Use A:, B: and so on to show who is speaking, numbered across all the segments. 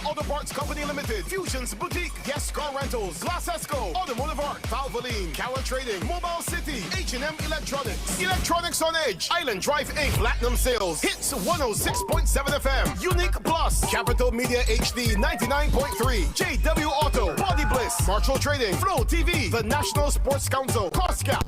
A: Auto Parts Company Limited, Fusion's Boutique, Guest Car Rentals, Glass Esco, Automotive Art, Valvoline, Carol Trading, Mobile City, H&M Electronics, Electronics on Edge, Island Drive Inc., Platinum Sales, Hits 106.7 FM, Unique Plus, Capital Media HD 99.3, JW Auto, Body Bliss, Marshall Trading, Flow TV, the National Sports Council, Costco.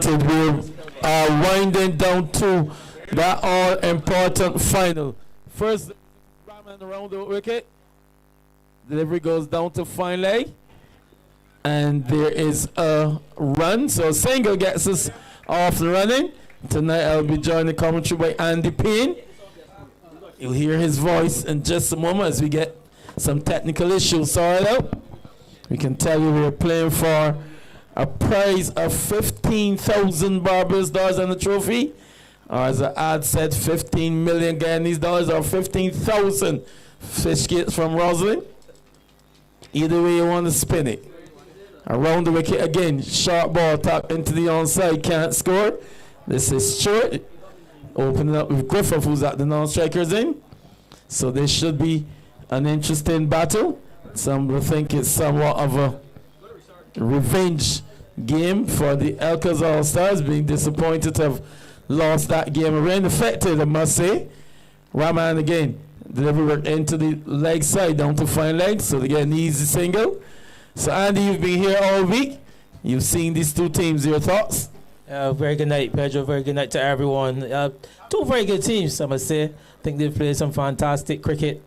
B: We are winding down to that all-important final. First, Rahman around the wicket. Delivery goes down to fine leg. And there is a run. So single gets us off the running. Tonight I'll be joined in commentary by Andy Payne. You'll hear his voice in just a moment as we get some technical issues sorted out. We can tell you we're playing for a prize of 15,000 Barbados dollars and a trophy, or as the ad said, 15 million Guyanese dollars, or 15,000 fish cakes from Rosalind. Either way you want to spin it. Around the wicket again, sharp ball tapped into the onside, can't score. This is short. Opening up with Griffith, who's at the non-strikers in. So this should be an interesting battle. Some will think it's somewhat of a revenge game for the Eccles Allstars, being disappointed to have lost that game. Rain affected, I must say. Rahman again, delivery into the leg side, down to fine leg, so they get an easy single. So Andy, you've been here all week. You've seen these two teams. Your thoughts?
C: Very good night, Pedro. Very good night to everyone. Two very good teams, I must say. I think they've played some fantastic cricket.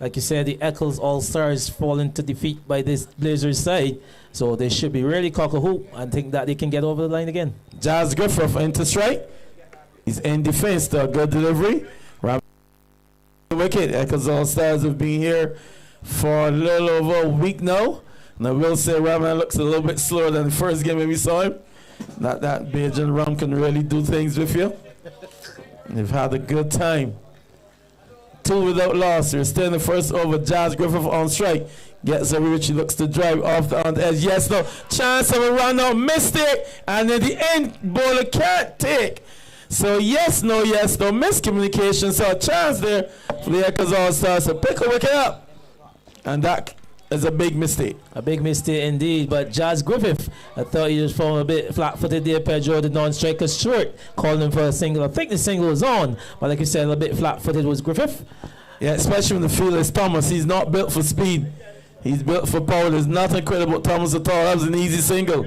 C: Like you said, the Eccles All-Stars fall into defeat by this Blazers side. So they should be really cock-a-hoop and think that they can get over the line again.
B: Jazz Griffith into strike. He's in defense, though. Good delivery. Wicket. Eccles All-Stars have been here for a little over a week now. And I will say Rahman looks a little bit slower than the first game when we saw him. Not that Bajan Ram can really do things with you. They've had a good time. 2 without loss. We're still in the first over. Jazz Griffith on strike. Gets over which he looks to drive off the on the edge. Yes, no. Chance of a run out. Missed it. And in the end, bowler can't take. So yes, no, miscommunication. So a chance there for the Eccles All-Stars to pick a wicket up. And that is a big mistake.
C: A big mistake indeed. But Jazz Griffith, I thought he was falling a bit flat-footed there. Pedro, the non-striker, short, calling him for a single. I think the single was on. But like you said, a bit flat-footed was Griffith.
B: Yeah, especially when the field is Thomas. He's not built for speed. He's built for power. There's nothing credible about Thomas at all. That was an easy single.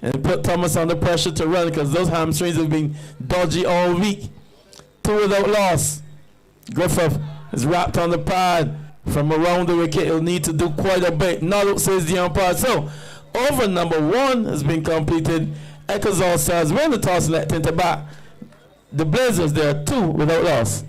B: And put Thomas under pressure to run because those hamstrings have been dodgy all week. 2 without loss. Griffith is wrapped on the pad from around the wicket. He'll need to do quite a bit. Not up, says the umpire. So, over number 1 has been completed. Eccles Allstars win the toss and let into bat. The Blazers, there are 2 without loss.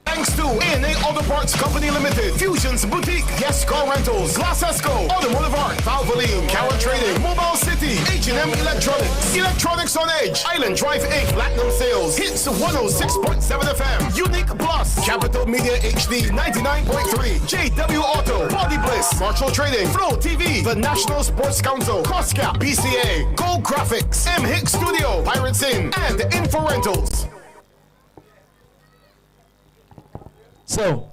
A: Thanks to A&A Auto Parts Company Limited, Fusion's Boutique, Guest Car Rentals, Glass Esco, Automotive Art, Valvoline, Carol Trading, Mobile City, H&M H&M Electronics. Electronics on Edge. Island Drive 8 Platinum Sales. Hits 106.7 FM. Unique Plus. Capital Media HD 99.3. JW Auto. Body Bliss. Marshall Trading. Flow TV. The National Sports Council. Costcap. PCA. Gold Graphics. M. Hicks Studio. Pirates Inn. And Info Rentals.
B: So,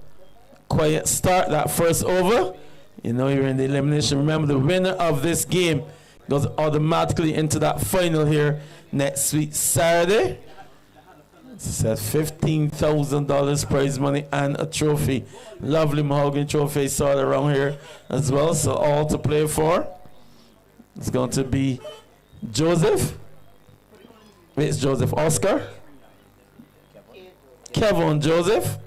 B: quiet start that first over. You know you're in the elimination. Remember, the winner of this game goes automatically into that final here next week, Saturday. It says $15,000 prize money and a trophy. Lovely mahogany trophy sorted around here as well. So all to play for. It's going to be Joseph. It's Joseph Oscar. Kevin Joseph.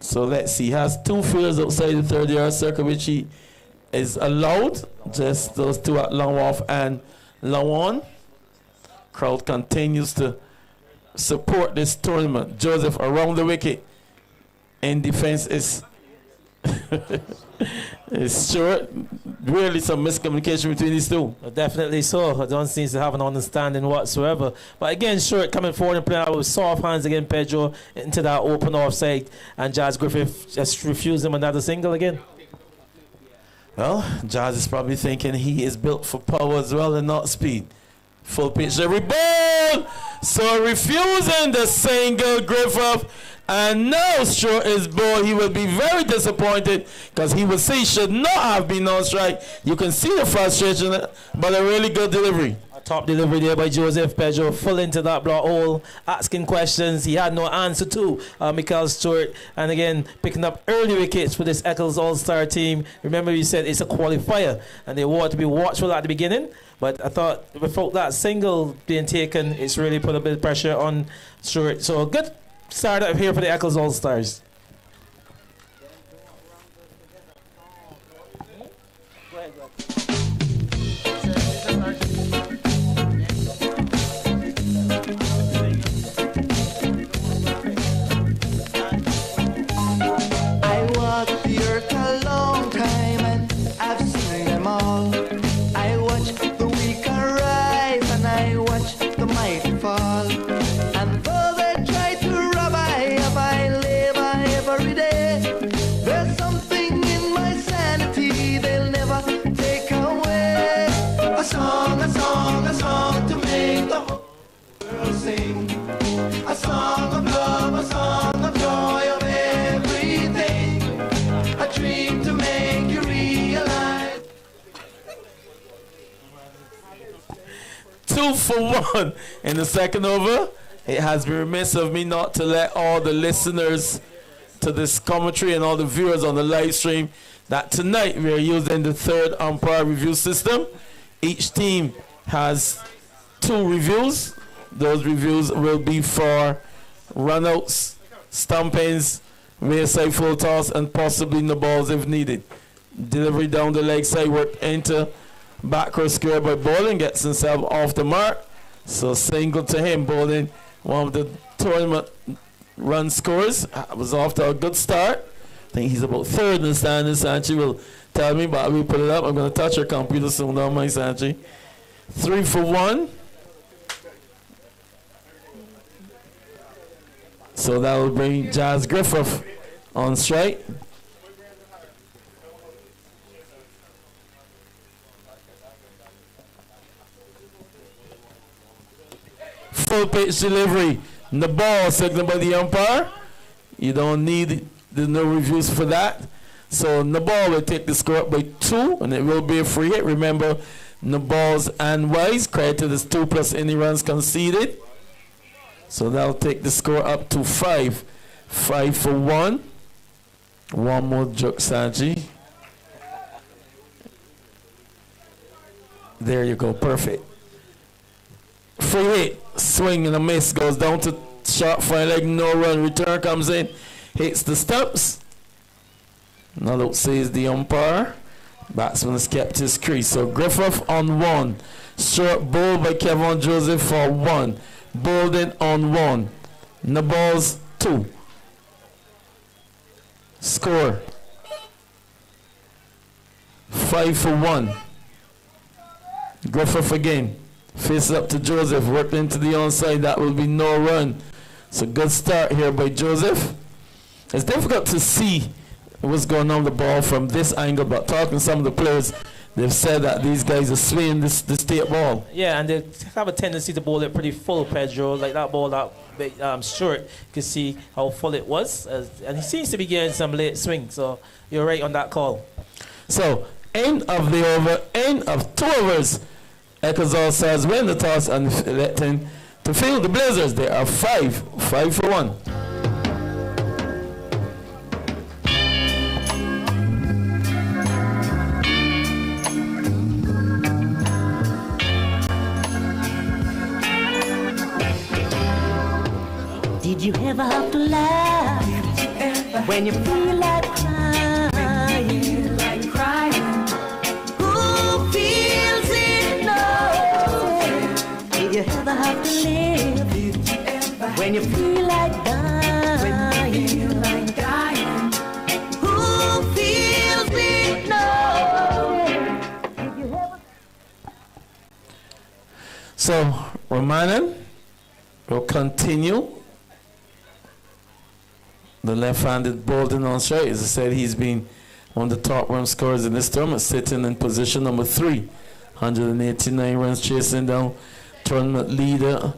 B: So let's see. He has 2 fielders outside the 30-yard circle, which he is allowed. Just those 2 at Long Wharf and Lawan. Crowd continues to support this tournament. Joseph around the wicket. In defense is is short. Really some miscommunication between these two.
C: Definitely so. I don't seem to have an understanding whatsoever. But again, Short coming forward and playing out with soft hands again, Pedro, into that open offside. And Jazz Griffith just refused him another single again.
B: Well, Jazz is probably thinking he is built for power as well and not speed. Full pitch, every ball. So refusing the single, Griffith. And now Short is ball. He will be very disappointed because he would say he should not have been on strike. You can see the frustration, but a really good delivery.
C: A top delivery there by Joseph Pedro, full into that block hole, asking questions he had no answer to. Michael Stewart, and again picking up early wickets for this Eccles All-Star team. Remember, we said it's a qualifier, and they want to be watchful at the beginning. But I thought without that single being taken, it's really put a bit of pressure on Stewart. So a good start up here for the Eccles All-Stars.
D: I walked the earth a long time and I've seen them all. I watch the weak arise and I watch the mighty fall. And though they try to rob I live every day. There's something in my sanity they'll never take away. A song to make the whole world sing. A song of love, a song of joy, of everything. A dream to make you realize.
B: 2 for 1 in the second over. It has been remiss of me not to let all the listeners to this commentary and all the viewers on the live stream that tonight we are using the 3rd umpire review system. Each team has 2 reviews. Those reviews will be for runouts, stumpings, wayside full toss, and possibly no balls if needed. Delivery down the leg side, work into backward square by Bowling, gets himself off the mark. So single to him. Bowling, one of the tournament run scores, was off to a good start. I think he's about 3rd in the standings. Sanchi will tell me, but I will put it up. I'm going to touch your computer soon, don't mind, Sanchi. 3 for 1. So that will bring Jazz Griffith on strike. Full pitch delivery. The ball signaled by the umpire. You don't need the no reviews for that. So Nabal will take the score up by 2, and it will be a free hit. Remember, Nabal's and Wise credited as 2 plus any runs conceded. So that'll take the score up to 5. 5 for 1. One more joke, Sanji. There you go, perfect. Free hit, swing and a miss, goes down to short fine leg, no run, return comes in, hits the stumps. Not out says the umpire. Batsman is kept his crease. So Griffith on 1. Short ball by Kevin Joseph for 1. Bolden on 1. Nabal's 2. Score 5 for 1. Griffith again. Faces up to Joseph. Worked into the onside. That will be no run. It's a good start here by Joseph. It's difficult to see what's going on the ball from this angle, but talking to some of the players, they've said that these guys are swinging this tape ball.
C: Yeah, and they have a tendency to bowl it pretty full, Pedro. Like that ball out short, you can see how full it was. And he seems to be getting some late swing, so you're right on that call.
B: So, end of the over, end of 2 overs. Eccles Allstars win the toss and electing to field the Blazers. They are 5 for 1.
E: Did you ever have to laugh when you feel like crying? Who feels it now? Did you ever have to live when you feel like dying? Who feels it now?
B: So, Ramanan will continue. The left-handed bowling on strike. As I said, he's been one of the top run scorers in this tournament, sitting in position number 3. 189 runs chasing down tournament leader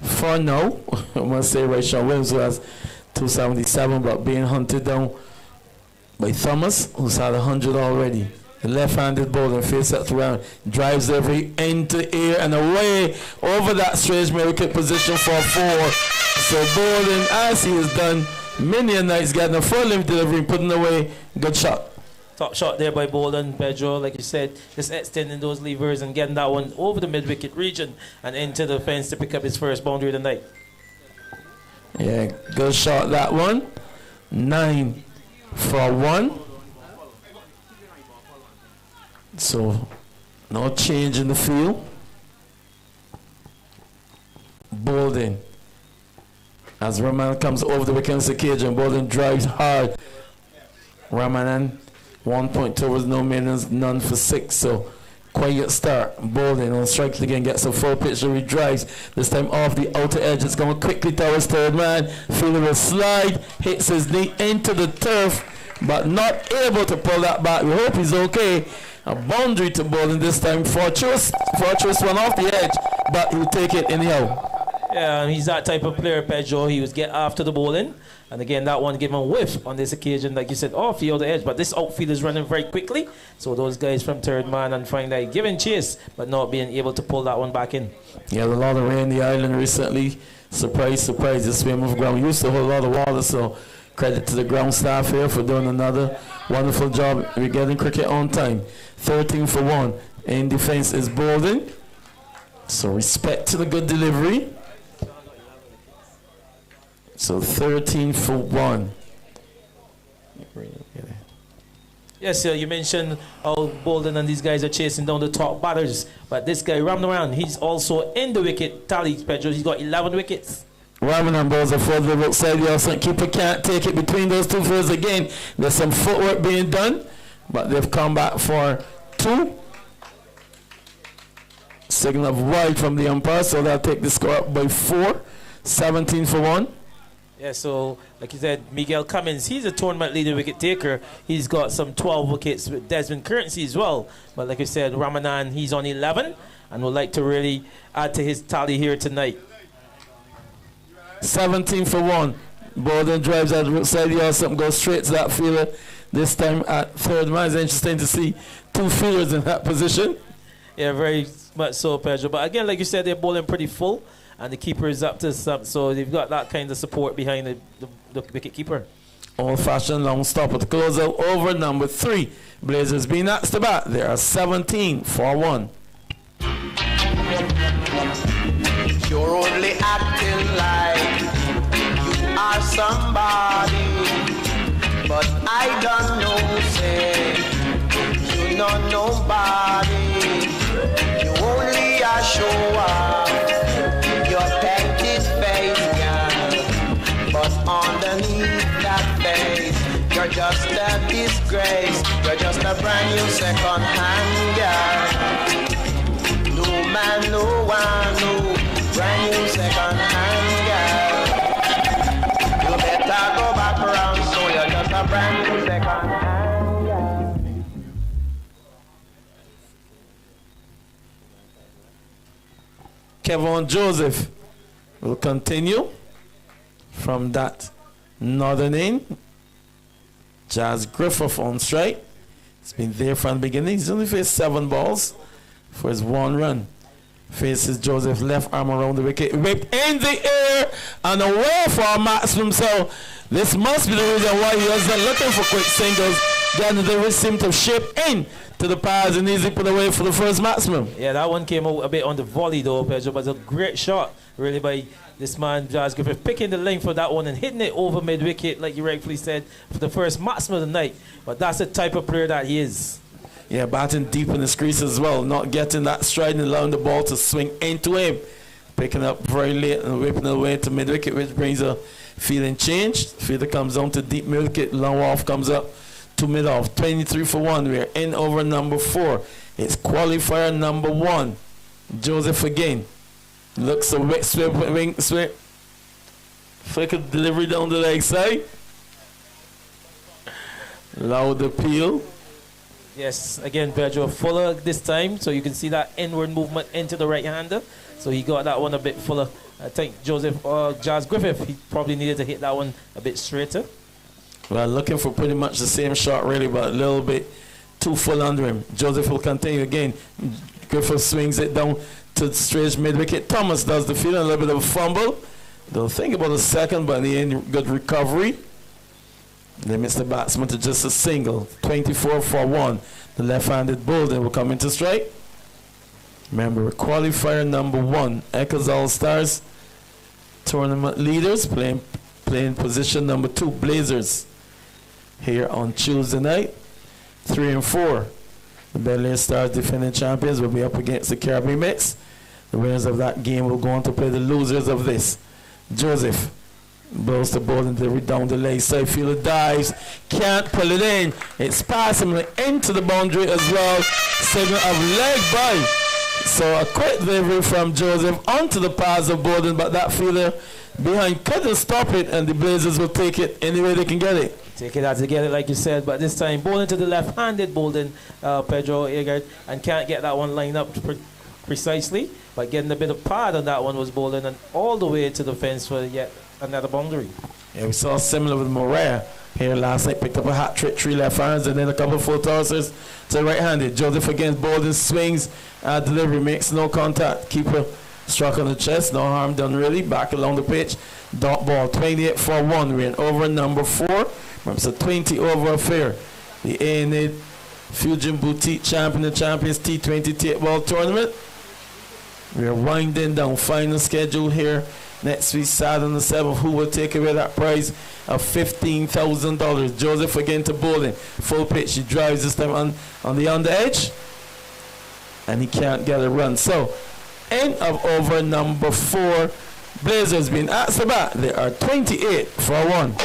B: for now. I must say Rayshon Williams, who has 277, but being hunted down by Thomas, who's had 100 already. The left-handed bowler face up around, drives every end to air and away over that strange wicket position for 4. So bowling, as he has done many a nights, getting a full length delivery, putting away, good shot.
C: Top shot there by Bolden, Pedro, like you said, just extending those levers and getting that one over the mid-wicket region and into the fence to pick up his first boundary of the night.
B: Yeah, good shot that one. 9 for 1. So, no change in the field. Bolden. As Ramanan comes over the wicket cage and Bolden drives hard. Ramanan 1 point towards no maintenance, none for 6. So quiet start. Bolden on strikes again, gets a full pitch and he drives. This time off the outer edge. It's going quickly towards third man. Fielder will slide, hits his knee into the turf, but not able to pull that back. We hope he's okay. A boundary to Bolden this time. Fortress one off the edge, but he'll take it anyhow.
C: Yeah, he's that type of player, Pedro. He was get after the bowling. And again, that one gave him a whiff on this occasion, like you said, off the other edge. But this outfield is running very quickly. So those guys from third man and finally giving chase, but not being able to pull that one back in.
B: Yeah, a lot of rain in the island recently. Surprise, surprise, the swim of ground used to hold a lot of water. So credit to the ground staff here for doing another wonderful job. We're getting cricket on time. 13 for 1. In defense is Bolden. So respect to the good delivery. So 13 for 1.
C: Yes, sir, you mentioned how Bolden and these guys are chasing down the top batters. But this guy, Ramanan, he's also in the wicket tally, Pedro. He's got 11 wickets.
B: Ramanan balls a further outside the outside. Keeper can't take it between those two fields again. There's some footwork being done, but they've come back for 2. Signal of wide from the umpire, so they'll take the score up by 4. 17 for 1.
C: Yeah, so like you said, Miguel Cummins, he's a tournament leading wicket taker. He's got some 12 wickets with Desmond Currency as well. But like I said, Ramanan, he's on 11 and would like to really add to his tally here tonight.
B: 17 for 1. Bolden drives at the outside the something goes straight to that fielder. This time at third man. It's interesting to see 2 fielders in that position.
C: Yeah, very much so, Pedro. But again, like you said, they're bowling pretty full. And the keeper is up to some, so they've got that kind of support behind the wicket keeper.
B: Old-fashioned long stop at the closeout over number 3. Blazers being asked to bat. They are 17 for 1.
F: You're only acting like you are somebody, but I don't know, say you know nobody. You only a show up. Your painted face, yeah, but underneath that face, you're just a disgrace. You're just a brand new second-hand girl. man, no one, no. Brand new second hand girl. You better go back around, so you're just a brand new second hand girl.
B: Kevin Joseph will continue from that northern end. Jazz Griffith on strike. He's been there from the beginning. He's only faced 7 balls for his 1 run. Faces Joseph left arm around the wicket. Whip in the air and away for a maximum. So this must be the reason why he wasn't looking for quick singles. Then they seem to shape in to the pads and easily put away for the first maximum.
C: Yeah, that one came out a bit on the volley though, Pedro, but it's a great shot really by this man, Jazz Griffith, picking the length for that one and hitting it over mid-wicket, like you rightfully said, for the first maximum of the night. But that's the type of player that he is.
B: Yeah, batting deep in his crease as well, not getting that stride and allowing the ball to swing into him. Picking up very late and whipping it away to mid-wicket, which brings a fielding change. Fielder comes down to deep mid-wicket, long off comes up to mid-off. 23 for 1, we are in over number 4. It's qualifier number 1. Joseph again. Looks a wing sweep. Flick a delivery down the leg side. Loud appeal.
C: Yes, again, Pedro fuller this time, so you can see that inward movement into the right-hander. So he got that one a bit fuller. I think Jazz Griffith, he probably needed to hit that one a bit straighter.
B: Well, looking for pretty much the same shot, really, but a little bit too full under him. Joseph will continue again. Griffith swings it down to straight mid-wicket. Thomas does the field, a little bit of a fumble. They'll think about a second, but in the end, good recovery. Limits the batsman to just a single. 24 for 1. The left-handed bowler will come into strike. Remember, qualifier number 1. Eccles Allstars tournament leaders playing position number 2. Blazers here on Tuesday night. 3 and 4. The Eccles Stars defending champions will be up against the Caribbean Mix. The winners of that game will go on to play the losers of this. Joseph blows the ball and delivery down the leg side. Fielder dives, can't pull it in. It's passing into the boundary as well. Signal of leg by. So a quick delivery from Joseph onto the paths of Bowden, but that fielder behind couldn't stop it, and the Blazers will take it any way they can get it.
C: Take it as they get it, like you said, but this time bowling to the left-handed Bolden, Pedro Egert, and can't get that one lined up precisely, but getting a bit of pad on that one was Bolden, and all the way to the fence for yet another boundary.
B: Yeah, we saw similar with Morea here last night. Picked up a hat trick, 3 left hands, and then a couple of full tossers to the right-handed. Joseph against Bolden, swings, delivery, makes no contact. Keeper struck on the chest, no harm done really. Back along the pitch, dot ball, 28 for 1. We're in over number 4. It's a 20 over affair. The ANA Fusion Boutique Champion of Champions T20 Tapeball Tournament. We are winding down. Final schedule here next week, Saturday the 7th. Who will take away that prize of $15,000? Joseph again to bowling. Full pitch. He drives this time on the under edge, and he can't get a run. So, end of over number 4. Blazers being at the bat. They are 28 for 1.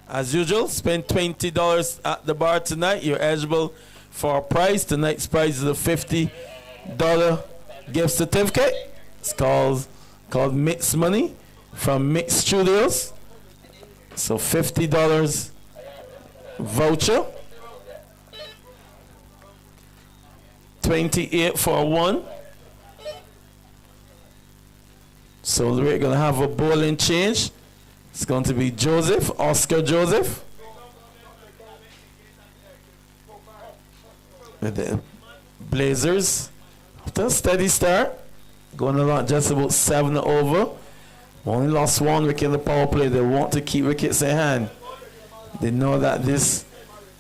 B: As usual, spend $20 at the bar tonight. You're eligible for a prize. Tonight's prize is a $50 gift certificate. It's called Mix Money from Mix Studios. So $50 voucher. 28 for 1. So we're going to have a bowling change. It's going to be Joseph, Oscar Joseph. With the Blazers. Still steady start. Going along just about 7 over. Only lost 1 wicket in the power play. They want to keep wickets in hand. They know that this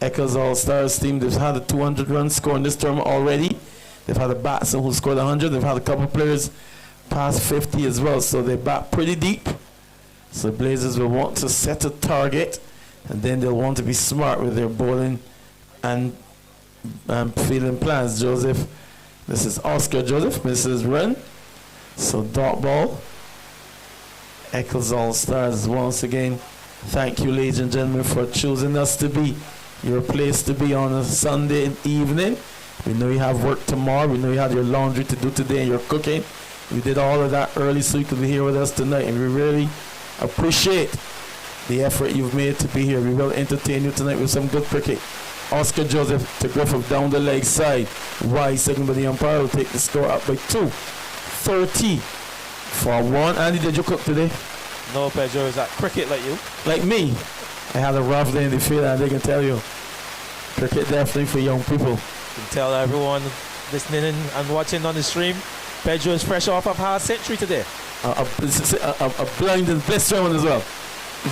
B: Eccles Allstars team, they've had a 200-run score in this tournament already. They've had a batsman who scored 100. They've had a couple of players past 50 as well. So they bat pretty deep. So the Blazers will want to set a target, and then they'll want to be smart with their bowling and fielding plans. Joseph, this is Oscar Joseph, Mrs. Run. So dot ball. Eccles Allstars once again. Thank you, ladies and gentlemen, for choosing us to be your place to be on a Sunday evening. We know you have work tomorrow. We know you have your laundry to do today and your cooking. We did all of that early so you could be here with us tonight, and we really appreciate the effort you've made to be here. We will entertain you tonight with some good cricket. Oscar Joseph to Griffith down the leg side. Wide second by the umpire will take the score up by 2. 30 for 1. Andy, did you cook today?
C: No, Pedro, is that cricket like you?
B: Like me. I had a rough day in the field, and they can tell you. Cricket definitely for young people.
C: You can tell everyone listening and watching on the stream, Pedro is fresh off of half century today.
B: A blinding blistering one as well.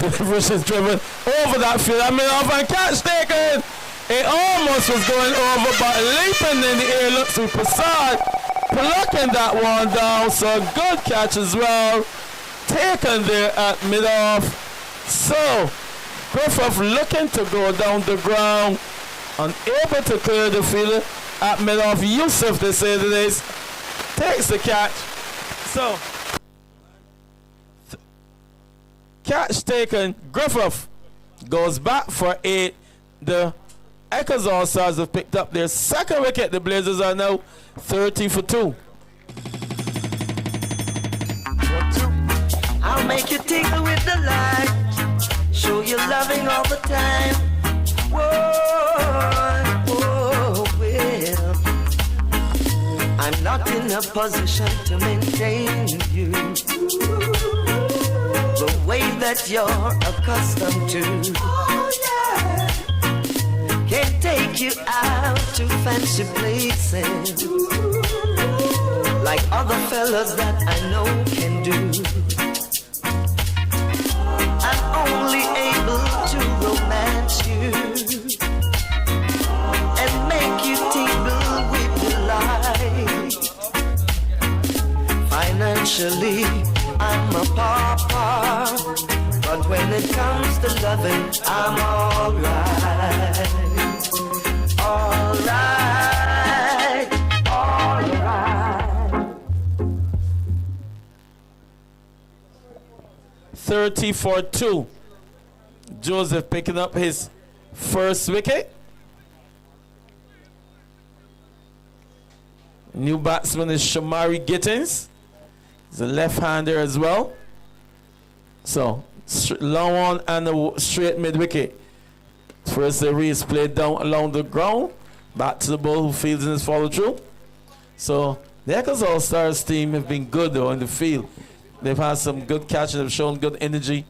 B: The rush is driven over that field. I mean, off and catch taken. It almost was going over, but leaping in the air. Looks to Prasad plucking that one down. So good catch as well. Taken there at mid-off. So Griffith looking to go down the ground, unable to clear the field at mid-off. Yusuf, they say it is, takes the catch. So catch taken. Griffith goes back for 8. The Eccles Allstars have picked up their second wicket. The Blazers are now 30 for 2.
D: I'll make you tingle with the light, show you loving all the time. Whoa, whoa, well, I'm not in a position to maintain you the way that you're accustomed to. Oh, yeah. Can't take you out to fancy places like other fellas that I know can do. I'm only able to romance you and make you tingle with delight. Financially, I'm a pauper, but when it comes to loving, I'm alright. Alright, alright.
B: 30 for 2. Joseph picking up his first wicket. New batsman is Shamari Gittins. He's a left-hander as well. So, long on and a straight mid-wicket. First the is played down along the ground. Back to the ball who fields in his follow-through. So, the Eccles Allstars team have been good though in the field. They've had some good catches. They've shown good energy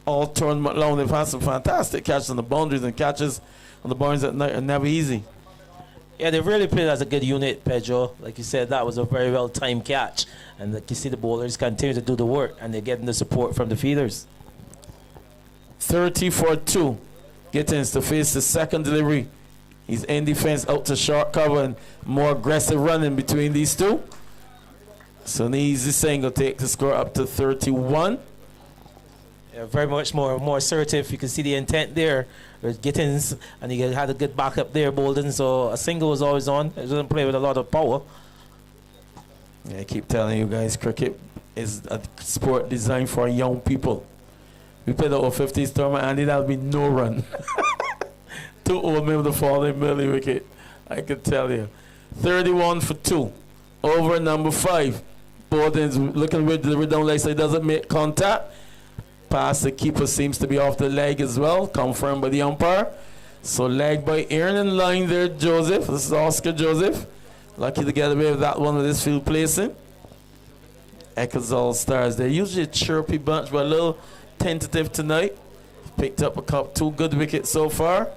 B: all tournament long. They've had some fantastic catches on the boundaries, and catches on the boundaries at night are never easy.
C: Yeah, they really played as a good unit, Pedro. Like you said, that was a very well-timed catch. And like you see, the bowlers continue to do the work, and they're getting the support from the fielders.
B: 30 for 2. Gittins to face the second delivery. He's in defense, out to short cover, and more aggressive running between these two. So an easy single take the score up to 31.
C: Yeah, very much more assertive. You can see the intent there with Gittins, and he had a good backup there, Bolden. So a single was always on. It doesn't play with a lot of power.
B: Yeah, I keep telling you guys, cricket is a sport designed for young people. We played the over 50s tournament, and that'll be no run. Too old men with the falling early wicket, I can tell you. 31 for 2. Over number 5. Bolden's looking with the down leg, so he doesn't make contact. Pass the keeper seems to be off the leg as well, confirmed by the umpire. So leg by Aaron in line there, Joseph. This is Oscar Joseph. Lucky to get away with that one with his field placing. Eccles Allstars. They're usually a chirpy bunch, but a little tentative tonight. Picked up two good wickets so far.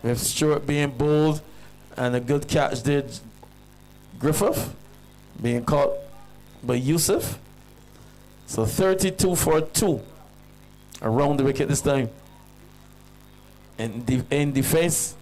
B: We have Stewart being bowled and a good catch there. Griffith being caught by Yusuf. So 32 for 2 around the wicket this time. And in defense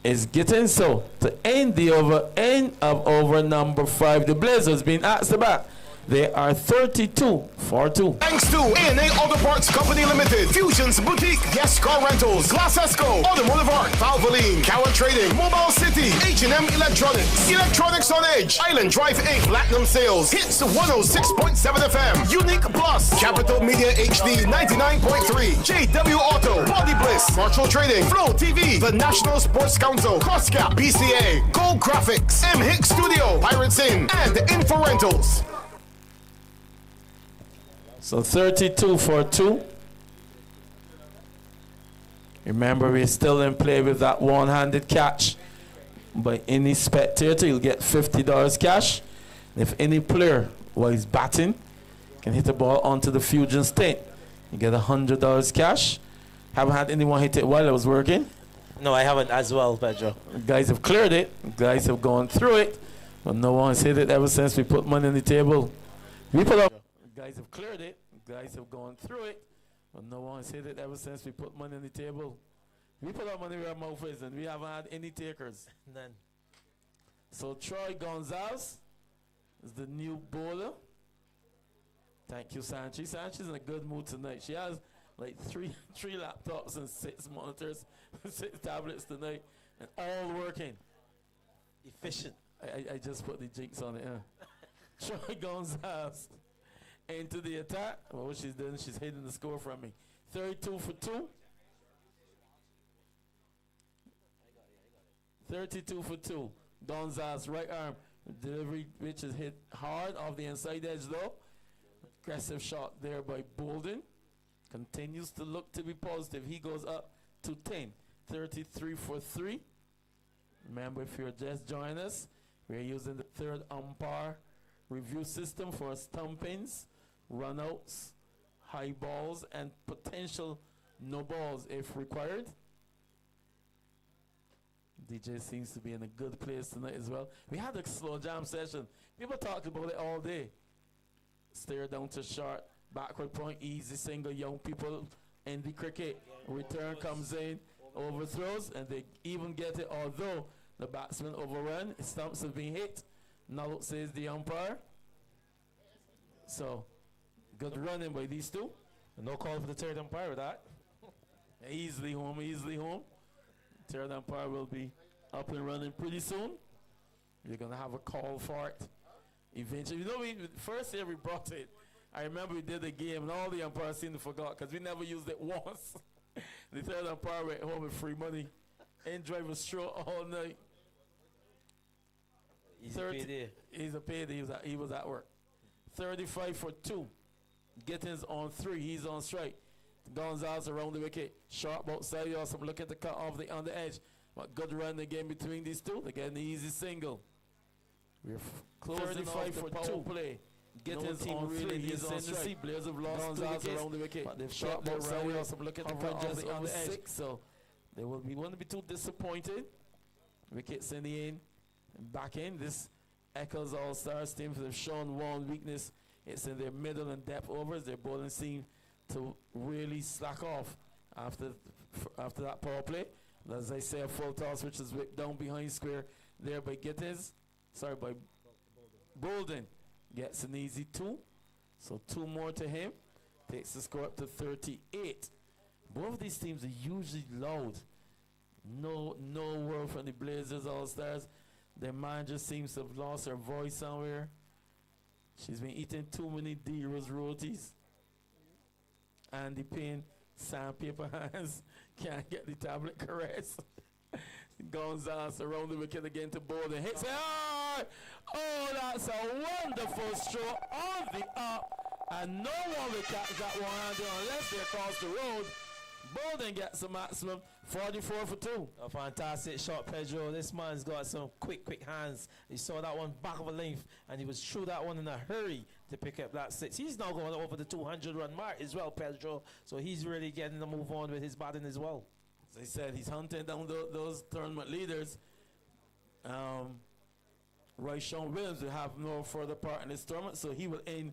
B: is getting so to end of over number 5. The Blazers being asked about. They are 32 for 2.
A: Thanks to A&A Auto Parts Company Limited, Fusions Boutique, Yes Car Rentals, Glass Esco, Automotive Art, Valvoline, Carrot Trading, Mobile City, H&M Electronics, Electronics on Edge, Island Drive Inc., Platinum Sales, Hits 106.7 FM, Unique Plus, Capital Media HD 99.3, JW Auto, Body Bliss, Marshall Trading, Flow TV, The National Sports Council, Crosscap, BCA, Gold Graphics, M Hicks Studio, Pirates Inn, and Info Rentals.
B: So 32 for 2. Remember, we're still in play with that one-handed catch. By any spectator, you'll get $50 cash. And if any player, while he's batting, can hit the ball onto the Fusion stand, you get $100 cash. Haven't had anyone hit it while I was working.
C: No, I haven't as well, Pedro.
B: Guys have cleared it. Guys have gone through it. But no one has hit it ever since we put money on the table. We put up. Guys have cleared it. Guys have gone through it. But no one has hit it ever since we put money on the table. We put our money where our mouth is, and we haven't had any takers.
C: None.
B: So Troy Gonzalez is the new bowler. Thank you, Sanchi. Sanchi's in a good mood tonight. She has like three laptops and 6 monitors, 6 tablets tonight, and all working.
C: Efficient.
B: I just put the jinx on it. Troy Gonzalez into the attack. Well, what she's doing, she's hitting the score from me. 32 for 2. 32 for 2. Gonzalez right arm delivery, which is hit hard off the inside edge though. Aggressive shot there by Bolden. Continues to look to be positive. He goes up to 10. 33 for 3. Remember, if you're just joining us, we're using the third umpire review system for stumpings, runouts, high balls, and potential no balls if required. DJ seems to be in a good place tonight as well. We had a slow jam session. People talked about it all day. Stare down to short, backward point, easy single, young people in the cricket. Return comes in, overthrows, and they even get it, although the batsman overrun. Stumps have been hit. Now says the umpire. So, good running by these two.
C: No call for the third umpire with that.
B: Easily home, easily home. Third umpire will be up and running pretty soon. You're going to have a call for it eventually. You know, first year we brought it, I remember we did a game and all the umpires seemed to forgot because we never used it once. The third umpire went home with free money and drive a stroll all night.
C: He's a payday.
B: He's a payday. He was at work. 35 for 2. Gittins on 3. He's on strike. Gonzalez around the wicket. Sharp outside. You also look at the cut off on the edge. But good run again between these two. They get an easy single. We're closing 35 for Powerplay. Gittins on really. He's on strike. Blazers have lost Gonzalez around the wicket. But they've shot outside. You also look at the cut off on the edge. So they won't be too disappointed. Wickets in the end. And back in this Eccles Allstars team, they've shown one weakness. It's in their middle and depth overs. Their bowling seem to really slack off after that power play. As I say, a full toss which is whipped down behind square there by by Bolden. Gets an easy 2. So 2 more to him. Takes the score up to 38. Both of these teams are usually loud. No word from the Blazers All-Stars. Their manager seems to have lost her voice somewhere. She's been eating too many D-Rose rotis. Andy Payne, sandpaper hands, can't get the tablet caress. Gonzalez around the wicket again to Bolden. Hits it hard! Oh, that's a wonderful stroke on the up. And no one will catch that one-hander unless they cross the road. Bolden gets the maximum. 44 for 2.
C: A fantastic shot, Pedro. This man's got some quick hands. He saw that one back of a length, and he was through that one in a hurry to pick up that 6. He's now going over the 200-run mark as well, Pedro. So he's really getting to move on with his batting as well.
B: As I said, he's hunting down those tournament leaders. Roy Sean Williams will have no further part in this tournament, so he will end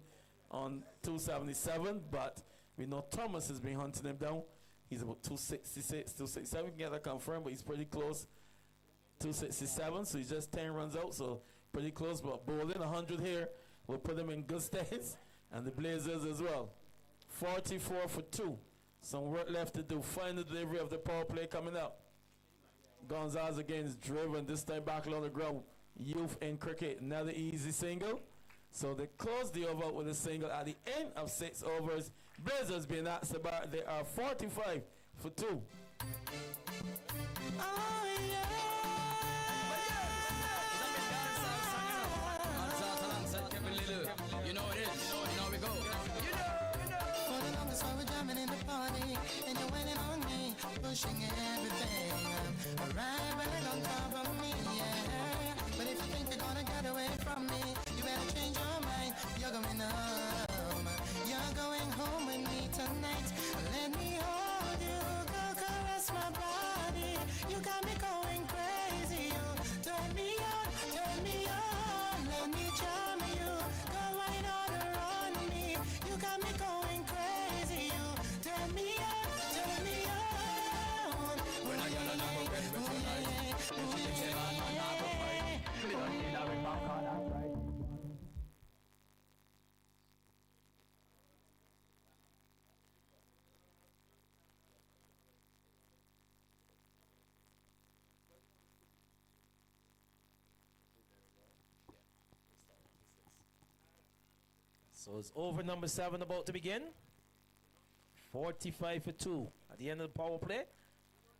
B: on 277, but we know Thomas has been hunting him down. He's about 266, 267. We can get that confirmed, but he's pretty close. 267, so he's just 10 runs out, so pretty close. But bowling 100 here will put him in good stead, and the Blazers as well. 44 for 2. Some work left to do. Final delivery of the power play coming up. Gonzalez again is driven, this time back along the ground. Youth in cricket, another easy single. So they close the over with a single at the end of 6 overs. Blazers being asked about, they are 45 for 2.
G: Oh, yeah. You know what it is. You know we go. You know. For the longest while we're jamming in the party, and you're waiting on me, pushing everything. Right back on top of me, yeah. But if you think you're gonna get away from me, you better change your mind. You're going home. You're going home with me tonight. Let me hold you, go caress my body. You got me going crazy. You turn me on, turn me on. Let me charm you, go right on me. You got me going crazy. You turn me on, turn me on. When I get a number ready for tonight, if you say I'm not a fight, we don't need a back on that right.
C: So it's over number 7 about to begin. 45 for 2 at the end of the power play.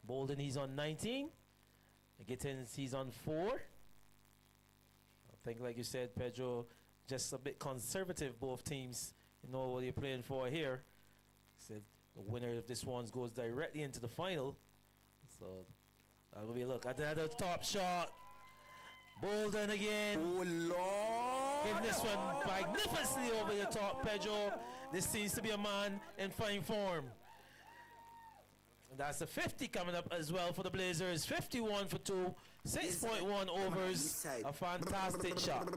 C: Bolden, he's on 19. Gittins, he's on 4. I think, like you said, Pedro, just a bit conservative, both teams. You know what you're playing for here. Said the winner of this one goes directly into the final. So that will be a look at another top shot. Bolden again.
G: Oh, Lord.
C: Getting this one magnificently over the top, Pedro. This seems to be a man in fine form. And that's the 50 coming up as well for the Blazers. 51 for 2, 6.1 overs. A fantastic shot.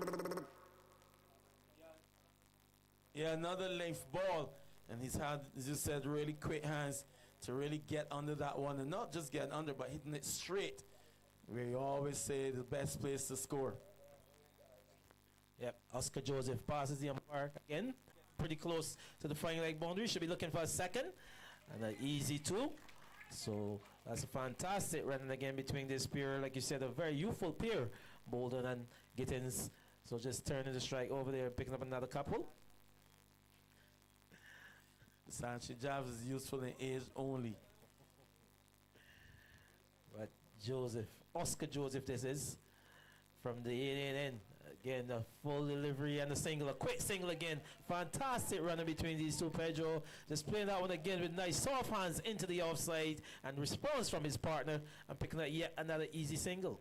B: Yeah, another length ball. And he's had, as you said, really quick hands to really get under that one. And not just getting under, but hitting it straight. Where you always say the best place to score.
C: Yep, Oscar Joseph passes the umpire again. Pretty close to the flying leg boundary. Should be looking for a second. And an easy 2. So that's a fantastic running again between this pair. Like you said, a very youthful pair, Bolden and Gittins. So just turning the strike over there, picking up another couple.
B: Sanchi Jobs is useful in age only.
C: But Joseph, Oscar Joseph this is, from the in. Again, the full delivery and the single, a quick single again. Fantastic running between these two, Pedro. Just playing that one again with nice soft hands into the offside and response from his partner and picking up yet another easy single.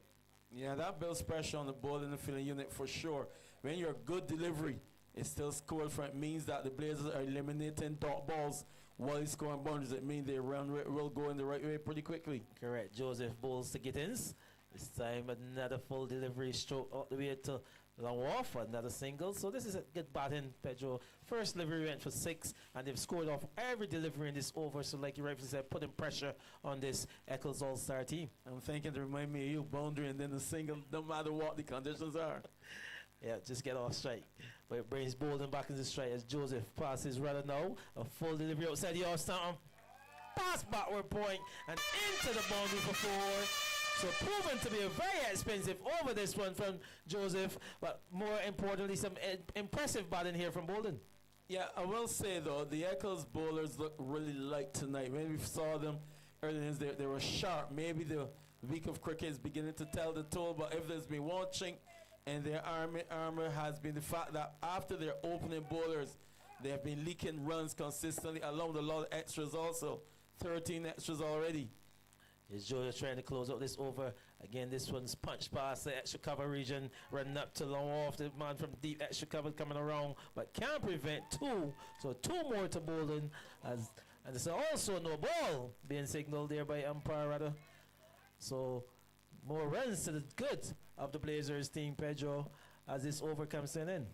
B: Yeah, that builds pressure on the ball in the fielding unit for sure. When you're a good delivery, it's still scored for it. Means that the Blazers are eliminating dot balls while he's scoring boundaries. It means their run rate will go in the right way pretty quickly.
C: Correct. Joseph bowls to Gittins. This time another full delivery stroke all the way to long off, another single. So this is a good batting, Pedro. First delivery went for 6, and they've scored off every delivery in this over. So like you rightfully said, putting pressure on this Eccles All-Star team.
B: I'm thinking to remind me of you, boundary and then the single, no matter what the conditions are.
C: Yeah, just get off strike. But it brings Bolden back into strike as Joseph passes runner now. A full delivery outside the off-stump. Pass backward point and into the boundary for 4. So proven to be a very expensive over this one from Joseph, but more importantly, some impressive batting here from Bolden.
B: Yeah, I will say though, the Eccles bowlers look really light tonight. When we saw them earlier, they were sharp. Maybe the week of cricket is beginning to tell the toll, but if there's been one chink in their armor has been the fact that after their opening bowlers, they have been leaking runs consistently, along with a lot of extras also. 13 extras already.
C: Is Joe trying to close out this over. Again, this one's punched past the extra cover region, running up to long off. The man from deep extra cover coming around, but can't prevent two. So 2 more to Bolden. And there's also no ball being signaled there by umpire rather. So more runs to the good of the Blazers team, Pedro, as this over comes to an end.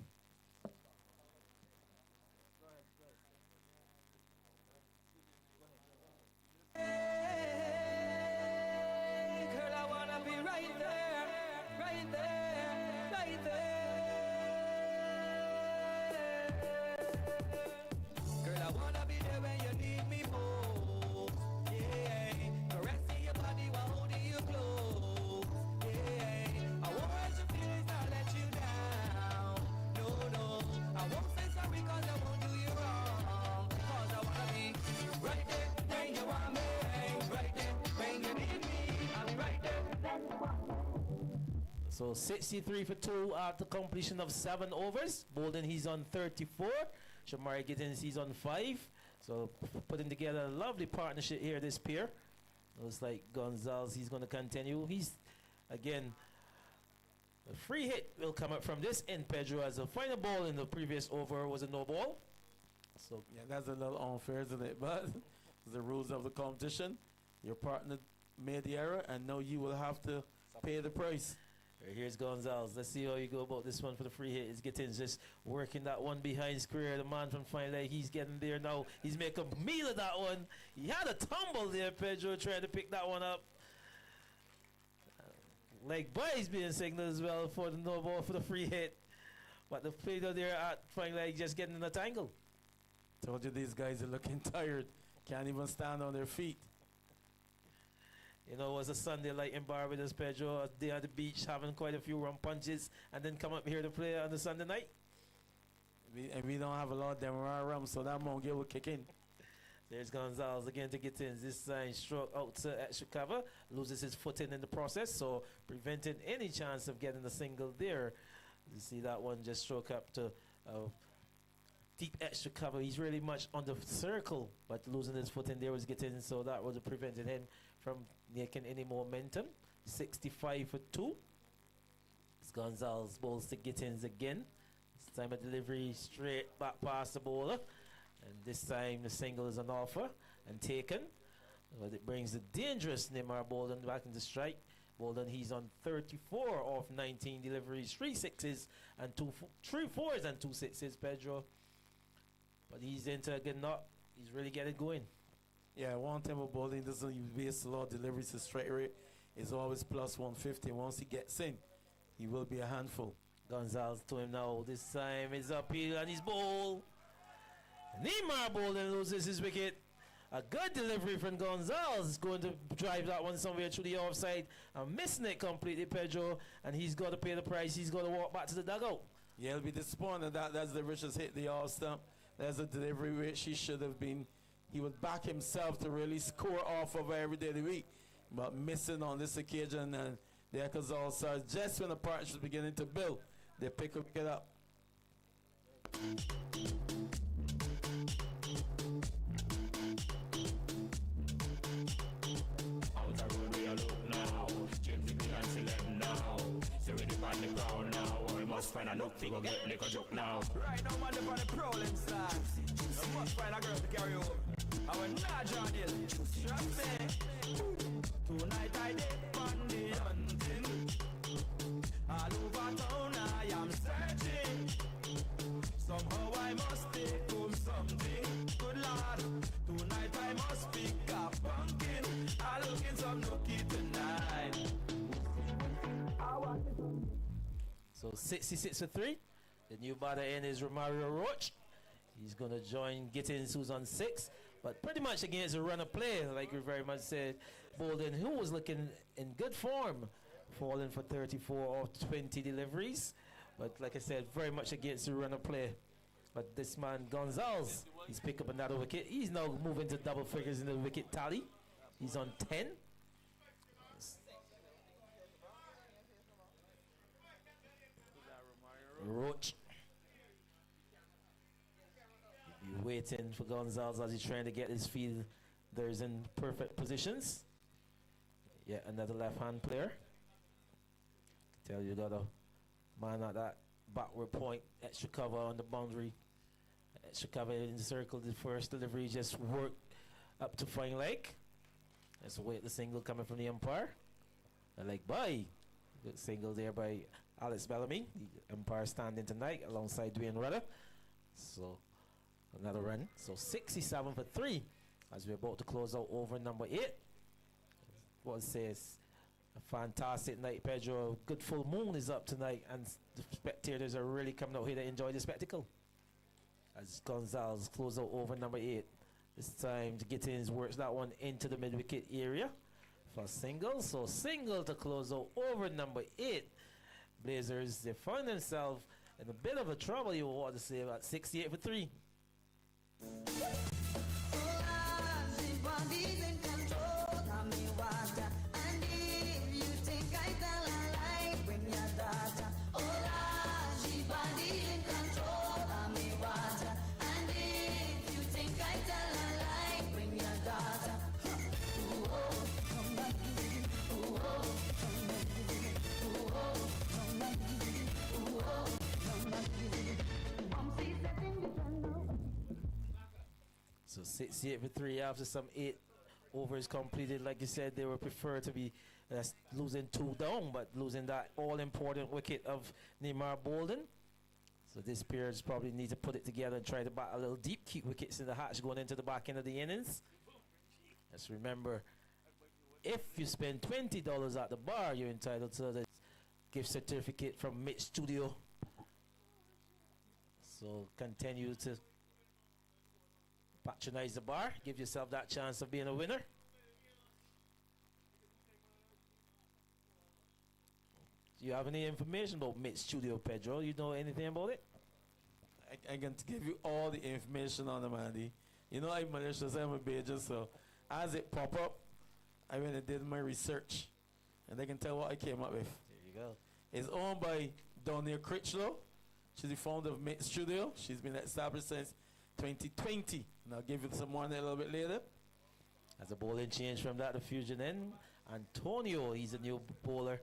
C: So 63 for 2 after completion of 7 overs. Bolden, he's on 34. Shamari Gittins, he's on 5. So putting together a lovely partnership here, this pair. Looks like Gonzalez, he's going to continue. He's, again, a free hit will come up from this end, Pedro, as the final ball in the previous over was a no ball. So
B: yeah, that's a little unfair, isn't it? But the rules of the competition. Your partner made the error, and now you will have to pay the price.
C: Here's Gonzalez. Let's see how you go about this one for the free hit. Is Gittins just working that one behind square. The man from fine leg, he's getting there now. He's making a meal of that one. He had a tumble there, Pedro, trying to pick that one up. Leg boys being signaled as well for the no ball for the free hit. But the fielder there at fine leg just getting in a tangle.
B: Told you these guys are looking tired. Can't even stand on their feet.
C: You know, it was a Sunday light in Barbados, Pedro. A day at the beach, having quite a few rum punches, and then come up here to play on the Sunday night.
B: We don't have a lot of them rum, so that won't get will kick in.
C: There's Gonzalez again to get in. This time, stroke out to extra cover. Loses his footing in the process, so preventing any chance of getting a single there. You see that one just stroke up to deep extra cover. He's really much on the circle, but losing his footing there was getting, so that would have prevented him from making any momentum. 65 for 2. It's Gonzalez bowls to Gittins again. This time a delivery straight back past the bowler. And this time the single is an offer and taken. But it brings the dangerous Neymar Bolden back into strike. Bolden, he's on 34 off 19 deliveries, 3 6s and 3 4s and 2 6s, Pedro. But he's into a good knot. He's really getting going.
B: Yeah, one time of bowling doesn't waste a lot of deliveries. The strike rate is always plus 150. Once he gets in, he will be a handful.
C: Gonzalez to him now. This time is uphill and he's bowled. Neymar Bolden loses his wicket. A good delivery from Gonzalez is going to drive that one somewhere through the offside. I'm missing it completely, Pedro. And he's got to pay the price. He's got to walk back to the dugout.
B: Yeah, he'll be disappointed that that's the richest hit the all stump. There's a delivery which he should have been. He would back himself to really score off of every day of the week. But missing on this occasion, and the Eccles Allstars, just when the partnership is beginning to build, they pick it up.
H: Must find a nook figure, get liquor joke now.
I: Right now, man, they're on the prowling side. I must find a girl to carry over. I will not join you. Trust me. Tonight I did on the hunting. All over town I am searching. Somehow I must take home something. Good Lord, tonight I must pick a pumpkin. I look in some nookie tonight. I want it.
C: So 66 for 3. The new batter in is Romario Roach. He's going to join Gittins, who's on 6. But pretty much against a run of play, like we very much said. Bolden, who was looking in good form, falling for 34 off 20 deliveries. But like I said, very much against the run of play. But this man, Gonzalez, he's picked up another wicket. He's now moving to double figures in the wicket tally. He's on 10. Roach. Be waiting for Gonzalez as he's trying to get his fielders in perfect positions. Yeah, another left-hand player. Tell you got a man at that backward point, extra cover on the boundary, extra cover in the circle. The first delivery just worked up to fine leg. Let's wait the single coming from the umpire. A leg by. Good single there by Alex Bellamy. The umpire standing tonight alongside Dwayne Rudder. So another run. So 67 for 3 as we're about to close out over number 8. What it says, a fantastic night, Pedro. Good full moon is up tonight, and the spectators are really coming out here to enjoy the spectacle. As Gonzalez close out over number 8. This time to get in, works that one into the mid-wicket area for single. So single to close out over number 8. Blazers, they find themselves in a bit of a trouble, you want to say, about 68 for 3. So 68 for 3 after some 8 overs completed. Like you said, they would prefer to be losing 2 down, but losing that all-important wicket of Neymar Bolden. So this pair just probably need to put it together and try to bat a little deep, keep wickets in the hatch going into the back end of the innings. Let's remember, if you spend $20 at the bar, you're entitled to the gift certificate from Mitch Studio. So continue to patronize the bar, give yourself that chance of being a winner. Do you have any information about Mid Studio, Pedro? You know anything about it?
B: I can give you all the information on them, Andy. You know I'm malicious, I'm a Bajan, so as it pop up, I went and did my research, and they can tell what I came up with.
C: There you go.
B: It's owned by Donia Critchlow. She's the founder of Mid Studio. She's been established since 2020, and I'll give you some more a little bit later.
C: As a bowling change from that to Fusion in, Antonio, he's a new bowler.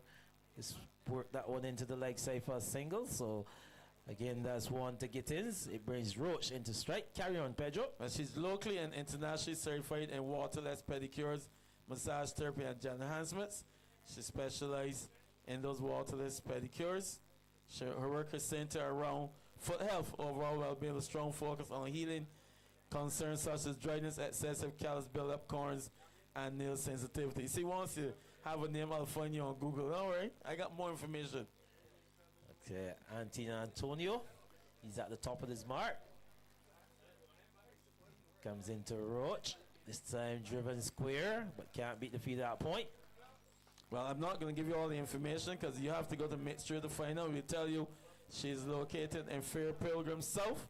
C: He's worked that one into the leg side for a single, so again, that's one to get in. It brings Roach into strike. Carry on, Pedro.
B: And she's locally and internationally certified in waterless pedicures, massage therapy, and gel enhancements. She specializes in those waterless pedicures. Her work is centered around foot health, overall well-being, with a strong focus on healing concerns such as dryness, excessive callus build-up, corns, and nail sensitivity. See, once you have a name, I'll find you on Google. Don't worry, I got more information.
C: Okay, Antonio, he's at the top of his mark. Comes into Roach. This time driven square, but can't beat the feet at that point.
B: Well, I'm not going to give you all the information because you have to go to Mixture to find out. We'll tell you she's located in Fair Pilgrim South,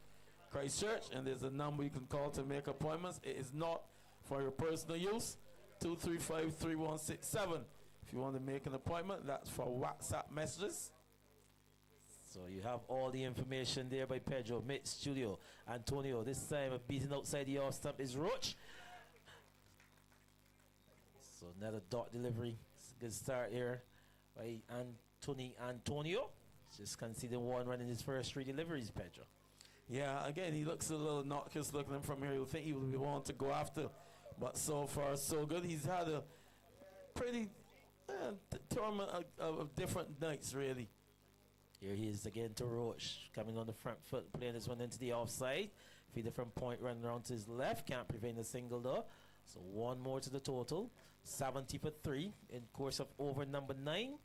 B: Christchurch, and there's a number you can call to make appointments. It is not for your personal use. 235-3167. If you want to make an appointment, that's for WhatsApp messages.
C: So you have all the information there by Pedro, Mid Studio. Antonio, this time beating outside the off stump is Roach. So another dot delivery. It's a good start here by Antonio. Just conceding one run in his first 3 deliveries, Pedro.
B: Yeah, again, he looks a little knockers looking from here. You'll think he will be one to go after. But so far, so good. He's had a pretty tournament of different nights, really.
C: Here he is again to Roach, coming on the front foot, playing this one into the offside. Feeder from point, running around to his left. Can't prevent a single though. So one more to the total. 70 for 3 in course of over number 9.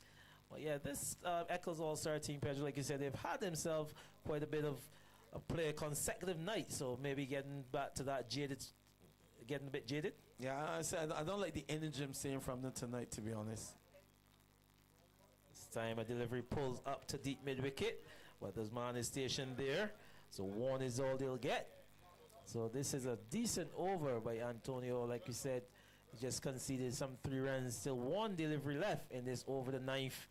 C: Well, yeah, this Eccles All-Star team, Pedro, like you said, they've had themselves quite a bit of play consecutive nights. So maybe getting back to that jaded, getting a bit jaded.
B: Yeah, I said I don't like the energy I'm seeing from them tonight, to be honest.
C: This time a delivery pulls up to deep mid-wicket. Weathers man is stationed there. So one is all they'll get. So this is a decent over by Antonio. Like you said, he just conceded some 3 runs. Still 1 delivery left in this over the 9th.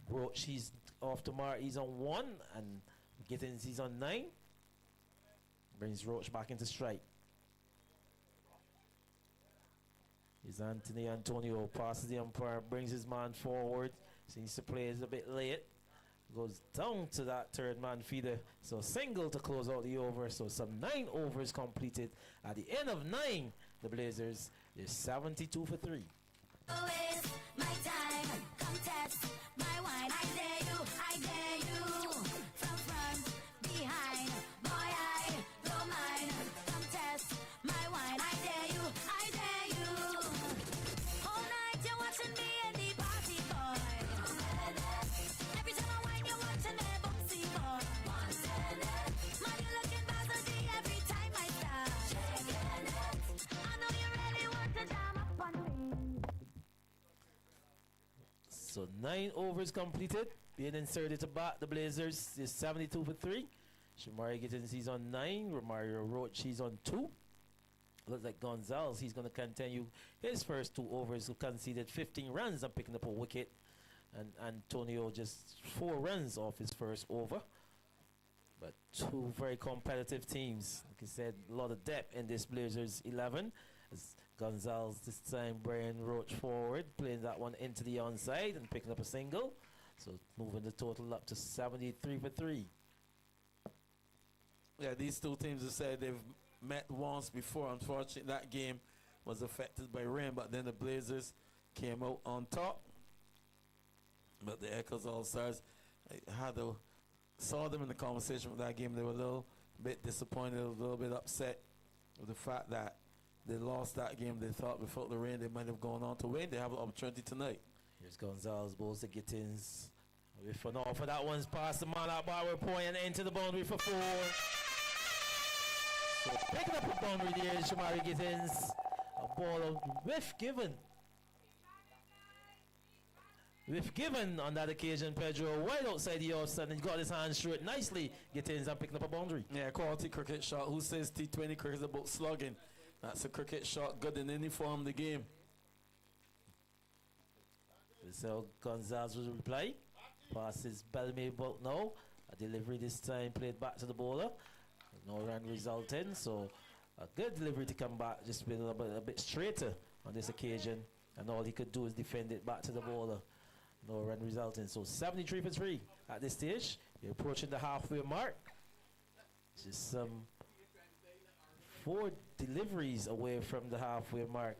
C: Roach, he's off to mark. He's on 1. And Gittins, he's on 9. Brings Roach back into strike. Is Anthony Antonio passes the umpire, brings his man forward. Seems to play is a bit late. Goes down to that third man feeder. So single to close out the over. So some 9 overs completed. At the end of 9, the Blazers is 72 for 3.
E: Always my time, come test my wine. I dare you, from front, behind. Boy, I don't mind. Come test my wine. I dare you. All night you're watching me and the party boy. Every time I whine, you're watching me bouncy boy. Man, you're looking buzzardy every time I start. I know you really want to jam up on me.
C: So 9 overs completed. Being inserted to bat, the Blazers is 72 for 3. Shamari Gittins, he's on 9. Romario Roach, he's on 2. Looks like Gonzalez, he's going to continue his first 2 overs, who conceded 15 runs and picking up a wicket. And Antonio just 4 runs off his first over. But 2 very competitive teams. Like I said, a lot of depth in this Blazers 11. As Gonzalez this time, Brian Roach forward, playing that one into the onside and picking up a single. So moving the total up to 73 for 3.
B: Yeah, these two teams have said they've met once before. Unfortunately, that game was affected by rain, but then the Blazers came out on top. But the Eccles Allstars saw them in the conversation with that game. They were a little bit disappointed, a little bit upset with the fact that they lost that game. They thought before the rain they might have gone on to win. They have an opportunity tonight.
C: Here's Gonzalez, bowls to Gittins. If an offer, that one's past the man out bar, we're pointing into the boundary for 4. So picking up a boundary there is Shamari Gittins. A ball with given. With given on that occasion, Pedro wide outside the offside and he got his hands through it nicely. Gittins and picking up a boundary.
B: Yeah, quality cricket shot. Who says T20 cricket is about slugging? That's a cricket shot good in any form of the game.
C: So Gonzalez will reply. Passes Bellamy about now. A delivery this time played back to the bowler. No run resulting. So a good delivery to come back, just been a bit straighter on this occasion. And all he could do is defend it back to the bowler. No run resulting. So 73 for 3 at this stage. You're approaching the halfway mark. Just some 4 deliveries away from the halfway mark.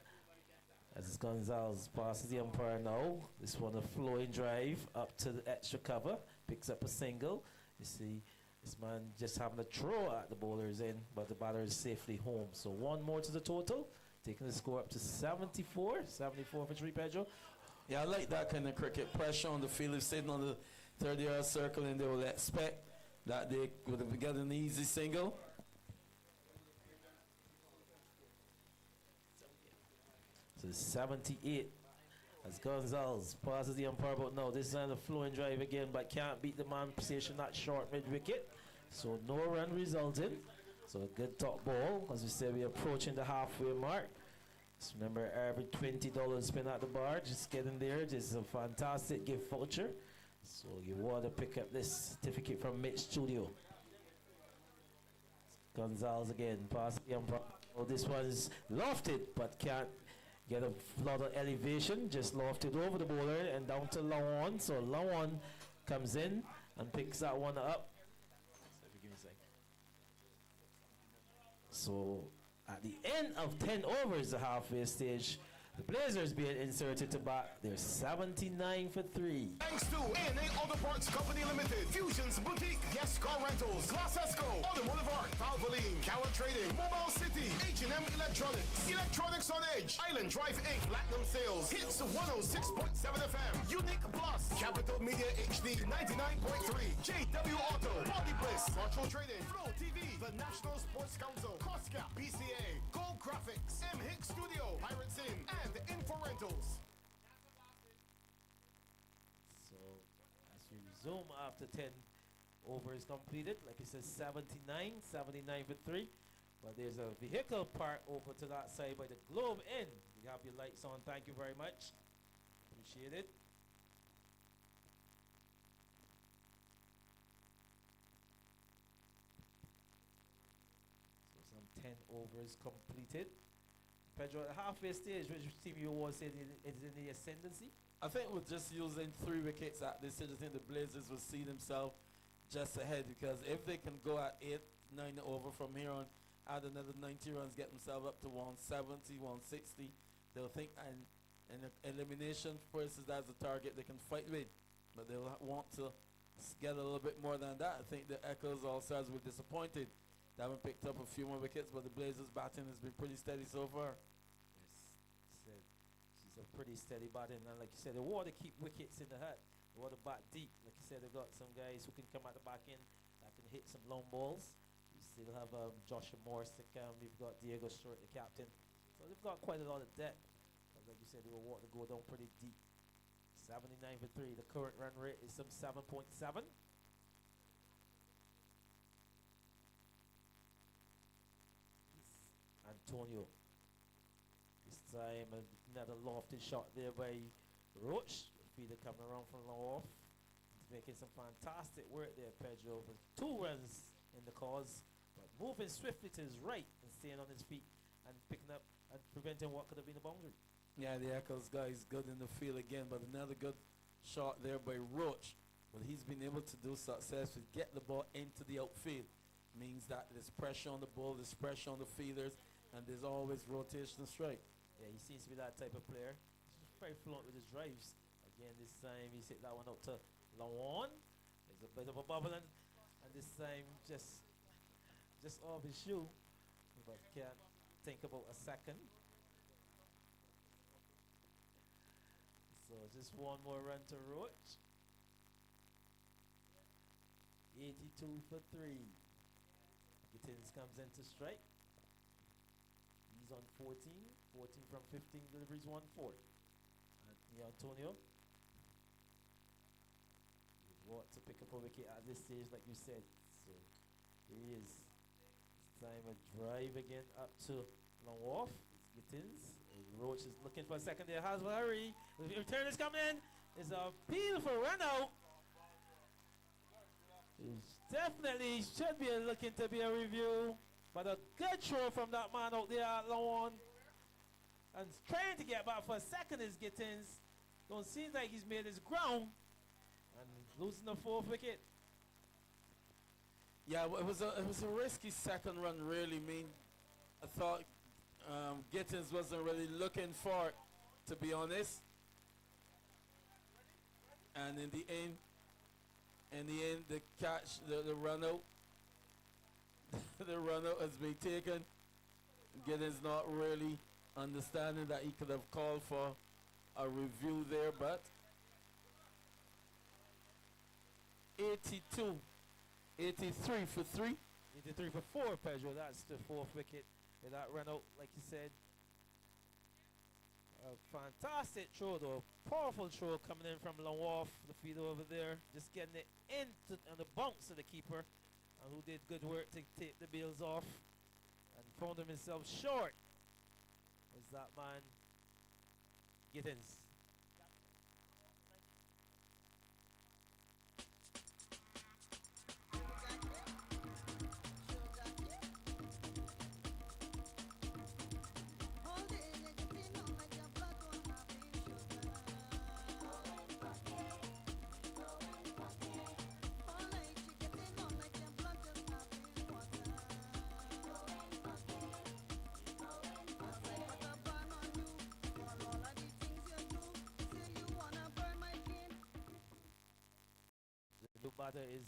C: As Gonzalez passes the umpire now. This one a flowing drive up to the extra cover. Picks up a single. You see this man just having a throw at the bowler's end, but the batter is safely home. So 1 more to the total. Taking the score up to 74. 74 for 3, Pedro.
B: Yeah, I like that kind of cricket. Pressure on the field. If sitting on the 30-yard circle and they will expect that they would have got an easy single.
C: So 78 as Gonzalez passes the umpire, but no, this is a flowing drive again, but can't beat the man position that short mid wicket. So no run resulted. So a good top ball. As we said, we're approaching the halfway mark. Just remember, every $20 spent at the bar, just get in there. This is a fantastic gift voucher. So you want to pick up this certificate from Mitch Studio. Gonzalez again, pass the umpire. Oh, this one's lofted, but can't get a lot of elevation. Just lofted over the bowler and down to Lawan. So Lawan comes in and picks that one up. So at the end of 10 overs, the halfway stage, the Blazers being inserted to bat. They're 79 for 3.
A: Thanks to A&A Auto Parts Company Limited, Fusions Boutique, Yes Car Rentals, Glass Esco, Automotive Art, Valvoline, Cowan Trading, Mobile City, H&M Electronics, Electronics on Edge, Island Drive Inc., Platinum Sales, Hits 106.7 FM, Unique Plus, Capital Media HD 99.3, JW Auto, Body Bliss, Virtual Trading, Flow TV, the National Sports Council, Crosscap, BCA, Gold Graphics, M Hicks Studio, Pirates Inn, and Info Rentals.
C: So as we resume after 10 overs completed, like it says 79 for 3. But there's a vehicle parked over to that side by the Globe Inn. You have your lights on. Thank you very much. Appreciate it. So some 10 overs completed. Pedro, at the halfway stage, which team you was saying is in the ascendancy?
B: I think we're just using 3 wickets at this stage. I think the Blazers will see themselves just ahead, because if they can go at 8, 9 over from here on, add another 90 runs, get themselves up to 170, 160, they'll think and elimination versus that's the target they can fight with. But they'll want to get a little bit more than that. I think the Eccles Allstars were disappointed. They haven't picked up a few more wickets, but the Blazers batting has been pretty steady so far.
C: Yes, she's a pretty steady batting, and like you said, they want to keep wickets in the hut. They want to bat deep. Like you said, they've got some guys who can come at the back end that can hit some long balls. You still have Joshua Morris to come. You've got Diego Stewart, the captain. So they've got quite a lot of depth. But like you said, they will want to go down pretty deep. 79 for 3. The current run rate is some 7.7. Antonio. This time another lofted shot there by Roach. The feeder coming around from long off. He's making some fantastic work there, Pedro. With 2 runs in the cause, but moving swiftly to his right and staying on his feet and picking up and preventing what could have been a boundary.
B: Yeah, the Eccles guy is good in the field again, but another good shot there by Roach. But he's been able to do successfully, get the ball into the outfield. Means that there's pressure on the ball, there's pressure on the fielders, and there's always rotation strike.
C: Yeah, he seems to be that type of player. He's very fluent with his drives. Again, this time he's hit that one out to Lawan. There's a bit of a bubble, and this time just off his shoe. But can't think about a second. So just one more run to Roach. 82 for 3. Wickets comes into strike. He's on 14 from 15 deliveries, 1-4. Anthony Antonio. He want to pick up a wicket at this stage, like you said. So here he is. This time a drive again up to long off. Gittins. Roach is looking for a second there. Has hurry. The return is coming in. It's a beautiful run out. Definitely should be looking to be a review. But a good throw from that man out there at Lawan. And trying to get back for a second is Gittins. Don't seem like he's made his ground. And losing the 4th wicket.
B: Yeah, it was a risky second run, really. I thought Gittins wasn't really looking for it, to be honest. And in the end, the catch, the run out, the run out has been taken. Gittins not really understanding that he could have called for a review there, but 83 for 3.
C: 83 for 4, Pedro. That's the 4th wicket. And that run out, like you said. A fantastic throw, though. Powerful throw coming in from Lawaf, the fielder over there. Just getting it into on the bounce of the keeper, and who did good work to take the bails off and found himself short. Is that man Gittins? The batter is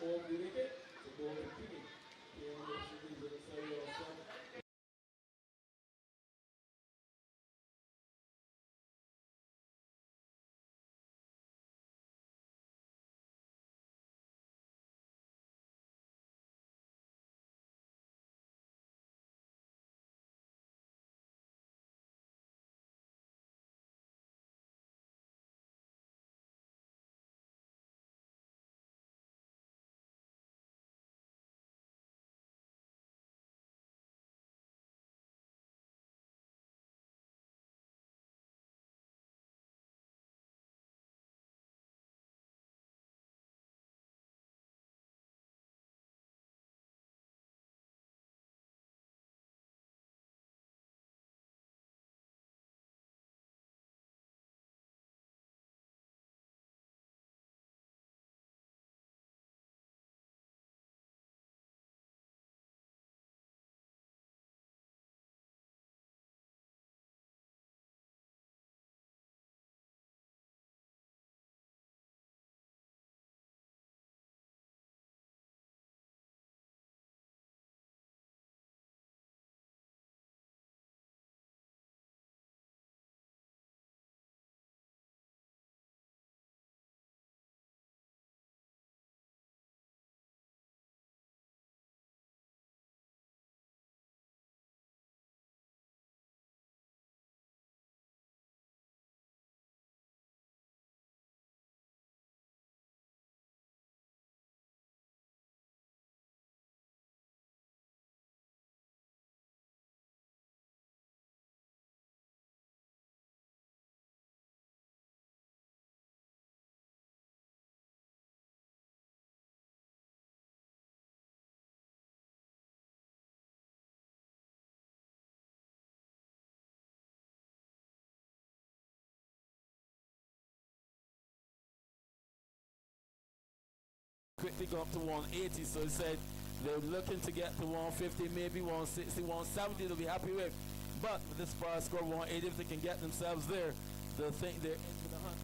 B: off the wicket to go to Piggy. Here we go, she leaves it inside your son. Quickly go up to 180, so he said they're looking to get to 150, maybe 160, 170 they'll be happy with. But with this far score 180, if they can get themselves there, they'll think they're into the hunt.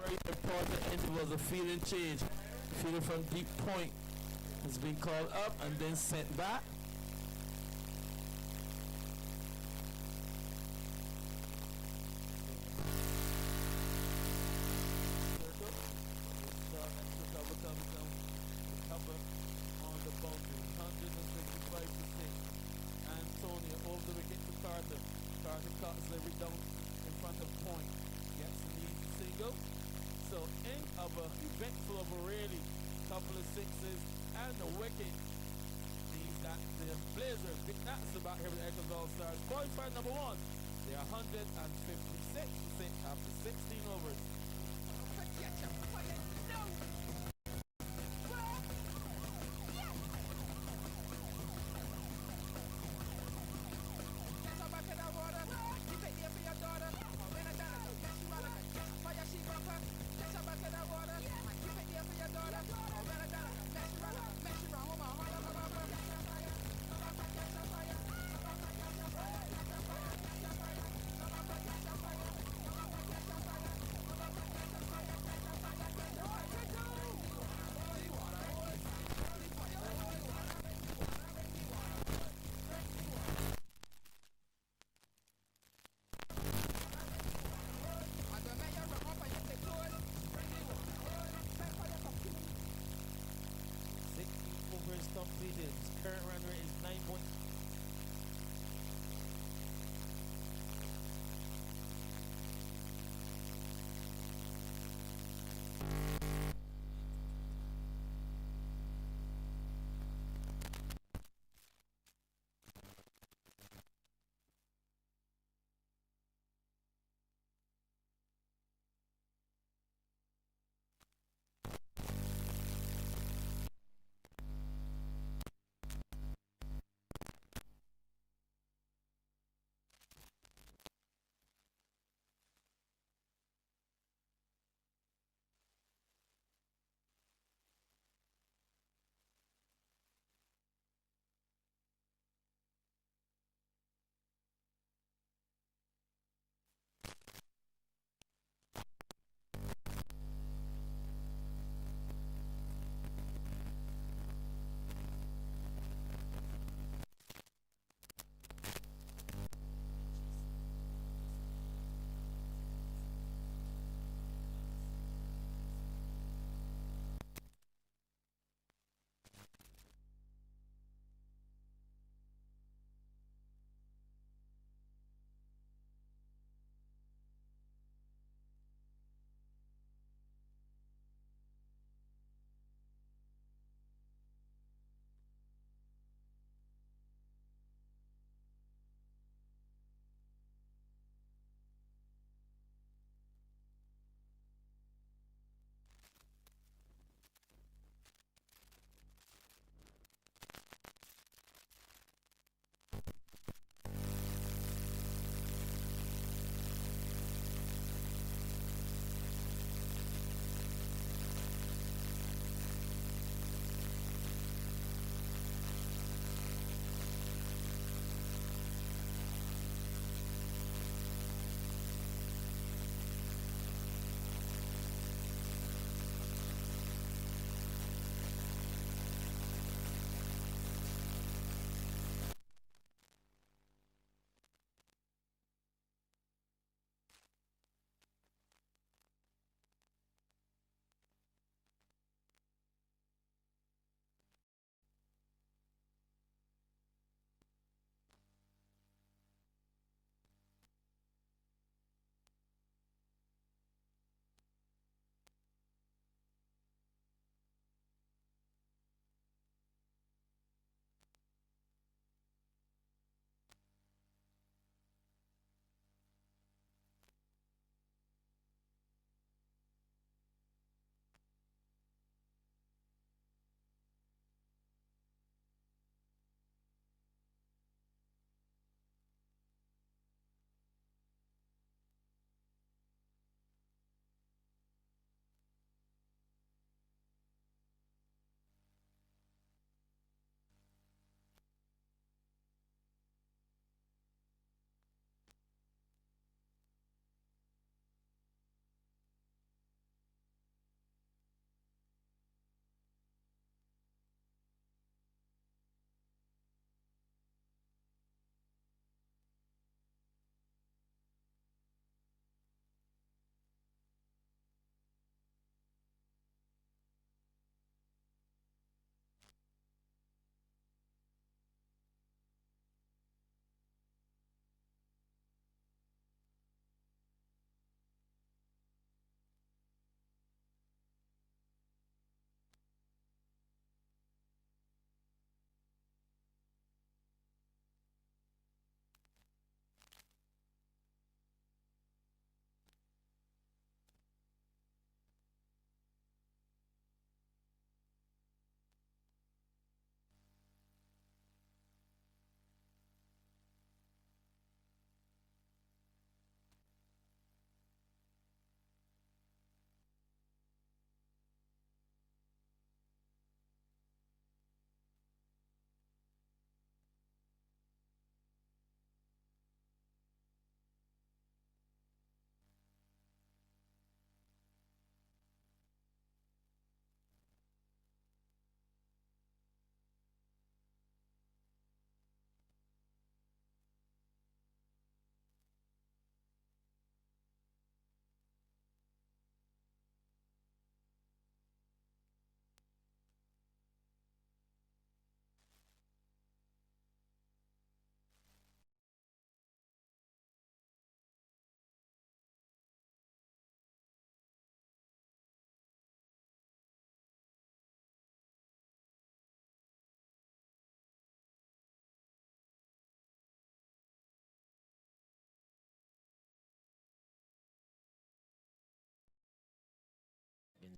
B: very important intervals of fielding change. Fielding from deep point has been called up and then sent back. On the boundary, 165%. Antonio over the wicket to Carter. Carter cuts every down in front of point. Gets the lead single. So end of a eventful over really couple of sixes and the wicket means that the Blazers, that's about here with the Eccles Allstars. Qualifier number 1. They are 156% after 16 overs.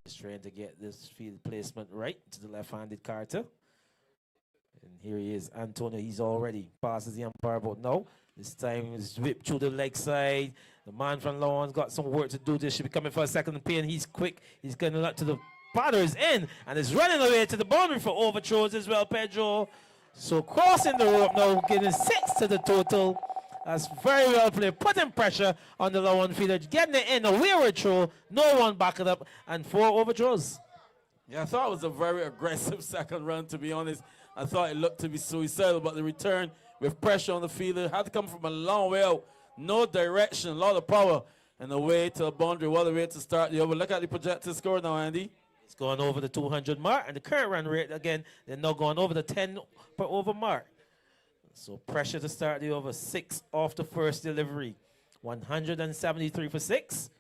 C: Just trying to get this field placement right to the left-handed Carter. And here he is, Antonio. He's already passes the umpire, but no. This time he's whipped through the leg side. The man from Lawrence got some work to do. This should be coming for a second pin. He's quick. He's getting up to the batter's end and is running away to the boundary for overthrows as well, Pedro. So crossing the rope now, getting 6 to the total. That's very well played, putting pressure on the low one fielder, getting it in, a wayward throw, no one back it up, and 4 overthrows.
B: Yeah, I thought it was a very aggressive second run, to be honest. I thought it looked to be suicidal, but the return with pressure on the fielder had to come from a long way out. No direction, a lot of power, and the way to the boundary, what a way to start the over. Look at the projected score now, Andy.
C: It's going over the 200 mark, and the current run rate, again, they're now going over the 10 per over mark. So pressure to start the over. 6 off the first delivery. 173 for 6.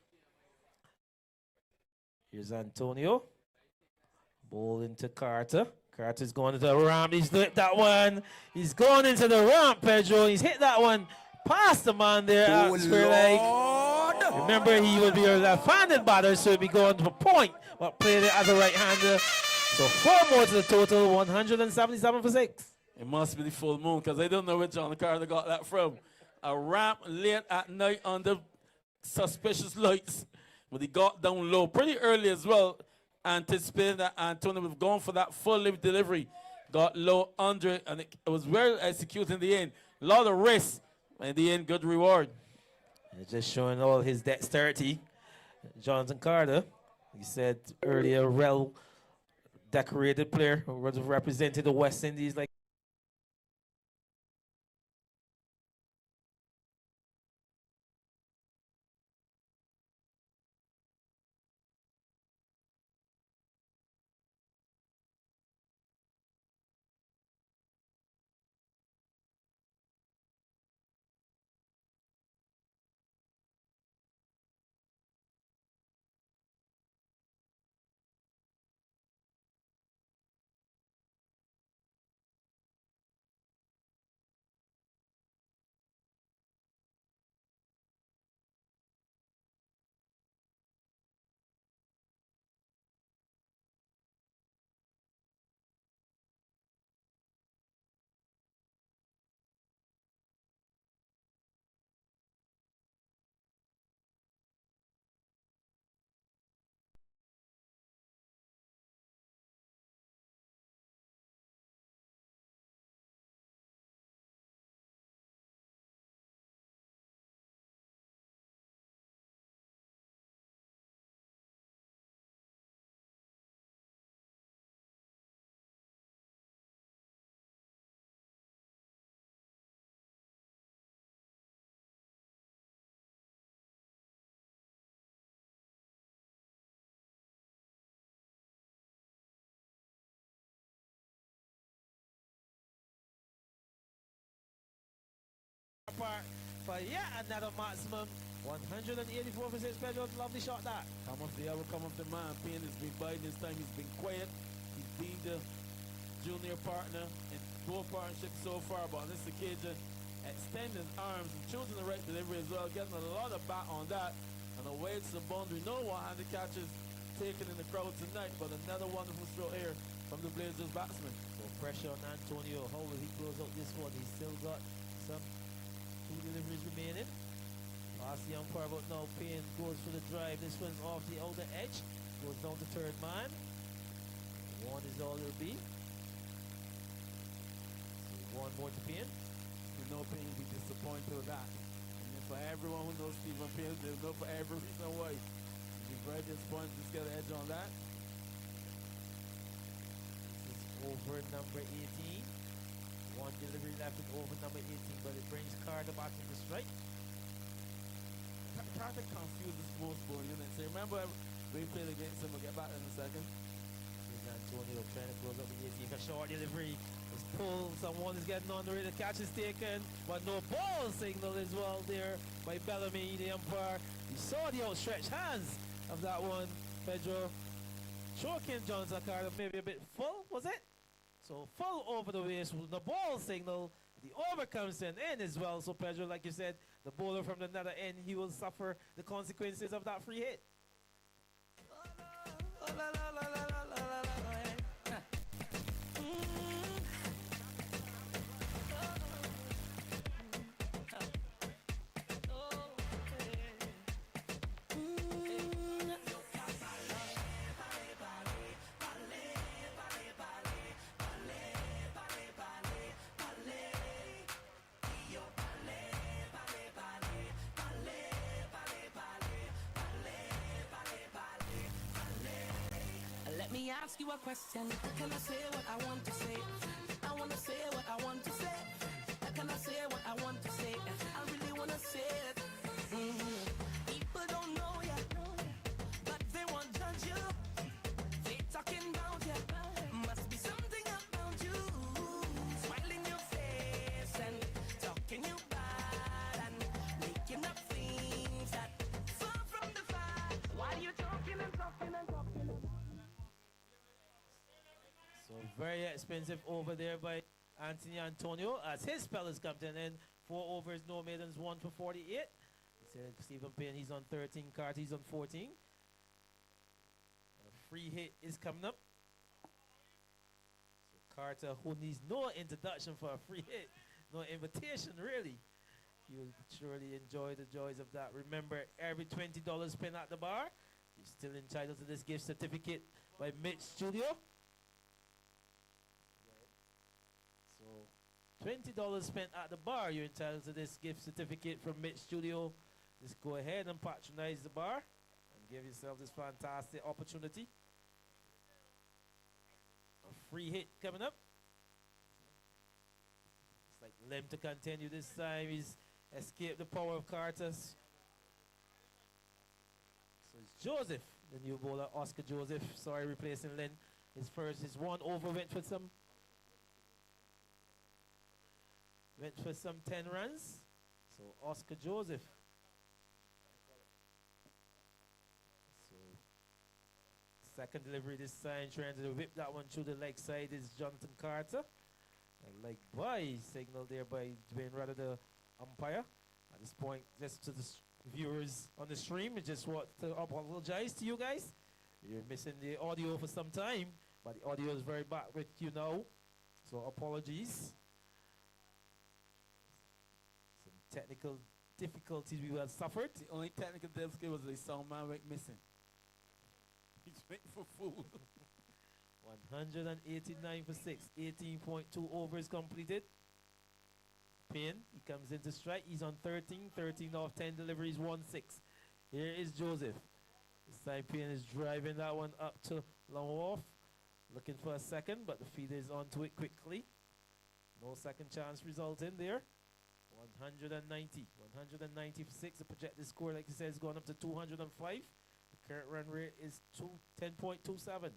C: Here's Antonio. Ball into Carter. Carter's going into the ramp. He's hit that one. He's going into the ramp, Pedro. He's hit that one past the man there at square leg. Remember, he will be a left-handed batter, so he'll be going to a point, but playing it as a right-hander. So 4 more to the total, 177 for 6.
B: It must be the full moon, because I don't know where John Carter got that from. A ramp late at night under suspicious lights. But he got down low pretty early as well, anticipating that Antonio was going for that full lift delivery. Got low under it, and it was well executed in the end. A lot of risk, and in the end, good reward.
C: And just showing all his dexterity. Jonathan Carter, he said earlier, well-decorated player who was represented the West Indies like for yet another maximum 184 for 6. Pedro, lovely shot that.
B: Come off the hour, come off the man. Payne has been biting this time. He's been quiet. He's been the junior partner in both partnerships so far, but on this occasion, extending arms and choosing the right delivery as well, getting a lot of bat on that, and away to the boundary. No one-handed catches taken in the crowd tonight, but another wonderful throw here from the Blazers batsman.
C: So pressure on Antonio. How will he close out this one? He's still got some 2 deliveries remaining. Past the umpire, but now Payne goes for the drive. This one's off the outer edge. Goes down to third man. 1 is all there'll be. So 1 more to Payne.
B: You know Payne will be disappointed with that. And for everyone who knows Stephen Payne, they'll know for every reason why. He'll be very disappointed to get an edge on that.
C: This is over number 18. 1 delivery left with over number 18, but it brings Carter back to the strike.
B: Carter confused the most ball unit. So remember, we played against him. We'll get back in a second.
C: Here's Antonio trying to close up the 18 for short delivery. It's pulled. Someone is getting on the way. The catch is taken, but no ball signal as well there by Bellamy, the umpire. You saw the outstretched hands of that one, Pedro. Choking Johnson Carter, maybe a bit full, was it? So full over the waist with the ball signal. The over comes to an end as well. So Pedro, like you said, the bowler from the other end, he will suffer the consequences of that free hit.
D: la la la la la la la la. Let me ask you a question. Can I say what I want to say? I want to say what I want to say. Can I say what I want to say? I really want to say it. People don't know ya, but they won't judge you. They talking about ya. Must be something about you. Smiling your face and talking you bad and making up things that far from the fact. Why you talking and talking and talking and
C: So very expensive over there by Anthony Antonio as his spell is come to an end. 4 overs, no maidens, 1 for 48. He said Stephen Payne, he's on 13, Carter, he's on 14. A free hit is coming up. So Carter, who needs no introduction for a free hit, no invitation really. You'll surely enjoy the joys of that. Remember, every $20 spent at the bar, you're still entitled to this gift certificate by Mitch Studio. So, $20 spent at the bar, you're entitled to this gift certificate from Mitch Studio. Just go ahead and patronize the bar and give yourself this fantastic opportunity. A free hit coming up. It's like Lem to continue this time. He's escaped the power of Carter's. So it's Joseph, the new bowler, Oscar Joseph. Sorry, replacing Len. His 1 over went for some 10 runs. So Oscar Joseph. So second delivery this time, trying to whip that one through the leg side is Jonathan Carter. And leg by signal there by Dwayne Rudder, the umpire. At this point, just to the viewers on the stream, I just want to apologize to you guys. You're missing the audio for some time, but the audio is very back with you now. So apologies. Technical difficulties we have suffered.
B: The only technical difficulty was the sound man went missing. He's waiting for food.
C: 189 for 6. 18.2 overs completed. Payne, he comes into strike. He's on 13. 13 off 10 deliveries, 1-6. Here is Joseph. This time Payne is driving that one up to long off. Looking for a second, but the fielder is onto it quickly. No second chance result in there. 190 for 6. The projected score, like you said, is going up to 205. The current run rate is 10.27.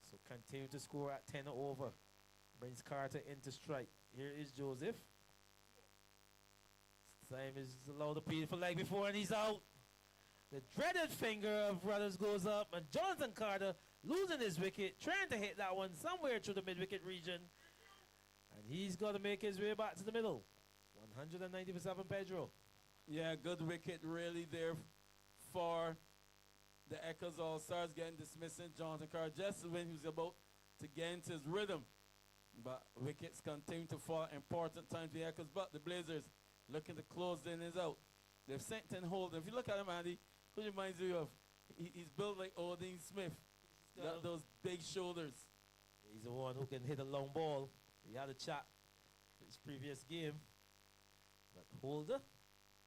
C: So continue to score at 10 or over. Brings Carter into strike. Here is Joseph. Time is allowed to peel for leg before, and he's out. The dreaded finger of Rudders goes up, and Jonathan Carter losing his wicket, trying to hit that one somewhere through the mid-wicket region. And he's got to make his way back to the middle. 190 for 7, Pedro.
B: Yeah, good wicket really there for the Eccles Allstars, getting dismissing Jonathan Carter just when he was about to get into his rhythm. But wickets continue to fall. Important time for the Eccles, but the Blazers looking to close in is out. They've sent in Holden. If you look at him, Andy, who reminds you of? He's built like Odin Smith. Those big shoulders.
C: He's the one who can hit a long ball. He had a chat in his previous game. But Holder,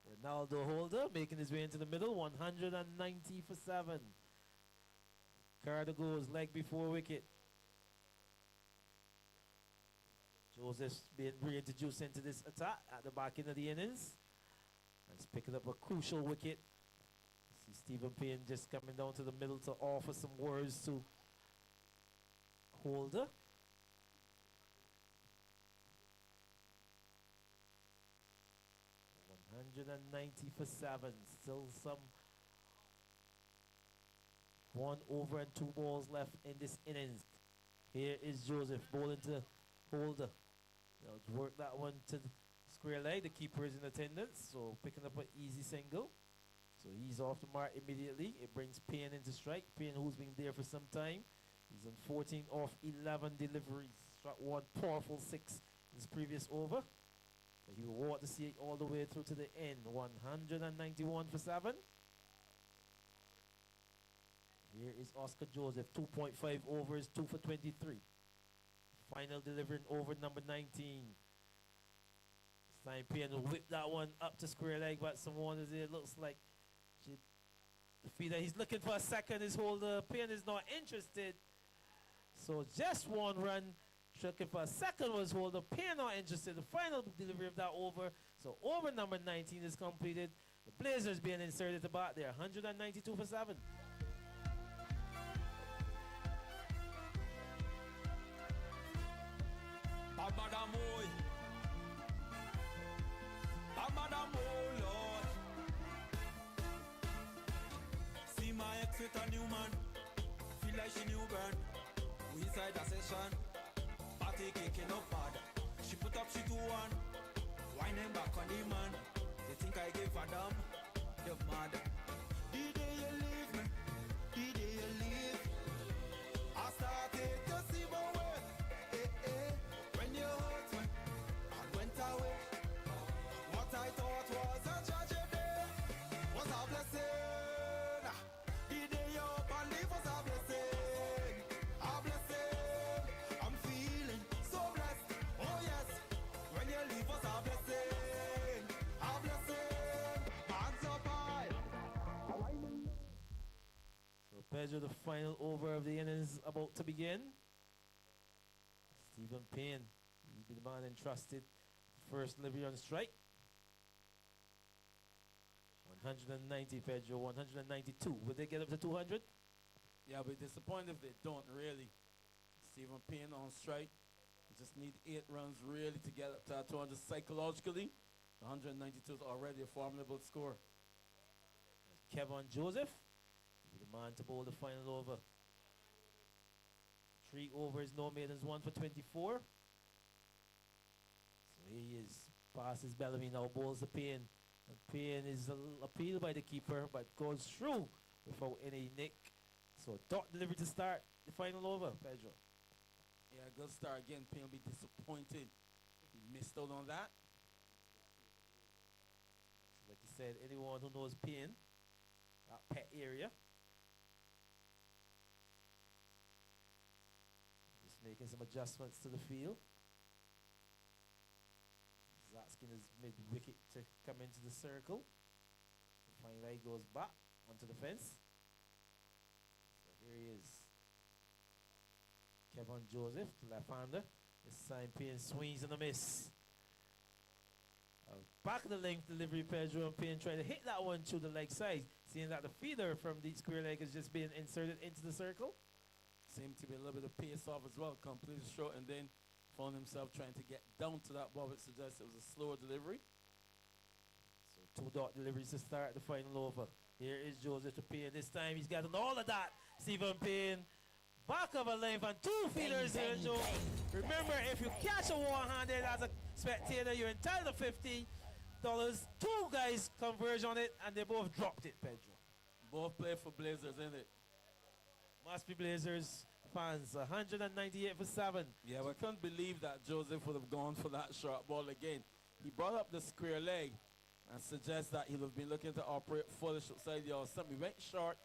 C: Ronaldo Holder, making his way into the middle, 190 for 7. Carter goes leg before wicket. Joseph's being reintroduced into this attack at the back end of the innings. And he's picking up a crucial wicket. See Stephen Payne just coming down to the middle to offer some words to Holder. $190 for 7. Still some 1 over and 2 balls left in this innings. Here is Joseph bowling to Holder. They'll work that one to the square leg. The keeper is in attendance, so picking up an easy single. So he's off the mark immediately. It brings Payne into strike. Payne, who's been there for some time. He's on 14 off 11 deliveries. Struck one powerful 6 in his previous over. So he will want to see it all the way through to the end. 191 for 7. Here is Oscar Joseph. 2.5 overs, 2 for 23. Final delivering over number 19. This time Payne will whip that one up to square leg, but someone is there. Looks like the feeder. He's looking for a second. His holder. Payne is not interested. So just one run. Looking for a second was holder. Payne not interested. The final delivery of that over. So over number 19 is completed. The Blazers being inserted at the back there. 192 for 7.
I: Babadamoy, Babadamoy, Lord. See my ex with a new man. Feel like she new burn. We inside a session. Party kicking up hard. She put up, she 2-1. Winding back on the man. They think I gave a damn. The mad. The day you leave me, the day you leave, I started to see my way. When you hurt me and went away, what I thought was a tragedy was a blessing. The day you up and leave was a blessing. A blessing. I'm feeling so blessed. Oh yes, when you leave was a blessing. A blessing. Hands up high.
C: So Pedro, the final over of the innings about to begin. Stephen Payne, he'll be the man entrusted. First delivery on strike. 190, Pedro, 192. Will they get up to 200?
B: Yeah, I'll be disappointed if they don't, really. Stephen Payne on strike. You just need 8 runs, really, to get up to that 200 psychologically. 192 is already a formidable score.
C: Kevin Joseph, will be the man to bowl the final over. 3 overs, no maidens, 1 for 24. So here he is. Passes Bellamy now, bowls the Payne. And Payne is appealed by the keeper, but goes through without any nick. So dot delivery to start the final over, Pedro.
B: Yeah, good start again. Payne will be disappointed. He missed out on that.
C: Like you said, anyone who knows Payne, that pet area. Just making some adjustments to the field. He's asking his mid-wicket to come into the circle. The final eye goes back onto the fence. So here he is. Kevin Joseph, the left-hander. This time Payne swings and a miss. Back of the length delivery, Pedro, and Payne trying to hit that one to the leg side. Seeing that the feeder from the square leg is just being inserted into the circle.
B: Seemed to be a little bit of pace off as well. Completely short and then found himself trying to get down to that ball, which suggests it was a slower delivery.
C: So 2 dot deliveries to start the final over. Here is Joseph to Payne. This time he's gotten all of that. Stephen Payne. Back of a length and 2 feeders here, Joe. Remember, if you catch a one-handed as a spectator, you're entitled to $50. 2 guys converge on it, and they both dropped it, Pedro.
B: Both play for Blazers, isn't it?
C: Must be Blazers fans. 198 for 7.
B: Yeah, we couldn't believe that Joseph would have gone for that short ball again. He brought up the square leg and suggests that he would have been looking to operate fully outside the off stump. He went short,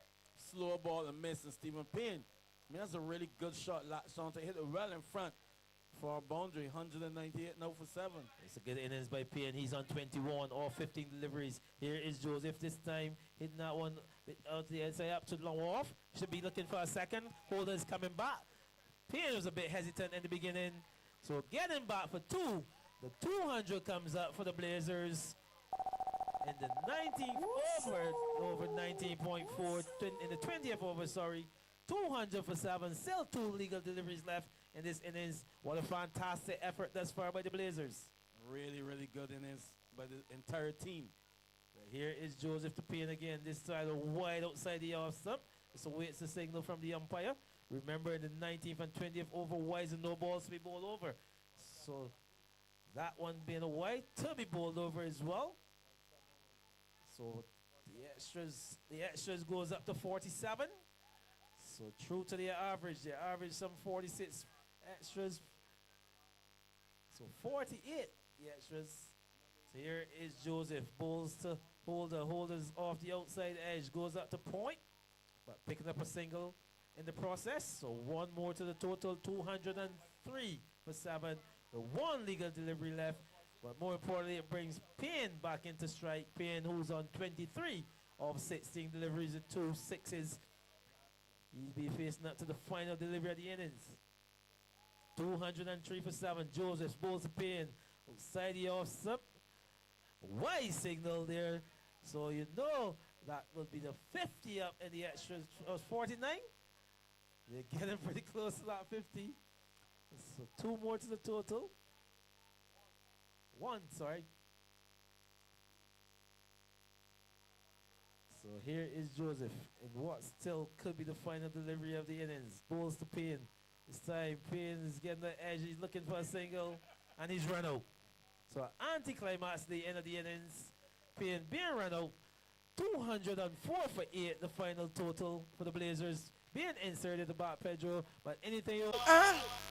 B: slow ball and missed, and Stephen Payne. I mean, that's a really good shot, latched on to hit it well in front for a boundary. 198 now for 7.
C: It's a good innings by Payne. He's on 21, all 15 deliveries. Here is Joseph this time, hitting that one out to the inside up to long off. Should be looking for a second. Holder is coming back. Payne was a bit hesitant in the beginning. So getting back for 2. The 200 comes up for the Blazers. In the 19th over 19.4, in the 20th over, sorry. 200 for 7, still 2 legal deliveries left in this innings. What a fantastic effort thus far by the Blazers.
B: Really, really good innings by the entire team.
C: So here is Joseph to Payne again, this side wide outside the off stump. This awaits the signal from the umpire. Remember, in the 19th and 20th over, wides and no balls to be bowled over. So that one being a wide to be bowled over as well. So The extras goes up to 47. So true to their average. They average some 46 extras. So 48 the extras. So here is Joseph. Bowls to holders off the outside edge. Goes up to point, but picking up a single in the process. So one more to the total, 203 for 7. The one legal delivery left. But more importantly, it brings Payne back into strike. Payne, who's on 23 of 16 deliveries and 2 sixes. He'll be facing up to the final delivery of the innings. 203 for 7. Joseph bowls to Payne. Outside the off-slip. Wide signal there. So you know that will be the 50 up in the extras. 49. They're getting pretty close to that 50. So 2 more to the total. 1, sorry. So here is Joseph in what still could be the final delivery of the innings. Bowls to Payne. This time Payne is getting the edge. He's looking for a single and he's run out. So anticlimax at the end of the innings. Payne being run out. 204 for 8, the final total for the Blazers. Being inserted about Pedro, but anything else?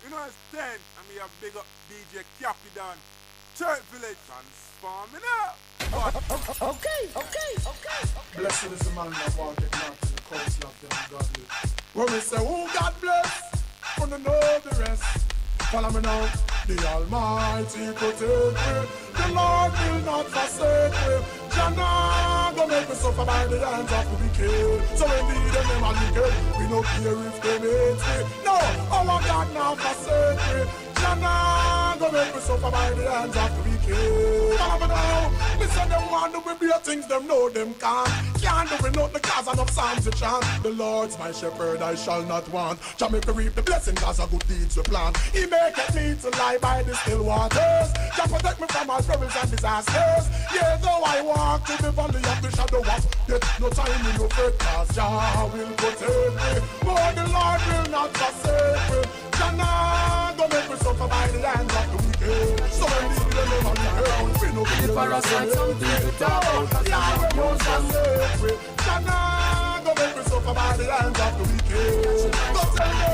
J: You know it's 10, and we have big up DJ Capidan. Church Village transforming up.
K: Okay. Blessed is the man that walketh not in the counsel of them godly. When we say, oh, God bless, wanna know the rest. Follow me now. The Almighty protect me. The Lord will not forsake me. Jana go make me suffer by the hands of the wicked. So indeed them are wicked. We no care if they hate me. No, our God now forsake me. Jana go make me suffer by the hands of the wicked. Follow me now. Me say them want to be better things, them know them can't. Can't do it, not the cause enough psalms to chant. The Lord's my shepherd, I shall not want. Shall make me reap the blessings as a good deeds we plan. He maketh me to lie by the still waters. Shall protect me from all perils and disasters. Yea, though I walk through the valley of the shadow of death, no time in no fret, cause Jah will protect me. But the Lord will not forsake me. Jah go make me suffer by the hands of the wicked. So when the evil them on the ground, we no fear. The parasite something to talk about, Jah will forsake me. Jah go make me suffer by the hands of the wicked. Don't tell me.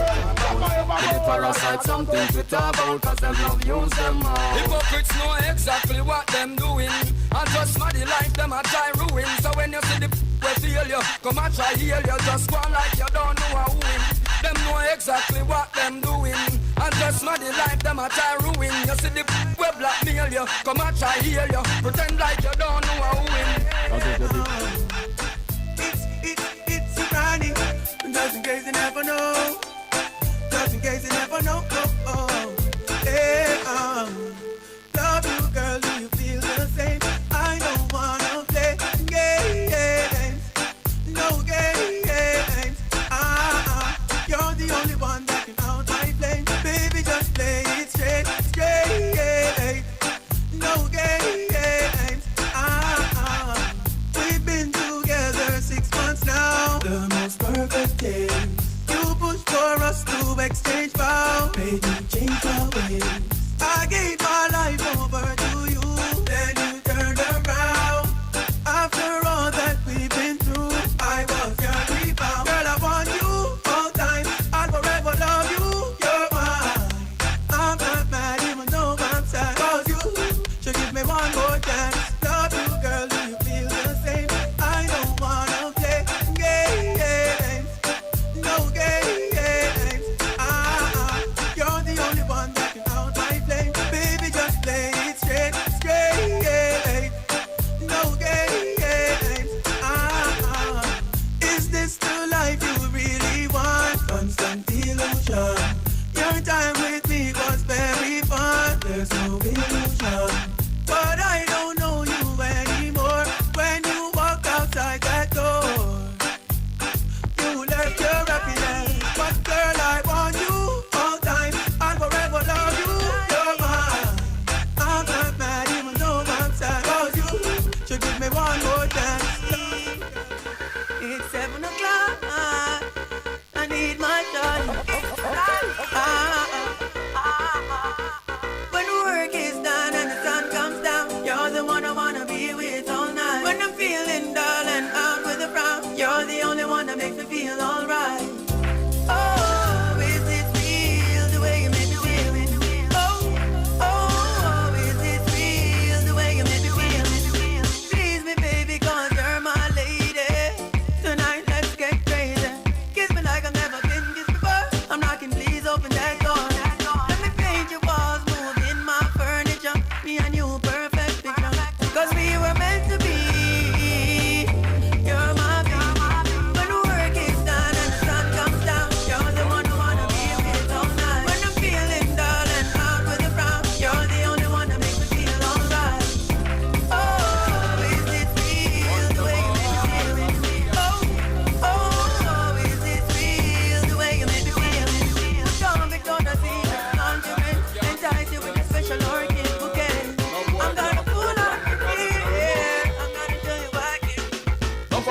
K: The parasite something to talk about, cause them love use them all.
L: Hypocrites know exactly what them doing, and just muddy like them a try ruin. So when you see the we feel you, come and try heal you, just go on like you don't know how win. Them know exactly what them doing, and just muddy like them a try ruin. You see the we blackmail you, come and try heal you, pretend like you don't know how win.
M: It's a running, just in case you never know. Just in case you never know. Love you, girl, do you feel the same? I don't wanna play games. No games. You're the only one that can out my flame. Baby, just play it straight. No games. We've been together 6 months now. The most perfect day. You pushed for us to exchange vows. Made me change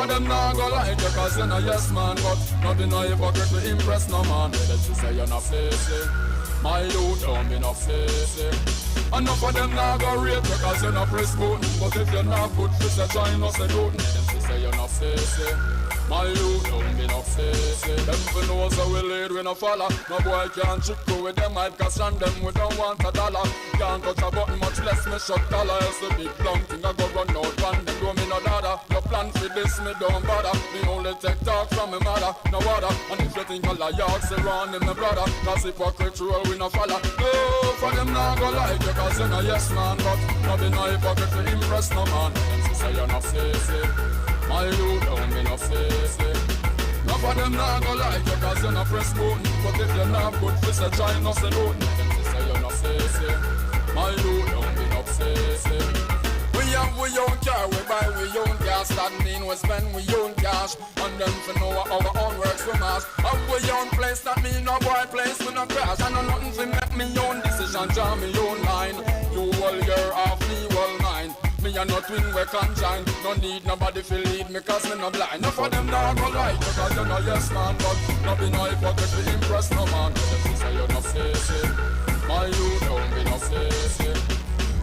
L: them not go like you cause you're not yes man. But not be no hypocrite to impress no man. Let you say you're not facey. My youth don't be no facey. Enough of them not go rate you cause you're not press button. But if you're not good, you say join us and don't. Them she say you're not facey. My youth don't be no facey. Them for know so we lead we no follow. No boy can't trick you with them hype cause and them we don't want a dollar. Can't touch a button much less me shot dollar. Else the big long thing I go run out van them do me no dada. No plan for this me don't bother. Me only take talk from me mother. No water. And if you think a liar say run in my brother. Cause hypocrite rule we no follow. No for them not go like you cause you're no yes man. But no be no hypocrite to impress no man. Them she say you're not facey. My youth don't be no facey. None of them not go like you cause you're not press button. But if you're not good, you say join us and don't. Them she say you're not facey. My youth don't be no facey. We have we own car, we buy we own gas. That mean we spend we own cash. And them for know our own works we mass. Have we own place, that mean no boy place we no crash. I know nothing to make me own decision, draw me own line. You all year off, me all nine. Me and no twin we conjoin. No need nobody to lead me cause me no blind. Enough of them not go like you cause you're no yes man. But no be no hypocrite to impress no man. Them she say you're no facey. My youth don't be no facey.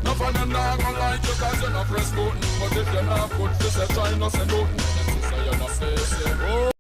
L: Enough of them not go like you cause you're no press button. But if you're not good, you say join us and don't. Them she say you're no facey. Oh.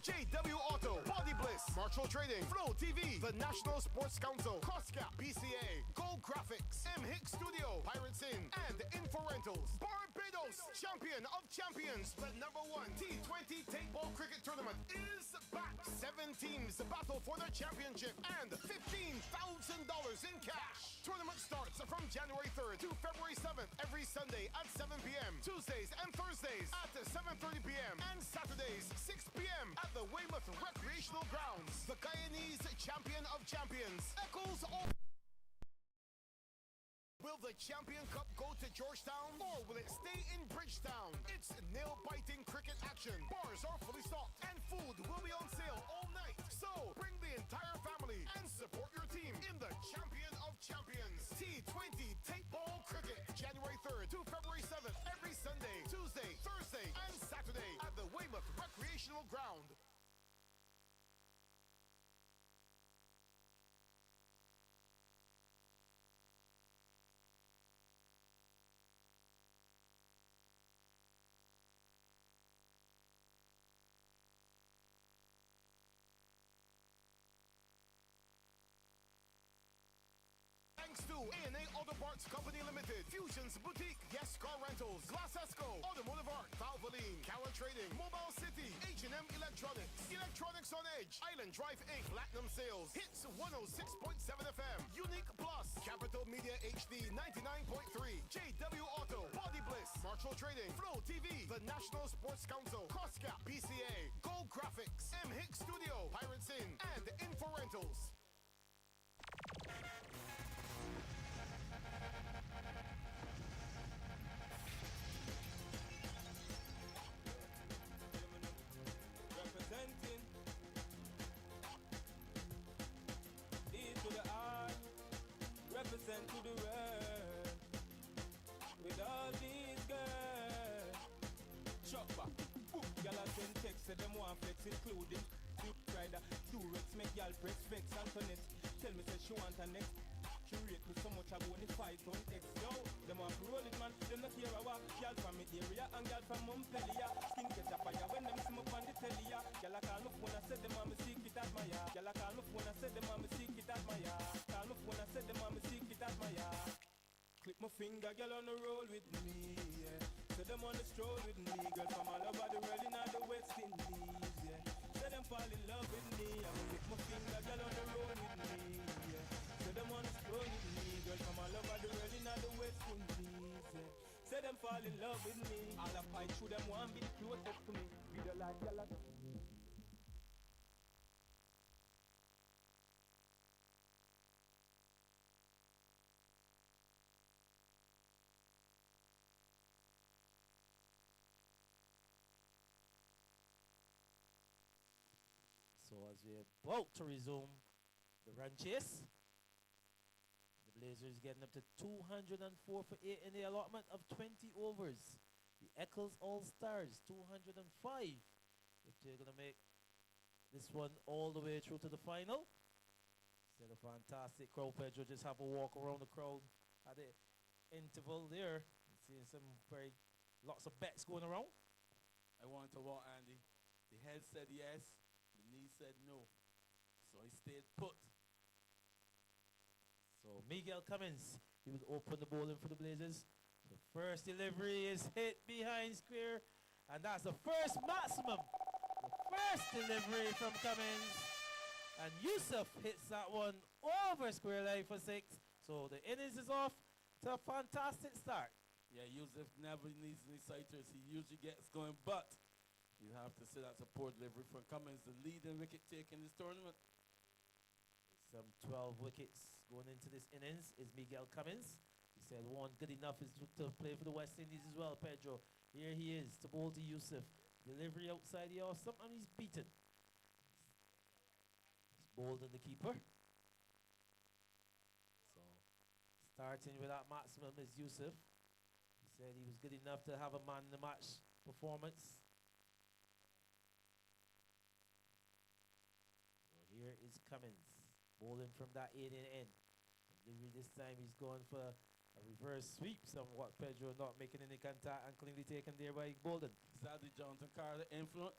A: JW Auto, Body Bliss, Marshall Trading, Flow TV, the National Sports Council, Crosscap, BCA, Gold Graphics, M Hicks Studio, Pirates Inn, and Info Rentals. Barbados, champion of champions, the #1 T20 Tapeball cricket tournament is back. 7 teams battle for the championship and $15,000 in cash. Tournament starts from January 3rd to February 7th, every Sunday at 7 p.m., Tuesdays and Thursdays at 7:30 p.m., and Saturdays 6 p.m. at the Weymouth Recreational Grounds. The Guyanese champion of champions, Eccles Allstars. Will the Champion Cup go to Georgetown or will it stay in Bridgetown? It's nail-biting cricket action. Bars are fully stocked and food will be on sale all night. So bring the entire family and support your team in the Champion of Champions. T20 Tapeball Cricket, January 3rd to February 7th, every Sunday, Tuesday, Thursday, and Saturday at the Weymouth Recreational Ground. Thanks to A&A Auto Parts Company Limited, Fusions Boutique, Yes Car Rentals, Glass Esco, Automotive Art, Valvoline, Cowan Trading, Mobile City, H&M Electronics, Electronics on Edge, Island Drive Inc., Platinum Sales, Hits 106.7 FM, Unique Plus, Capital Media HD 99.3, JW Auto, Body Bliss, Marshall Trading, Flow TV, the National Sports Council, Crosscap, BCA, Gold Graphics, M Hicks Studio, Pirates Inn, and Info Rentals.
N: Representing D to the R, represent to the world with all these girls. Chopper, y'all are send text, say them want flex, including rider, Durex, make y'all press vex and connect. Tell me say she want a next. She rate me so much I go in the fight on X. Yo, them want to roll it, man. Them not care a walk. Y'all from me area and y'all from Montpellier. Skin catch a fire when them see me on the telly. Y'all a call me phone and say them want me secret admire. Y'all a call me phone and say them want me secret admire. Call me phone and say them want me secret admire. Clip my finger, girl on the roll with me, yeah. Say them on the stroll with me, girl from all over the world in all the West Indies, yeah. Say them fall in love with me, I will click my finger, girl on the roll with me, yeah. Say them on the stroll with me, girl from all over the world in all the West Indies, yeah. Say them fall in love with me, all the fight through them want be closest to me. Be the like, girl,
C: So as we're about to resume the run chase, the Blazers getting up to 204 for 8 in the allotment of 20 overs. The Eccles Allstars 205 if they're going to make this one all the way through to the final. Still a fantastic crowd, Pedro. Just have a walk around the crowd at the interval there. Seeing some lots of bets going around.
B: I want to walk, Andy. The head said yes. The knee said no. So he stayed put.
C: So Miguel Cummins, he will open the bowling for the Blazers. The first delivery is hit behind square, and that's the first maximum. The first delivery from Cummins, and Yusuf hits that one over square line for 6. So the innings is off to a fantastic start.
B: Yeah, Yusuf never needs any sighters. He usually gets going, but you have to say that's a poor delivery for Cummins, the leading wicket taker in this tournament.
C: Some 12 wickets going into this innings is Miguel Cummins. He said one good enough is to play for the West Indies as well, Pedro. Here he is to bowl to Yusuf. Delivery outside the off, sometimes he's beaten. He's bowled in the keeper. So starting with that maximum is Yusuf. He said he was good enough to have a man in the match performance. So here is Cummins, bowling from that 8 in end. Delivery this time he's going for a reverse sweep, somewhat. Pedro not making any contact and cleanly taken there by Bolden.
B: Sadly, Jonathan Carter influence.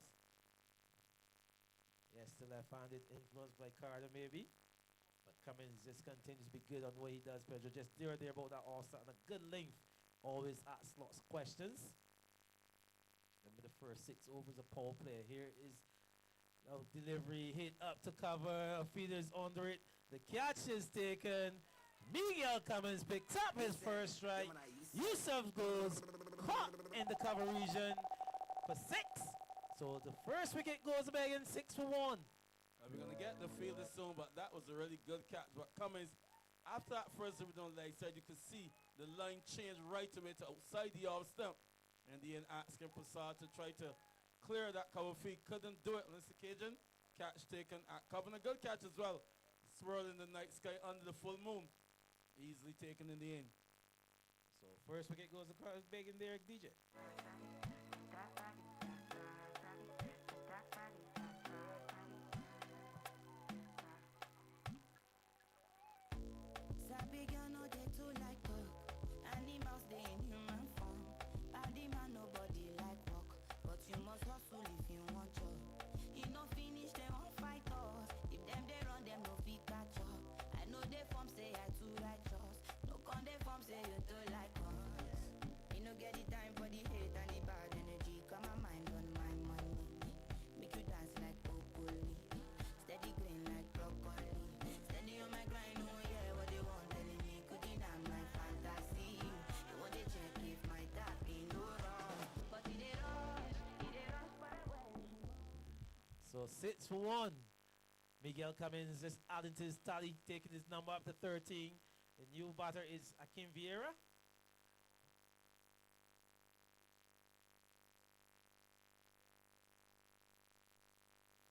C: Yes, the left-handed influenced by Carter maybe. But Cummins just continues to be good on what he does, Pedro. Just there about that All-Star and a good length. Always asks lots of questions. Remember the first 6 overs of power play. Here is delivery, hit up to cover, feeders under it. The catch is taken. Miguel Cummins picks up his first strike. Yusuf goes caught in the cover region for 6. So the first wicket goes back in 6 for 1.
B: We're going to get the fielder soon, but that was a really good catch. But Cummins, after that first original leg side, you could see the line change right away to outside the off stump. And then asking Prasad to try to clear that cover feed. Couldn't do it on this occasion. Catch taken at cover. And a good catch as well. Swirl in the night sky under the full moon. Easily taken in the end.
C: So first wicket goes across big in there, DJ.
O: Sabi girl no dey too like talk. Animals they in human form. Body man nobody like work, but you must hustle if you want job. You no finish they won't fight us. If them they run them no fit catch up. I know they form say I too righteous. No con they form say you too like us. You no get the time for the hate and the bad energy. Come my mind on my money. Make you dance like broccoli. Steady green like broccoli. Steady on my grind, oh yeah, what they want telling me. Could deny my fantasy. You want to check if my tap ain't no wrong. But it ain't wrong, but I went.
C: So 6 for 1. Miguel Cummins just adding to his tally, taking his number up to 13. The new batter is Akim Vieira.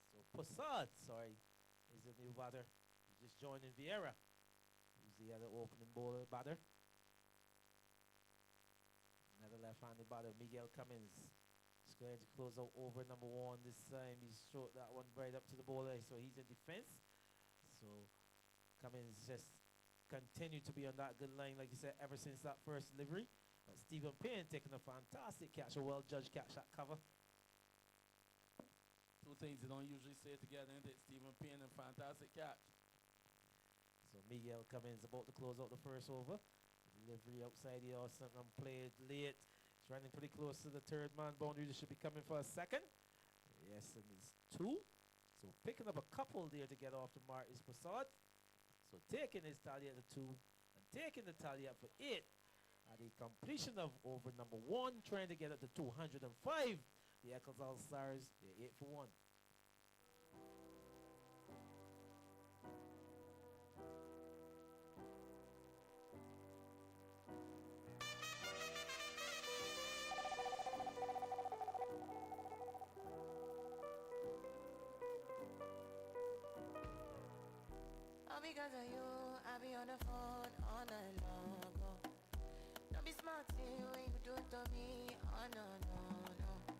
C: So Prasad, sorry, is the new batter. He just joined in Vieira, who's the other opening bowler batter. Another left-handed batter, Miguel Cummins. He's going to close out over number 1 this time. He's short that one right up to the bowler, so he's in defense. So Cummins just continued to be on that good line, like you said, ever since that first delivery. Stephen Payne taking a fantastic catch, a well-judged catch at cover.
B: Two things you don't usually say together, isn't it? Stephen Payne and fantastic catch.
C: So Miguel Cummins about to close out the first over. Delivery outside the off stump and played late. It's running pretty close to the third man boundary. This should be coming for a second. Yes, and it's 2. So picking up a couple there to get off the mark is Prasad. So taking his tally at the 2 and taking the tally up for 8 at the completion of over number 1, trying to get up to 205. The Eccles Allstars, they're 8 for 1.
O: All because of you, I be on the phone all night long. Oh. Don't be smart when you do it to me. Oh no, no, no.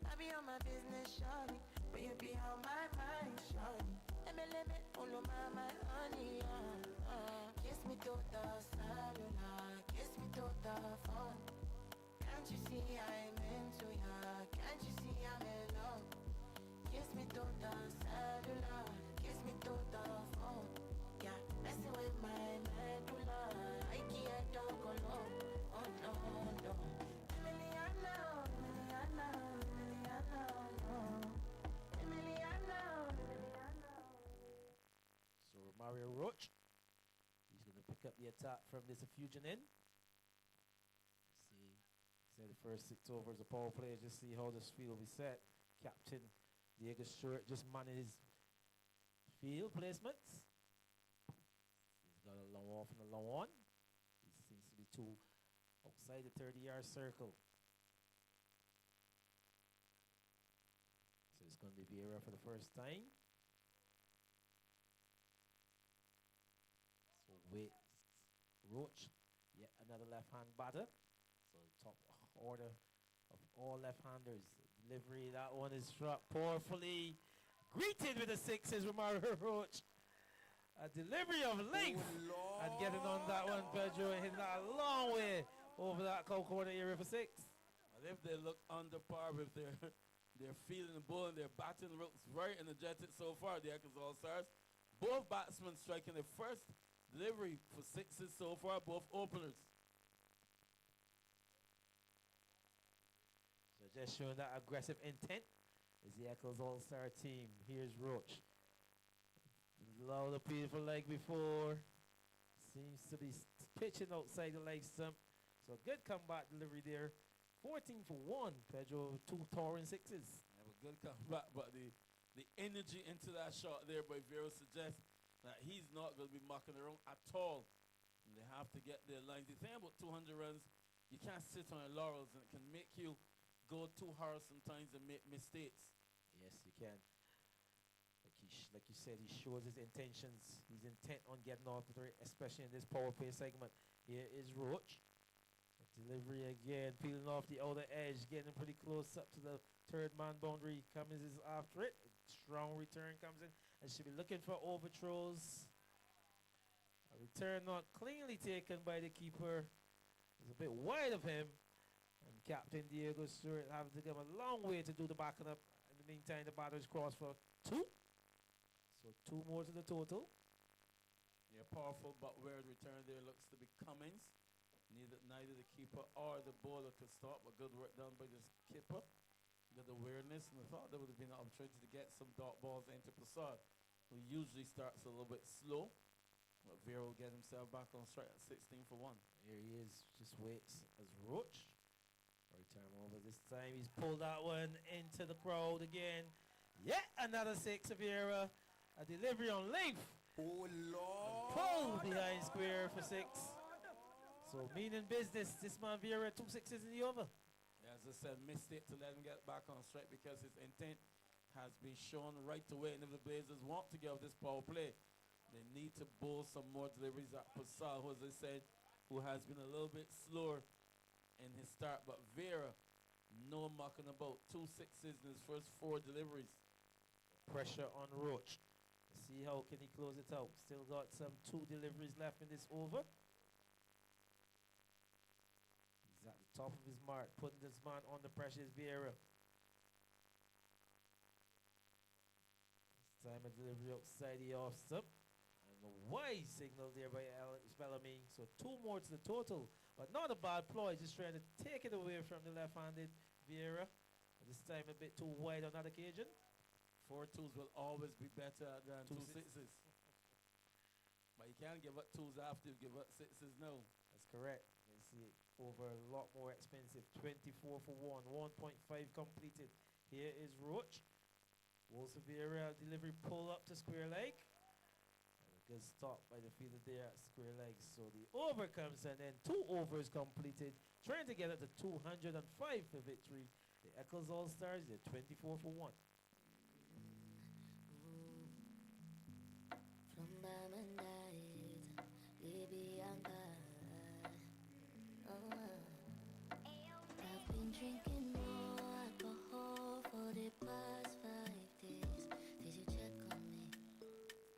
O: I be on my business, shawty, but you be on my mind, shawty. Let me follow my honey, kiss me to the cellular, kiss me to the phone. Can't you see I'm into ya? Can't you see I'm in love? Kiss me to the cellular, kiss me to the phone. Yeah, messing with my medulla, I can't talk alone. Oh no, no. Emiliano, Emiliano, Emiliano, Emiliano, Emiliano.
C: So Mario Roach, he's going to pick up the attack from this fusion in. See, say the first 6 overs of power play, just see how this field will be set. Captain Diego Stewart just managed his field placements. He's got a long off and a long on. He seems to be 2 outside the 30-yard circle. So it's going to be Vieira for the first time. So with Roach, yet another left-hand batter. So top order of all left-handers. Delivery, that one is struck powerfully. Greeted with a 6 is Romario Roach. A delivery of length. And getting on that one, Pedro, and hitting that a long way over that corner area for 6.
B: And if they look under par with their They're feeling the ball and their batting looks very energetic so far, the Eccles Allstars. Both batsmen striking their first delivery for sixes so far, both openers.
C: So just showing that aggressive intent is the Eccles All-Star team. Here's Roach. Low the beautiful leg before. Seems to be pitching outside the leg stump. So good comeback delivery there. 14 for 1. Pedro with 2 towering sixes.
B: Have a good comeback, but the energy into that shot there by Vero suggests that he's not going to be mucking around at all. And they have to get their lines. The thing about 200 runs, you can't sit on your laurels, and it can make you go too hard sometimes and make mistakes.
C: Yes, you can. Like you said, he shows his intentions. He's intent on getting off the three, especially in this power play segment. Here is Roach. Delivery again, peeling off the outer edge, getting pretty close up to the third man boundary. Cummins is after it. A strong return comes in, and should be looking for overthrows. A return not cleanly taken by the keeper. It's a bit wide of him. And Captain Diego Stewart having to go a long way to do the backing up. In the meantime, the batters cross for 2. So 2 more to the total.
B: Yeah, powerful but weird return there looks to be Cummins. Neither the keeper or the bowler could stop, but good work done by this keeper. Got the weirdness, and I thought there would have been an opportunity to get some dot balls into Prasad, who usually starts a little bit slow. But Vera will get himself back on strike at 16 for 1.
C: Here he is, just waits as Roach. Return over this time. He's pulled that one into the crowd again. Yet another 6 of Vieira. A delivery on length.
J: Oh, Lord.
C: Pulled behind square for 6. So meaning business. This man Vieira 2 sixes in the over.
B: Yeah, as I said, mistake to let him get back on strike because his intent has been shown right away. And if the Blazers want to give this power play, they need to bowl some more deliveries at Prasad, who, as I said, who has been a little bit slower in his start. But Vera, no mucking about. 2 sixes in his first 4 deliveries.
C: Pressure on Roach. Let's see how can he close it out. Still got some 2 deliveries left in this over. He's at the top of his mark, putting this man under pressure is Vieira. This time a delivery outside the off stump. And a wide signal there by Alex Bellamy. So 2 more to the total. But not a bad ploy, just trying to take it away from the left-handed Vieira. This time a bit too wide on that occasion.
B: 4 2s will always be better than 2
C: 6s.
B: sixes. But you can't give up 2s after you give up 6s now.
C: That's correct. You see it over a lot more expensive. 24 for 1, 1.5 completed. Here is Roach. Wilson Vieira delivery pull up to square leg. And a good stop by the fielder there at square leg. So the over comes and then 2 overs completed. Trying to get it to 205 for victory. The Eccles All-Stars, they're 24 for 1.
E: From my night, baby, I'm I've been drinking more alcohol for the past 5 days. Did you check on me?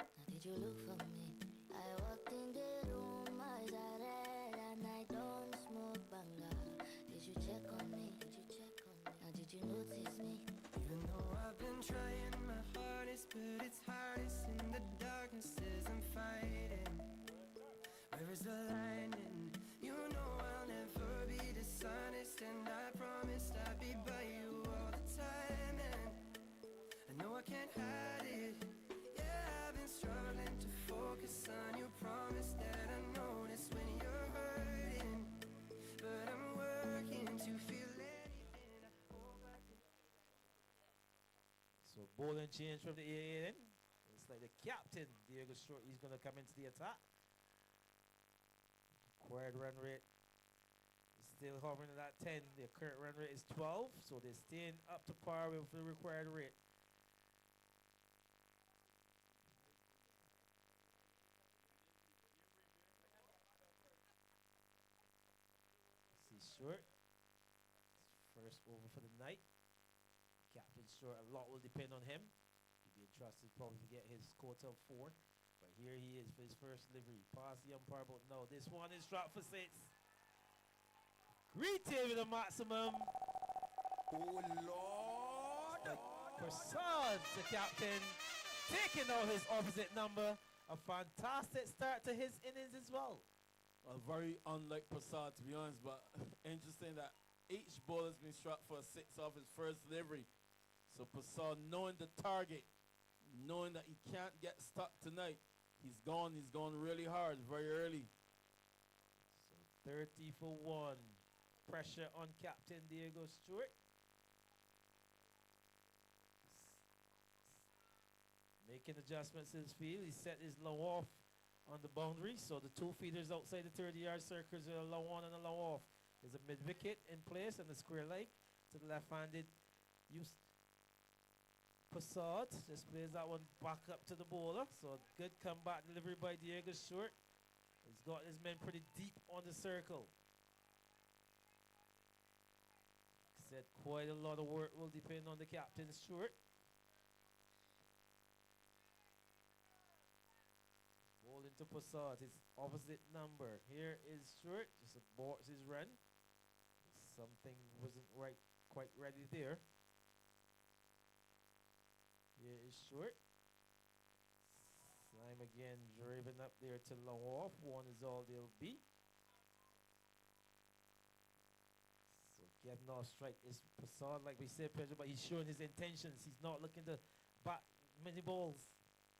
E: Now did you look for me? I walked in the room, eyes are red, and I don't smoke banga. Did you check on me? Did you check on me? Now did you notice me?
P: Even though I've been trying my hardest, but it's hardest in the darkness as I'm fighting. Where is the line? And you know I'll never be dishonest, and I promised I'd be by you all the time. And I know I can't hide it. Yeah, I've been struggling to focus on your promise that I notice when you're hurting. But I'm working to feel anything I hope I can.
C: So bowling change from the AA then. It's like the captain, Diego Stewart, he's going to come into the attack. Required run rate is still hovering at that 10. Their current run rate is 12, so they're staying up to par with the required rate. See Stewart. First over for the night. Captain Stewart, a lot will depend on him. He'll be entrusted probably to get his quota of 4. But here he is for his first delivery. Past the umpire, but no, this one is dropped for 6. Greet him with a maximum.
J: Oh, Lord.
C: But Prasad, the captain, taking out his opposite number. A fantastic start to his innings as well.
B: Well, very unlike Prasad, to be honest, but interesting that each ball has been struck for a 6 off his first delivery. So Prasad, knowing the target, knowing that he can't get stuck tonight, he's gone really hard, very early.
C: So 30 for 1. Pressure on Captain Diego Stewart. Making adjustments in his field. He set his low off on the boundary. So the 2 feeders outside the 30-yard circles are a low on and a low off. There's a mid-wicket in place and a square leg to the left-handed use. Prasad just plays that one back up to the bowler. So good comeback delivery by Diego Stewart. He's got his men pretty deep on the circle. Said quite a lot of work will depend on the captain, Stewart. Ball into Prasad, his opposite number. Here is Stewart, just aborts his run. Something wasn't quite ready there. Here is Stewart. Slime again, driven up there to low off. 1 is all they'll be. So getting off strike is Prasad, like we said, Pedro, but he's showing his intentions. He's not looking to bat many balls.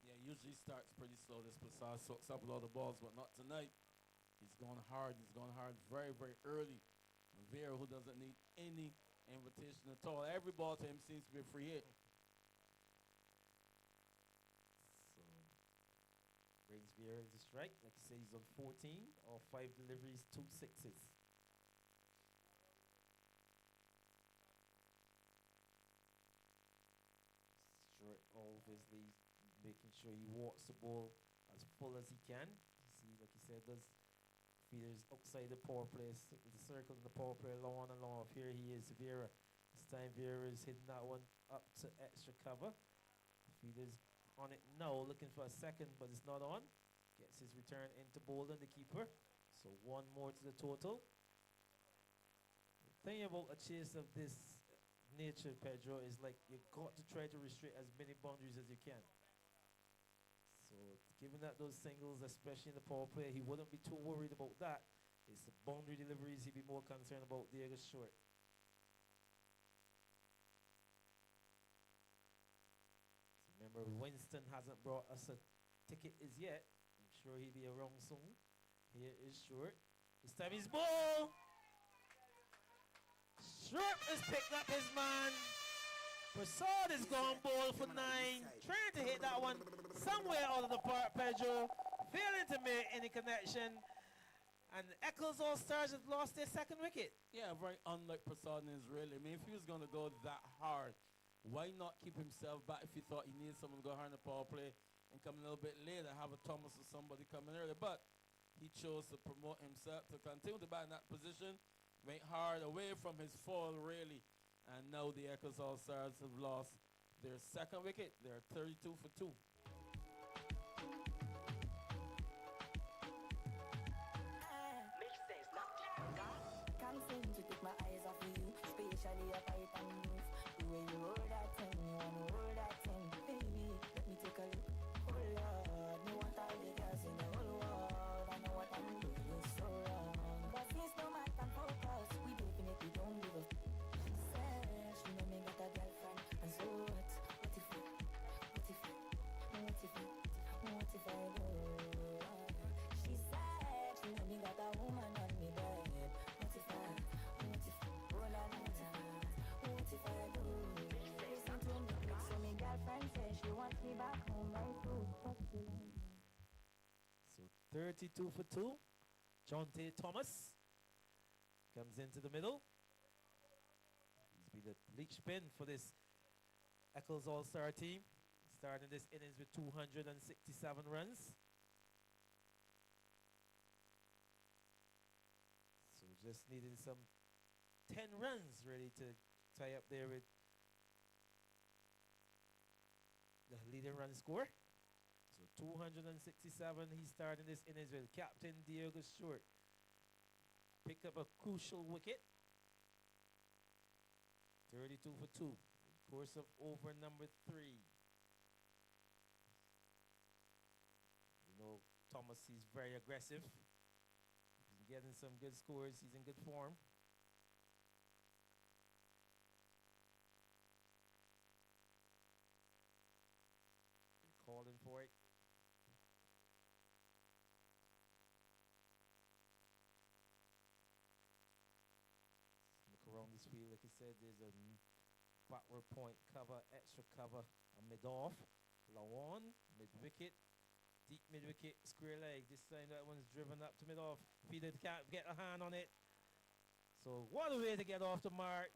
B: Yeah, usually starts pretty slow. This Prasad soaks up a lot of balls, but not tonight. He's going hard. He's going hard very, very early. Vera, who doesn't need any invitation at all. Every ball to him seems to be a free hit.
C: So brings Vera to strike. Like I say, he's on 14 or 5 deliveries, 2 sixes. Stewart obviously making sure he walks the ball as full as he can. See, like he said, those feeders outside the power play, the circle in the power play, low on and low off. Here he is, Vera. This time Vera is hitting that one up to extra cover. Feeders on it now, looking for a second, but it's not on. Gets his return into Bolden, the keeper. So 1 more to the total. The thing about a chase of this nature, Pedro, is like you've got to try to restrict as many boundaries as you can. So given that those singles, especially in the power play, he wouldn't be too worried about that. It's the boundary deliveries he'd be more concerned about. Diego Stewart. So remember, Winston hasn't brought us a ticket as yet. I'm sure he'll be around soon. Here is Stewart. This time he's ball. Stewart has picked up his man. Prasad is gone ball for 9. Trying to hit that one somewhere out of the park, Pedro. Failing to make any connection. And Eccles Allstars have lost their 2nd wicket.
B: Yeah, very unlike Prasad and Israeli. I mean, if he was going to go that hard, why not keep himself back if he thought he needed someone to go hard in the power play and come a little bit later, have a Thomas or somebody coming early. But he chose to promote himself to continue to bat in that position, went hard away from his fall, really. And now the Eccles Allstars have lost their 2nd wicket. They're 32 for 2.
Q: Can't seem to take my eyes off of you, especially if I can move. The way you hold that thing, you wanna hold that thing. Baby, let me take a look. Oh Lord, me want all the girls in the whole world. I know what I'm doing is so wrong. But since no man can focus, we definitely don't give a sex. You know me got a girlfriend, and so what? What if I do? She said, you know me got a woman on me bed. What if I do? Listen to me, so me girlfriend says she wants me back home by 2.
C: So 32 for 2. Jonte Thomas comes into the middle. He's been the lead spin for this Eccles All-Star team. Starting this innings with 267 runs. So just needing some 10 runs really to tie up there with the leading run score. So 267, he's starting this innings with Captain Diego Stewart. Pick up a crucial wicket. 32 for 2. Course of over number 3. You know, Thomas, he's very aggressive. He's getting some good scores. He's in good form. They're calling for it. Look around this field, like I said, there's a backward point cover, extra cover, a mid-off, low on, mid-wicket, deep mid-wicket, square leg. This time that one's driven up to mid-off. Fielder can't get a hand on it. So what a way to get off the mark.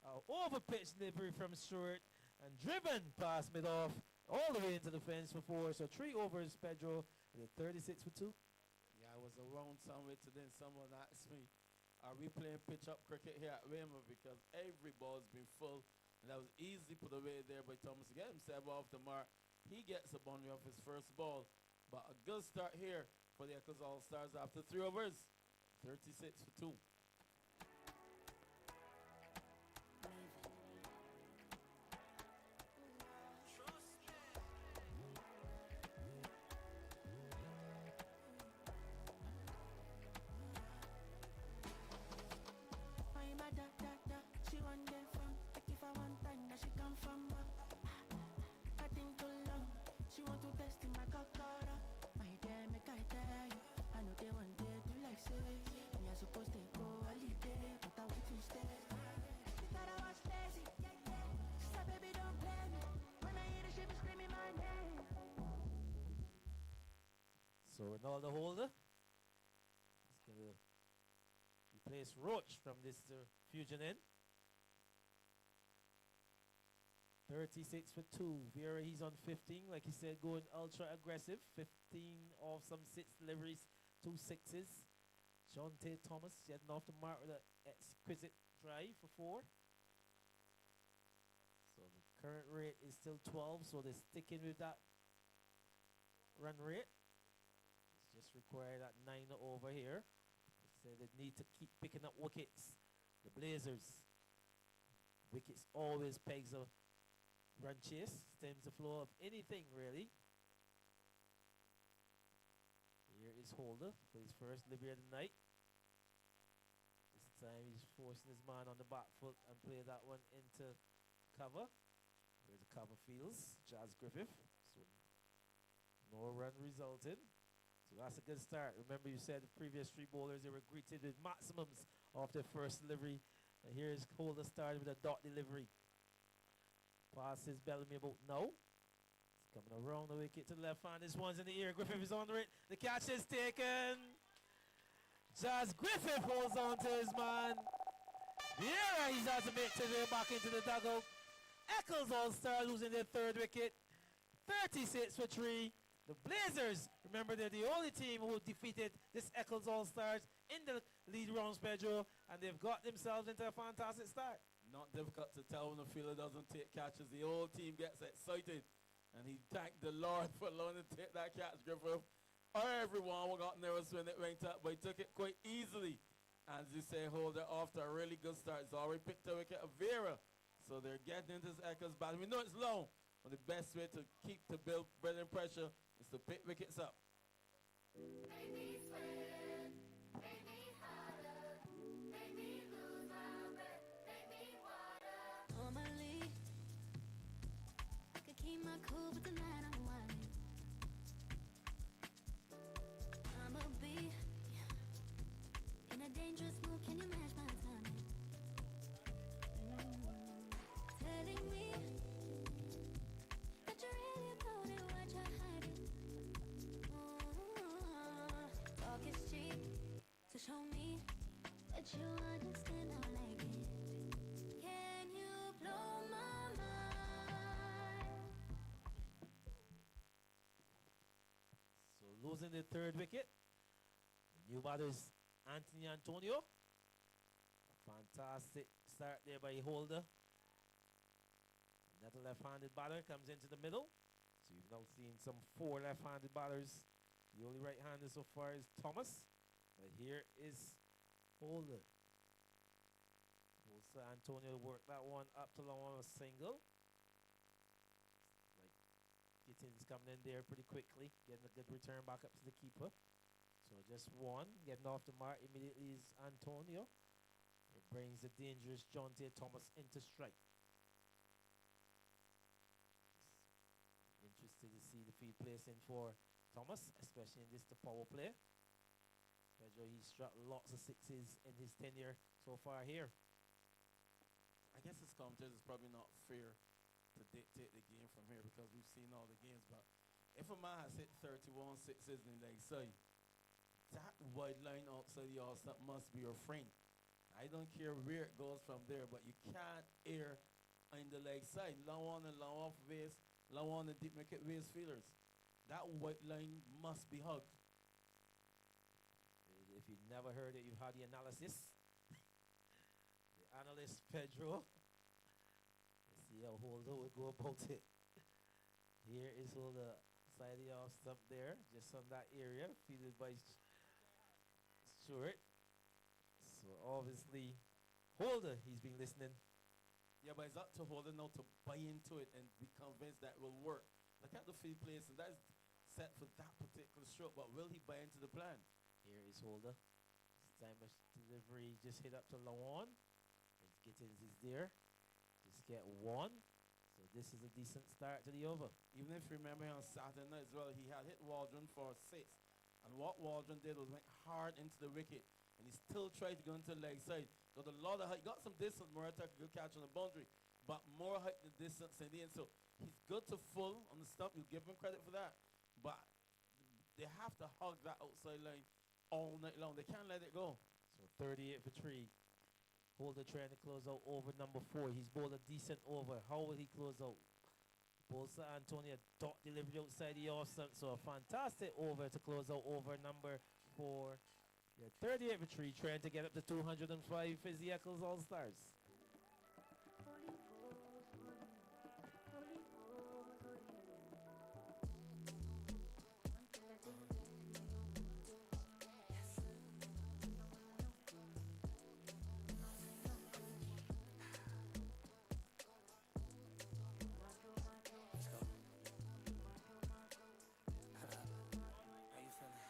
C: Over-pitch delivery from Stewart and driven past mid-off all the way into the fence for 4. So 3 overs, Pedro, with a 36 for 2.
B: Yeah, I was around somewhere today and someone asked me, are we playing pitch-up cricket here at Weymouth? Because every ball's been full. And that was easily put away there by Thomas to get himself off the mark. He gets a boundary off his first ball. But a good start here for the Eccles Allstars after 3 overs. 36 for 2.
C: So Ronaldo holder is going to replace Roach from this fusion in. 36 for 2. Vieira, he's on 15. Like he said, going ultra aggressive. 15 off some 6 deliveries, 2 sixes. John T. Thomas getting off the mark with an exquisite drive for 4. So the current rate is still 12, so they're sticking with that run rate. It's just require that 9 over here. So they need to keep picking up wickets. The Blazers. Wickets always pegs a run chase, stems the flow of anything really. Here is Holder for his first delivery of the night. This time he's forcing his man on the back foot and play that one into cover. Where the cover fields, Jazz Griffith. So no run resulted. So that's a good start. Remember you said the previous 3 bowlers, they were greeted with maximums of their first delivery. And here's Holder starting with a dot delivery. Passes Bellamy about now. He's coming around the wicket to the left hand. This one's in the air. Griffith is under it. The catch is taken. Jazz Griffith holds on to his man. Vieira, he's has to make his way back into the dugout. Eccles All-Star losing their 3rd wicket. 36 for 3. The Blazers, remember they're the only team who defeated this Eccles All-Stars in the lead rounds, Pedro, and they've got themselves into a fantastic start.
B: Not difficult to tell when the fielder doesn't take catches. The whole team gets excited. And he thanked the Lord for allowing him to take that catch, Griffith. Everyone got nervous when it went up, but he took it quite easily. And as you say, Holder, after a really good start, he's already picked a wicket of Vieira. So they're getting into this Eccles battle. We know it's long, but the best way to keep the building pressure is to pick wickets up.
E: Make me sweat, make me hotter, make me lose my breath, make me water. Normally, I could keep my cool, but tonight I'm whining. I'ma be in a dangerous mood. Can you match my timing? Telling me that you really about it, what you're hiding. Talk is cheap, so show me that you understand how I like it. Can you blow my mind?
C: So losing the 3rd wicket. The new batter is Anthony Antonio. A fantastic start there by Holder. Another left-handed batter comes into the middle. So you've now seen some 4 left-handed batters. The only right-hander so far is Thomas. But here is Holder. Also Antonio worked that one up to long on a single. Gittins coming in there pretty quickly, getting a good return back up to the keeper. So just one, getting off the mark immediately is Antonio. It brings the dangerous John T. Thomas into strike. Interested to see the field placing for Thomas, especially in the power play. Pedro, he's struck lots of sixes in his tenure so far here.
B: I guess his commentators is probably not fair to dictate the game from here because we've seen all the games. But if a man has hit 31 sixes in the leg side, that wide line outside the All-Star must be your friend. I don't care where it goes from there, but you can't air in the leg side. Long on and long off base, long on and deep wicket base fielders. That white line must be hugged.
C: If you've never heard it, you've had the analysis. The analyst Pedro. Let's see how Holder will go about it. Here is Holder side of the off stump there, just on that area, fielded by Stewart. So obviously, Holder, he's been listening.
B: Yeah, but it's up to Holder now to buy into it and be convinced that it will work. Look at the field place, and that's set for that particular stroke, but will he buy into the plan?
C: Here is Holder. This time of delivery just hit up to Lawan. Gittins is there. Just get one. So this is a decent start to the over.
B: Even if you remember on Saturday night as well, he had hit Waldron for 6. And what Waldron did was went hard into the wicket. And he still tried to go into the leg side. Got a lot of height. Got some distance. Morata could good catch on the boundary. But more height than distance in the end. So he's good to full on the stump. You give him credit for that. But they have to hug that outside line all night long. They can't let it go.
C: So 38 for 3. Holder trying to close out over number 4. He's bowled a decent over. How will he close out? Bowls Antonio dot delivery outside the off stump. So a fantastic over to close out over number 4. Yeah, 38 for 3, trying to get up to 205 is the Eccles Allstars.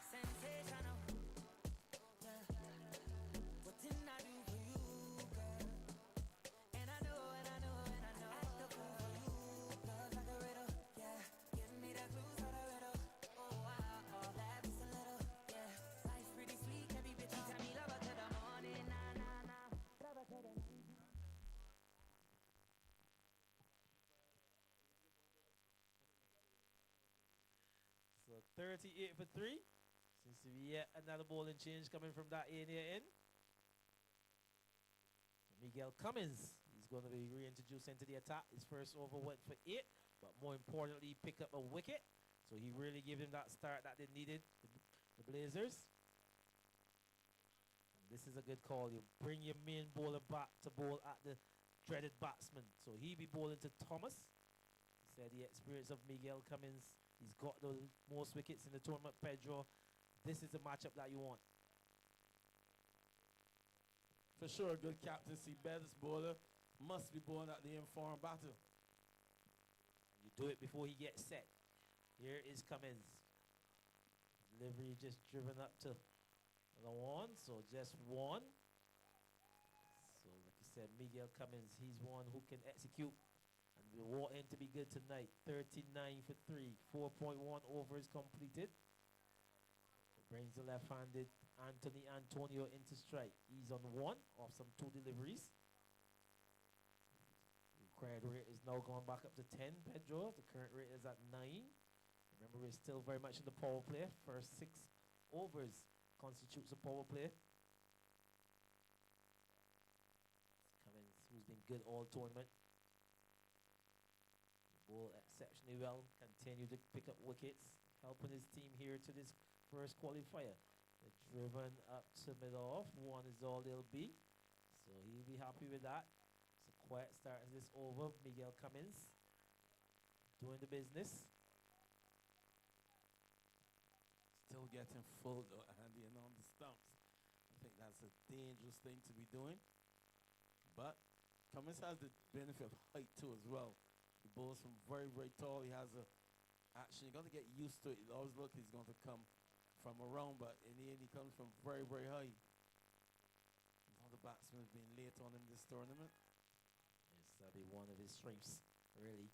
P: Sensational. Yeah. What didn't I do for you, girl? And I know, and I know, and I know. Act the fool for you, love like a riddle. Yeah. Give me the clues for the riddle. Oh, wow, that's a little. Yeah. Life's pretty sweet, every bitch. You tell me love her to the morning, nah, nah, nah. Love her to the night.
C: So 38 for 3. Seems to be yet another bowling change coming from that area in. Miguel Cummins, he's going to be reintroduced into the attack. His first over went for 8, but more importantly, pick up a wicket. So he really gave him that start that they needed, the Blazers. And this is a good call. You bring your main bowler back to bowl at the dreaded batsman. So he be bowling to Thomas. He said the experience of Miguel Cummins, he's got the most wickets in the tournament, Pedro. This is the matchup that you want.
B: For sure, good captaincy. Best bowler must be bowling at the informed battle.
C: You do it before he gets set. Here is Cummins. Delivery just driven up to the one, so just one. So like I said, Miguel Cummins, he's one who can execute. And we want him to be good tonight. 39 for 3. 4.1 overs completed. Brings the left-handed Antonio into strike. He's on 1 off some 2 deliveries. The required rate is now going back up to 10, Pedro. The current rate is at 9. Remember, we're still very much in the power play. First 6 overs constitutes a power play. Cummins, who's been good all tournament. Bowl exceptionally well. Continue to pick up wickets, helping his team here to this first qualifier. They're driven up to mid-off. 1 is all they'll be. So he'll be happy with that. It's a quiet start in this over. Miguel Cummins doing the business.
B: Still getting full though, Andy, and on the stumps. I think that's a dangerous thing to be doing. But Cummins has the benefit of height too as well. He bowls from very, very tall. He has a action. You got to get used to it. It always look he's going to come from around, but in the end he comes from very, very high. All the batsmen have been late on in this tournament.
C: Yes, that'll be one of his strengths, really.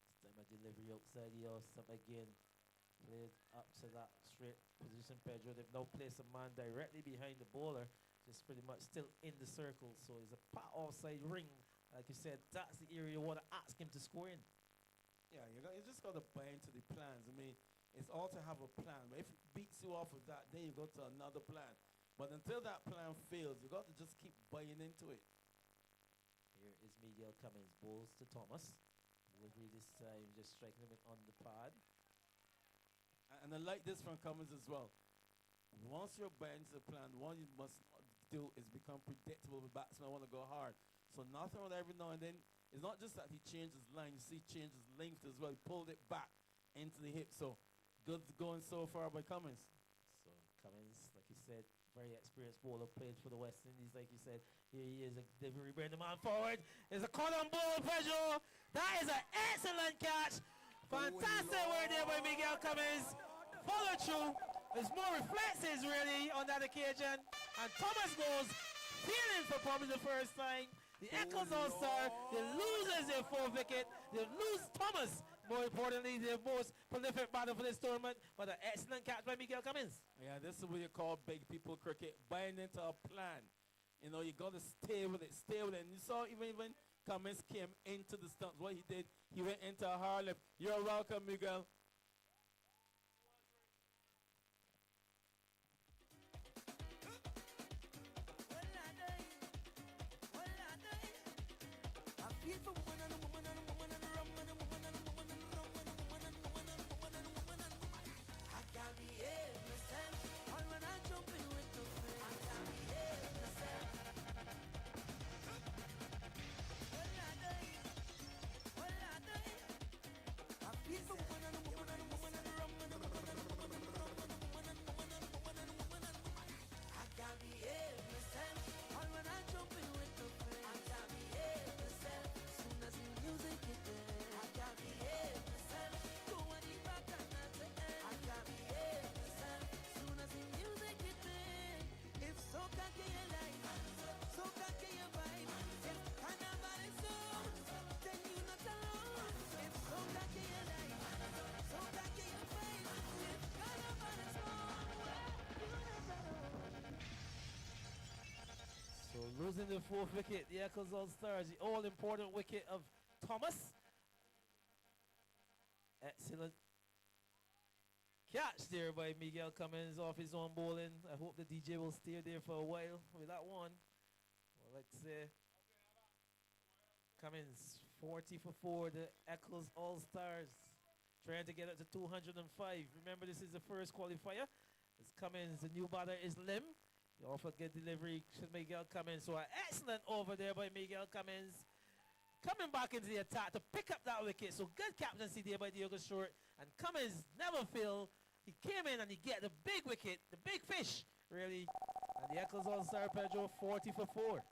C: This time of delivery outside the off stump again. Played up to that straight position, Pedro. They've now placed a man directly behind the bowler, just pretty much still in the circle. So it's a part offside ring. Like you said, that's the area you want to ask him to score in.
B: Yeah, you just got to buy into the plans. I mean, it's all to have a plan. But if it beats you off of that, then you go to another plan. But until that plan fails, you got to just keep buying into it.
C: Here is Miguel Cummins, bowls to Thomas. Delivery this time, just striking him on the pad.
B: And I like this from Cummins as well. Once you're buying into the plan, what you must do is become predictable. The batsman want to go hard. So nothing wrong every now and then. It's not just that he changed his line. You see, he changed his length as well. He pulled it back into the hip. So good going so far by Cummins.
C: So Cummins, like you said, very experienced bowler, played for the West Indies, like you said. Here he is, a delivery, bring the man forward. There's a call on ball, Pedro. That is an excellent catch. Fantastic work there by Miguel Cummins. Follow through. There's more reflexes really on that occasion. And Thomas goes feeling for probably the first time. The Eccles All-Star, they loses their 4th wicket. They lose Thomas. More importantly, their most prolific batter for this tournament. But an excellent catch by Miguel Cummins.
B: Yeah, this is what you call big people cricket. Buying into a plan. You know, you got to stay with it, stay with it. And you saw even when Cummins came into the stumps, what he did, he went into a hard left. You're welcome, Miguel.
C: So losing the 4th wicket, the Eccles All-Stars, the all-important wicket of Thomas. Excellent catch there by Miguel Cummins off his own bowling. I hope the DJ will stay there for a while with that one. Well, let's say Cummins 40 for 4, the Eccles All-Stars trying to get up to 205. Remember, this is the first qualifier. It's Cummins, the new batter is Lim. You offer good delivery to Miguel Cummins. So an excellent over there by Miguel Cummins. Coming back into the attack to pick up that wicket. So good captaincy there by Diogo Short. And Cummins never failed. He came in and he get the big wicket, the big fish, really. And the Eccles All-Star Pedro 40 for 4.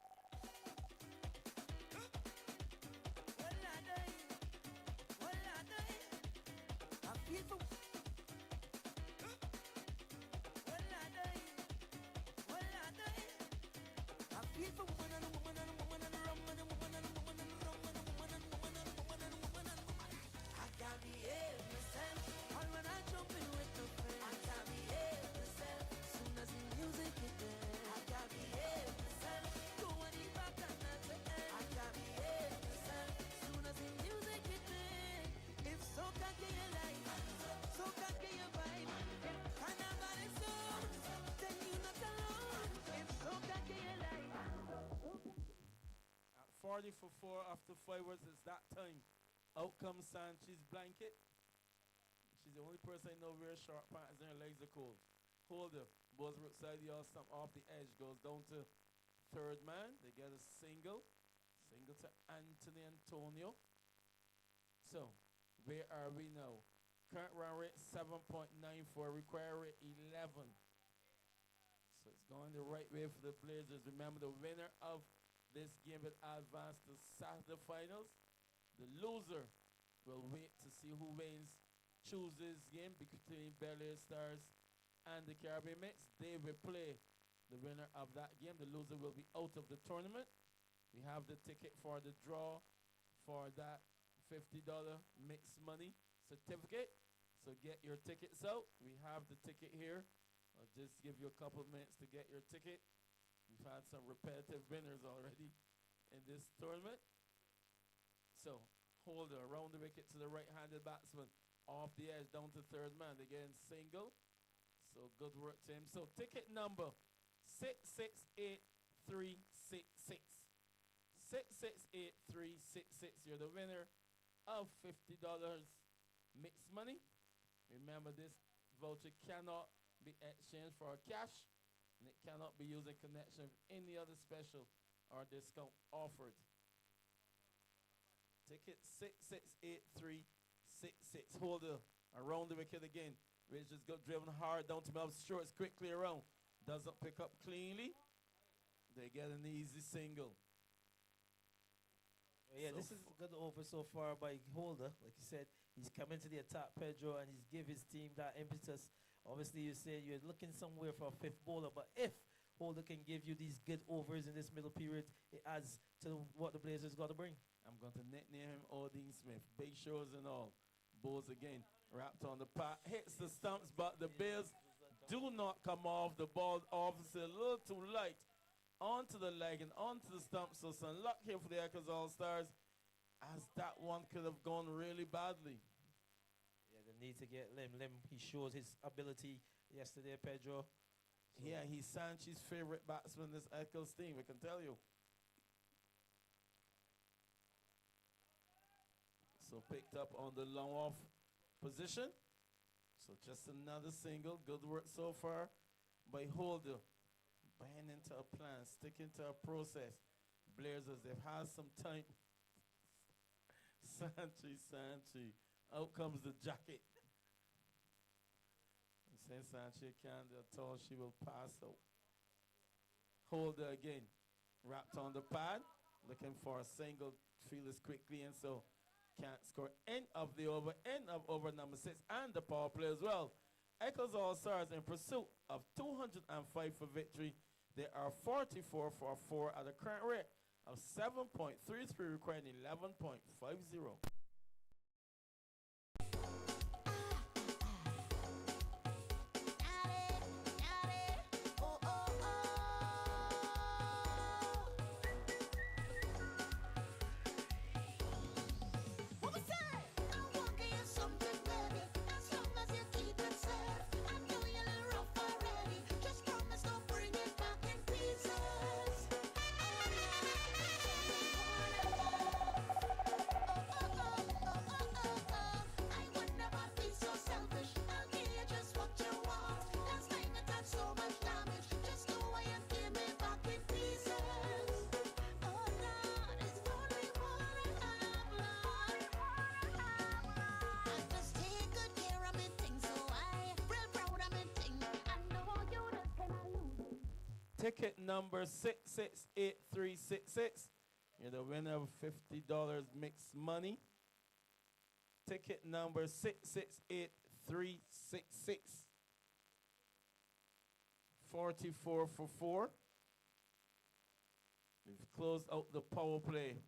B: At 40 for 4 after 5 words, it's that time. Out comes Sanchez Blanket. She's the only person I know wears short pants and her legs are cold. Holder, balls outside the all stump off the edge, goes down to 3rd man. They get a single. Single to Anthony Antonio. So, where are we now? Current run rate 7.94, required rate 11. So it's going the right way for the Blazers. Remember, the winner of this game will advance to Saturday finals. The loser will wait to see who wins choose this game between Bel Stars and the Caribbean Mix. They will play the winner of that game. The loser will be out of the tournament. We have the ticket for the draw for that $50 mixed money certificate. So get your tickets out. We have the ticket here. I'll just give you a couple of minutes to get your ticket. We've had some repetitive winners already in this tournament. So, holder around the wicket to the right-handed batsman. Off the edge, down to third man. Again, single. So, good work to him. So, ticket number 668366. 668366. You're the winner of $50 mixed money. Remember, this voucher cannot be exchanged for cash, and it cannot be used in connection with any other special or discount offered. Ticket 668366. Holder around the wicket again. Rich just got driven hard down to Melvin Shorts quickly around. Doesn't pick up cleanly. They get an easy single.
C: Yeah,
B: So
C: this is a good over so far by Holder. Like you said, he's coming to the attack, Pedro, and he's give his team that impetus. Obviously, you say you're looking somewhere for a fifth bowler, but if Holder can give you these good overs in this middle period, it adds to what the Blazers got to bring.
B: I'm going to nickname him Odin Smith. Big shows and all. Bowls again. Wrapped on the pat. Hits the stumps, but the Bears do not come off. The ball obviously a little too light. Onto the leg and onto the stump. So some luck here for the Eccles Allstars, as that one could have gone really badly.
C: Yeah, they need to get Lim. Lim, he shows his ability yesterday, Pedro.
B: So yeah, he's Sanchi's favorite batsman, this Eccles team, I can tell you. So picked up on the long off position. So just another single. Good work so far by Holder. Buying into a plan, sticking to a process. Blazers, they've had some time. Sanchi. Out comes the jacket. And since Sanchi can't do at all, she will pass out. Holder again. Wrapped on the pad. Looking for a single. Feelers quickly, and so can't score. End of the over. End of over number 6. And the power play as well. Eccles Allstars in pursuit of 205 for victory. They are 44 for 4 at a current rate of 7.33, requiring 11.50. Ticket number 668366. You're the winner of $50 mixed money. Ticket number 668366. 44 for 4. We've closed out the power play.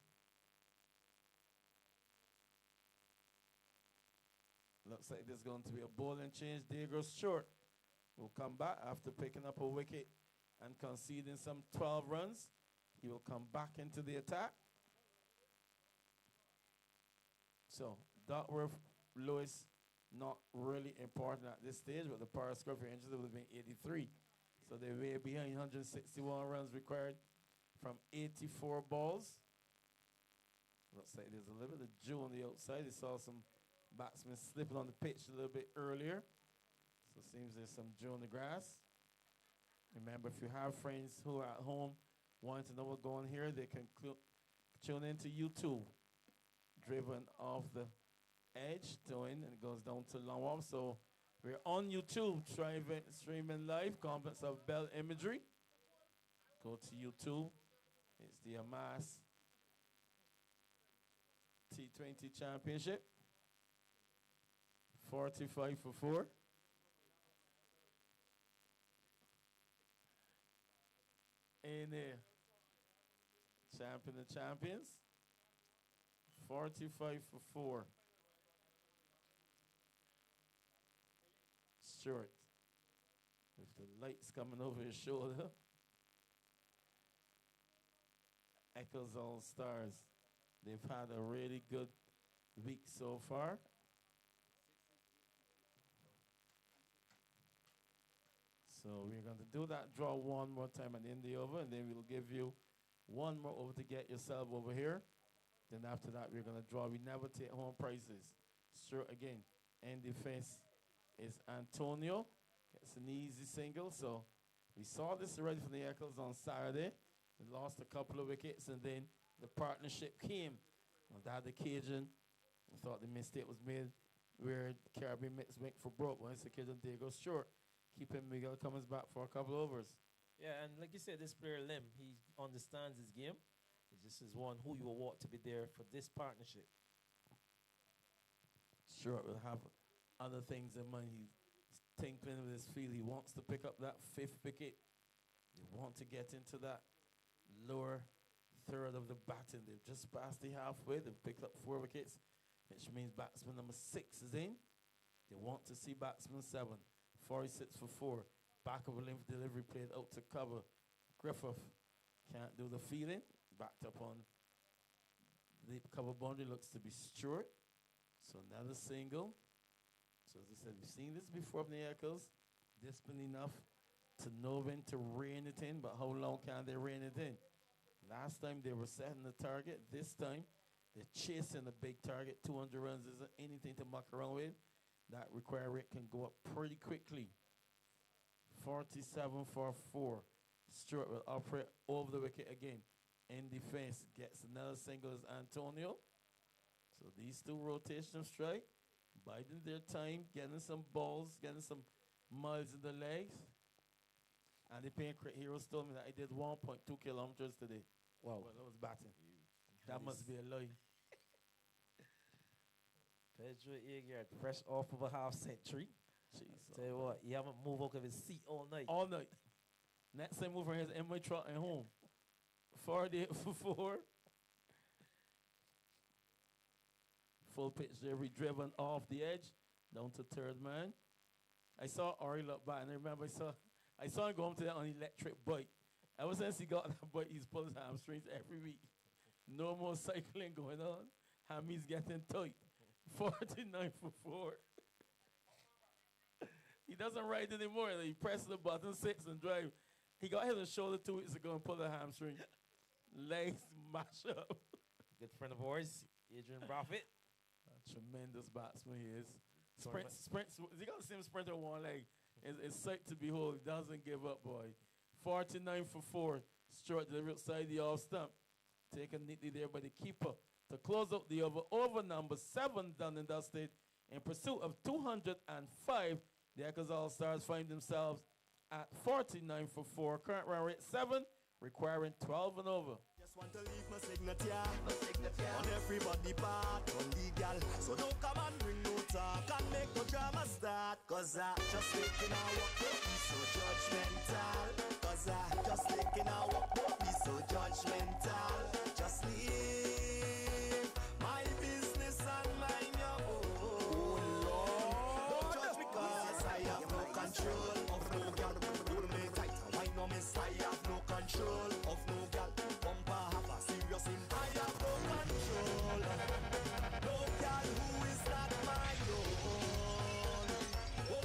B: Looks like there's going to be a bowling change. Diego Short will come back after picking up a wicket and conceding some 12 runs. He will come back into the attack. So, Duckworth, Lewis, not really important at this stage, but the power score for injuries would have been 83. So they're way behind. 161 runs required from 84 balls. Looks like there's a little bit of dew on the outside. They saw some batsmen slipping on the pitch a little bit earlier. So it seems there's some dew on the grass. Remember, if you have friends who are at home wanting to know what's going on here, they can tune into YouTube. Driven off the edge, and it goes down to long off. So we're on YouTube, streaming live, compliments of Bell Imagery. Go to YouTube. It's the Amass T20 Championship. 45 for 4. In there. Champion of champions. 45 for 4. Short. With the lights coming over his shoulder. Eccles Allstars. They've had a really good week so far. So we're going to do that draw one more time and end the over, and then we'll give you one more over to get yourself over here. Then after that, we're going to draw. We never take home prizes. Sure, again, end defense is Antonio. Gets an easy single. So we saw this already from the Eccles on Saturday. We lost a couple of wickets, and then the partnership came. On that occasion, we thought the mistake was made where Caribbean mix went for broke. Once the occasion, they go short. Keeping Miguel Cummins back for a couple of overs.
C: Yeah, and like you said, this player Lim, he understands his game. He just is one who you will want to be there for this partnership.
B: Sure, we'll have other things in mind. He's tinkling with his field. He wants to pick up that 5th wicket. They want to get into that lower third of the batting. They've just passed the halfway. They've picked up 4 wickets, which means batsman number 6 is in. They want to see batsman 7. 46 for 4. Back of a length delivery played out to cover. Griffith can't do the fielding. Backed up on the cover boundary. Looks to be Stewart. So another single. So as I said, we've seen this before from the Eccles. Disciplined enough to know when to rein it in, but how long can they rein it in? Last time they were setting the target. This time they're chasing the big target. 200 runs isn't anything to muck around with. That require rate can go up pretty quickly. 47 for 4. Stewart will operate over the wicket again. In defense, gets another single as Antonio. So these two rotational strike, biding their time, getting some balls, getting some miles in the legs. And the Pain Crit Heroes told me that I did 1.2 kilometers today. Wow. Well, that was batting. That must be a lie.
C: Pedro Eggert, fresh off of a half century.
B: Jeez.
C: Tell you what, he haven't moved out of his seat all night.
B: All night. Next time over here is Emily Trot at home. 48 for 4. Full pitch delivery driven off the edge. Down to third man. I saw Ori look back, and I remember I saw him go home today on electric bike. Ever since he got that bike, he's pulled his hamstrings every week. No more cycling going on. Hammy's getting tight. 49 for 4. He doesn't ride anymore. He presses the button, sits and drive. He got hit on the shoulder 2 weeks ago and pulled a hamstring. Legs mash up.
C: Good friend of ours, Adrian Broffett.
B: A tremendous batsman he is. Sprints. He got the same sprinter on one leg. It's sight to behold. He doesn't give up, boy. 49 for 4. Stewart delivered outside the off stump. Taken neatly there by the keeper. To close out the over number 7 done and dusted. In pursuit of 205, the Eccles Allstars find themselves at 49 for 4. Current run rate 7, requiring 12 and over.
R: Just want to leave my signature on everybody part, on legal. So don't come and bring no talk and make no drama start. Cause I just thinking I walk don't be so judgmental. Cause I just thinking I walk don't be so judgmental. Just leave my business and mind your own. Oh Lord, don't judge me cause I have no control of no girl. Hold me tight, why no miss? I have no control of no girl. Bumper have a serious in. I have no control. No girl who is not my own. Oh,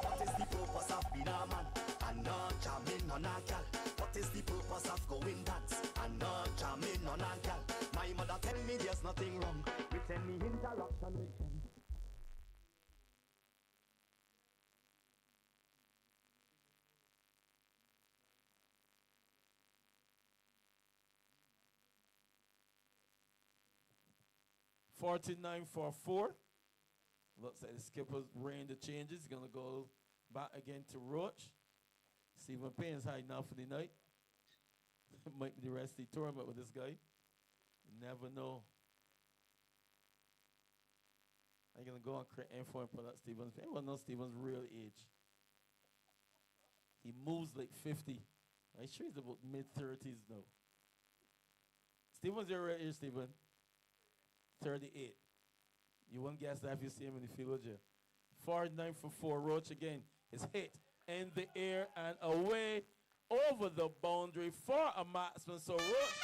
R: what is the purpose of being a man and not jamming on a girl? What is the purpose of going dance and not jamming on a girl? My mother tell me there's nothing wrong with any interaction with them.
B: $49 for 4. Looks like the skipper's reign the changes. He's going to go back again to Roach. Stephen Payne's hiding out for the night. Might be the rest of the tournament with this guy. You never know. I'm going to go and create info and put out Stevens. Anyone know Stevens' real age? He moves like 50. I'm sure he's about mid-30s now. Stevens, your real age, Steven? 38. You won't guess that if you see him in the field, would you? 49 for 4. Roach again is hit in the air and away over the boundary for a marksman. So Roach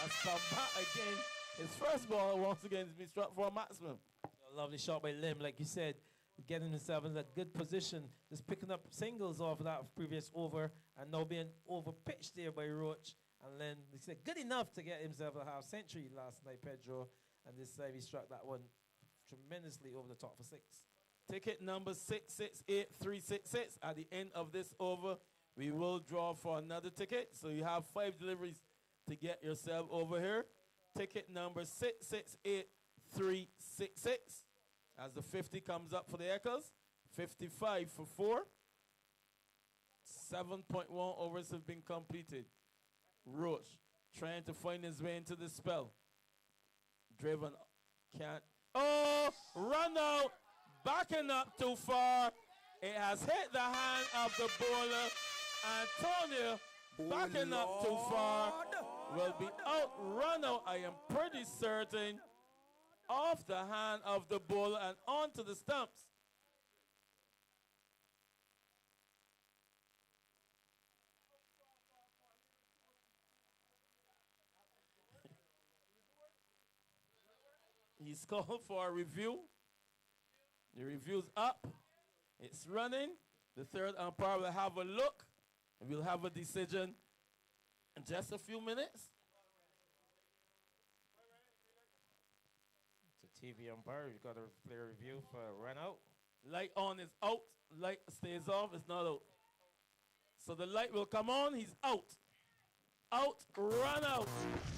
B: has come back again. His first ball once again has been struck for a marksman.
C: A lovely shot by Lim, like you said, getting himself in that good position, just picking up singles off of that previous over and now being over-pitched there by Roach. And then he said good enough to get himself a half century last night, Pedro. And this time he struck that one tremendously over the top for 6.
B: Ticket number 668366. At the end of this over, we will draw for another ticket. So you have 5 deliveries to get yourself over here. Ticket number 668366. As the 50 comes up for the Eccles. 55 for 4. 7.1 overs have been completed. Roach trying to find his way into the spell. Driven. Can't. Oh! Run out! Backing up too far. It has hit the hand of the bowler. Antonio, backing up too far, will be out. Run out, I am pretty certain, off the hand of the bowler and onto the stumps. He's called for a review. The review's up. It's running. The third umpire will have a look. And we'll have a decision in just a few minutes.
C: It's a TV umpire. You've got to play a review for a run out.
B: Light on is out. Light stays off. It's not out. So the light will come on. He's out. Out. Run out.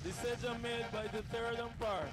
B: Decision made by the third umpire.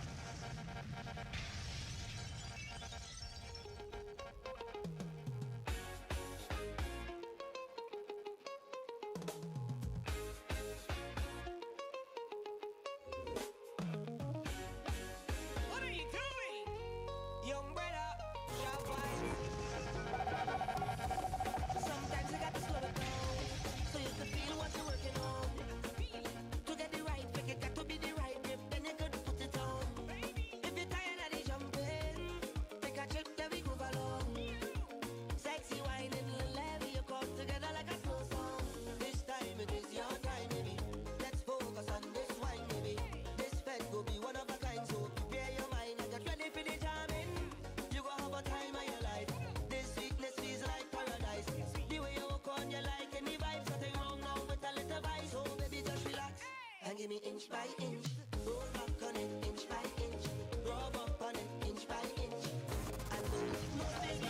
D: Give me inch by inch, roll back on it, inch by inch, rub up on it, inch by inch.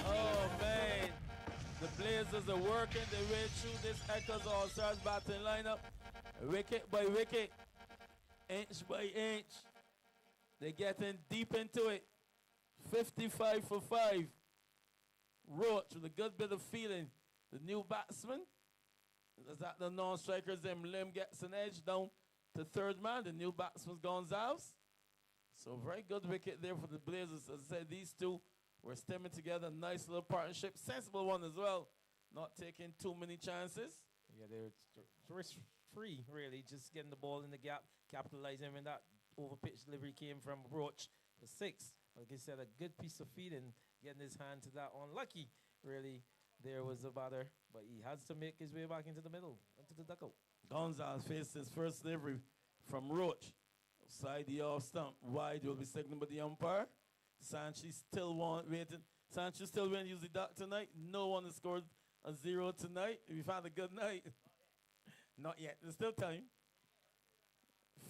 B: Oh man, the Blazers are working their way through this Eccles Allstars batting lineup, wicket by wicket, inch by inch. They're getting deep into it. 55 for 5. Roach with a good bit of feeling. The new batsman. Is that the non-strikers? Them Lim gets an edge down to third man, the new batsman Gonzalez. So very good wicket there for the Blazers. As I said, these two were stemming together. Nice little partnership. Sensible one as well. Not taking too many chances.
C: Yeah, they were risk-free, really. Just getting the ball in the gap, capitalizing when that over-pitch delivery came from Roach for 6. Like I said, a good piece of feeding, getting his hand to that. Unlucky, really. There was a batter, but he has to make his way back into the middle, into the dugout.
B: Gonzalez faced his first delivery from Roach. Side the off stump. Wide will be signaled by the umpire. Sanchez still waiting. Sanchez still waiting to use the duck tonight. No one has scored a 0 tonight. We've had a good night. Not yet. There's still time.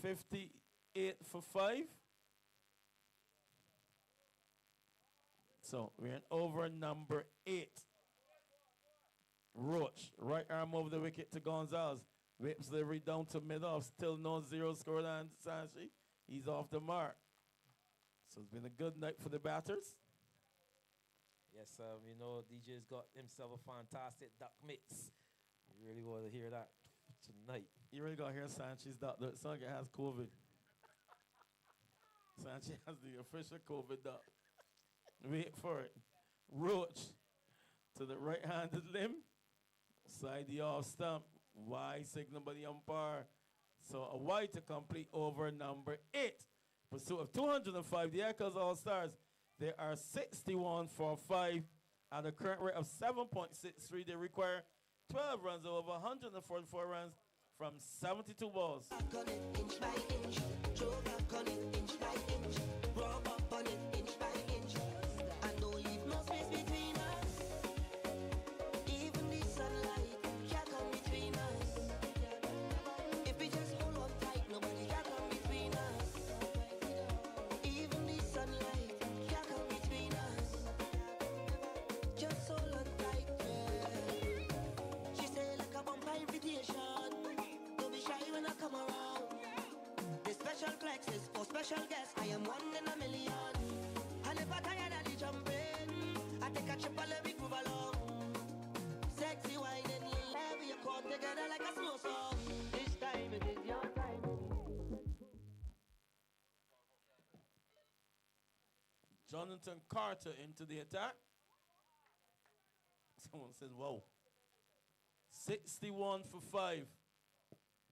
B: 58 for 5. So we're in over number 8. Roach, right arm over the wicket to Gonzalez. Whips delivery down to mid-off. Still no 0 scored on Sanchez. He's off the mark. So it's been a good night for the batters.
C: Yes, you know, DJ's got himself a fantastic duck mix. You really want to hear that tonight.
B: You really got to hear Sanchez duck. The son has COVID. Sanchez has the official COVID duck. Wait for it. Roach to the right-handed limb. Side the off stump. Y signal by the umpire. So a Y to complete over number 8. Pursuit of 205. The Eccles Allstars. They are 61 for 5 at a current rate of 7.63. They require 12 runs over 144 runs from 72 balls.
D: Back on it inch by inch, throw back on it inch by inch, rub up on it inch by inch, and don't leave no space between us. Even the sunlight can't come between us. If we just hold on tight, nobody can come between us. Even the sunlight can't come between us. Just hold on tight, yeah. She say like a vampire invitation. When I come around, the special flex is for special guests. I am one in a million. And if I tired of the jumping, I take a trip and let me groove along. Sexy whining, love you come together like a slow song. This time it is your time.
B: Jonathan Carter into the attack. Someone says, whoa. 61 for 5.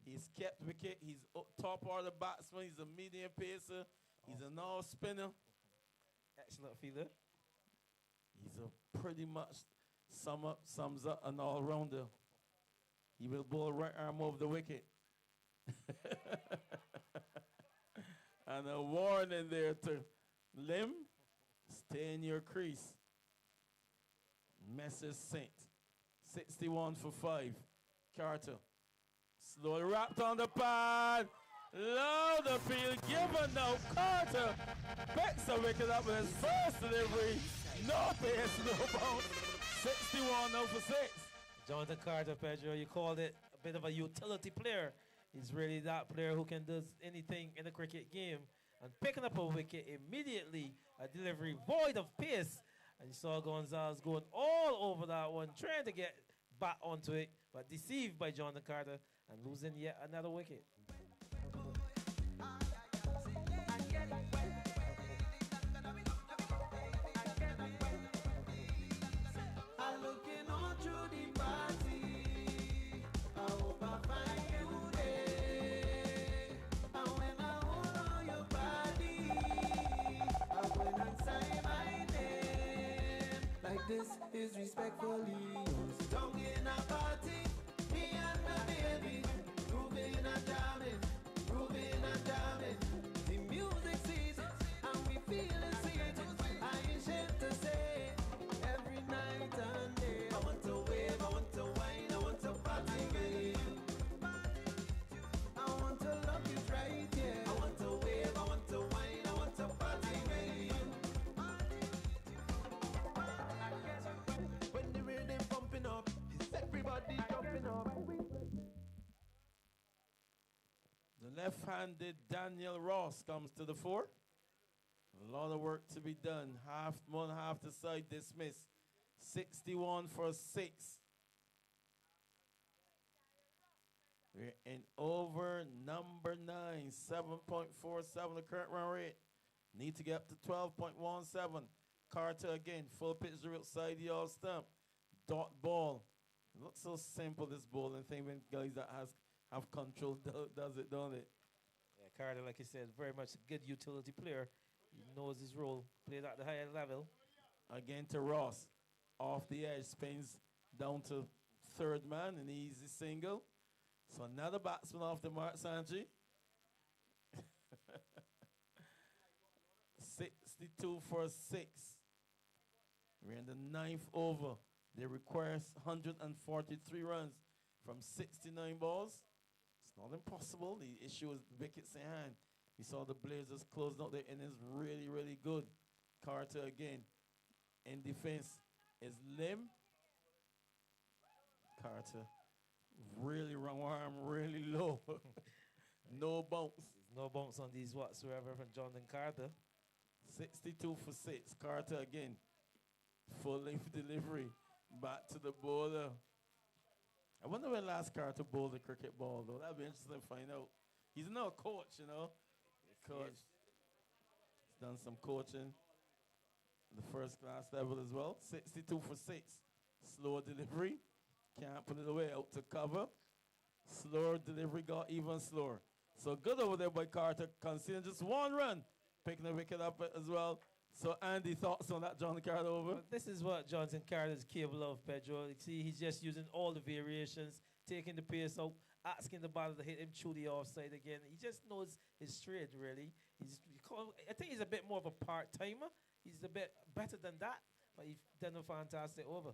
B: He's kept wicket. He's top order batsman. He's a medium pacer. He's an off spinner.
C: Excellent fielder.
B: He's a pretty much sums up an all rounder. He will bowl right arm over the wicket. And a warning there to Lim. Stay in your crease. Message sent. 61 for 5. Carter. Slowly wrapped on the pad. Low the field given now. Carter picks the wicket up with his first delivery. No pace, no bounce. 61 now for 6.
C: Jonathan Carter, Pedro, you called it a bit of a utility player. He's really that player who can do anything in the cricket game. And picking up a wicket immediately, a delivery void of pace. And you saw Gonzalez going all over that one, trying to get back onto it, but deceived by Jonathan Carter and losing yet another wicket.
M: I'm looking on through the party. I hope I find you there. And when I hold on your body, I'm going to sign my name. Like this is respectfully yours. Don't in a party, me and my baby, grooving and jamming, grooving and jamming. The music seasons and we feeling sweet. I ain't ashamed to say every night and day. I want to wave, I want to wine, I want to party with you. I want to love you right, yeah. I want to wave, I want to wine, I want to party with you. When the rhythm pumping up, it's everybody jumping up.
B: The left-handed Daniel Ross comes to the fore. A lot of work to be done. Half the side dismissed. 61 for 6. We're in over number 9. 7.47 the current run rate. Need to get up to 12.17. Carter again. Full pitch to outside the all stump. Dot ball. It looks so simple, this bowling thing, when guys that have control does it, don't it?
C: Yeah, Carter, like you said, very much a good utility player. He knows his role, played at the higher level.
B: Again to Ross. Off the edge, spins down to third man, an easy single. So another batsman off the mark, Sanji. 62 for 6. We're in the 9th over. They require 143 runs from 69 balls. It's not impossible. The issue is wickets in hand. We saw the Blazers closing out their innings really, really good. Carter again. In defense is Lim. Carter. Really wrong arm, really low. No bounce.
C: There's no bounce on these whatsoever from Jonathan Carter.
B: 62 for 6. Carter again. Full length delivery. Back to the bowler. I wonder when last Carter bowled a cricket ball, though. That'd be interesting to find out. He's now a coach, you know. Coach. He's done some coaching. the first class level as well. 62 for 6. Slow delivery. Can't put it away. Out to cover. Slower delivery got even slower. So good over there by Carter. Conceding just one run. Picking the wicket up as well. So Andy, thoughts on that, John Carter over?
C: Well, this is what Jonathan Carter is capable of, Pedro. You see, he's just using all the variations, taking the pace out, asking the batter to hit him through the offside again. He just knows his trade, really. I think he's a bit more of a part-timer. He's a bit better than that, but he's done a fantastic over.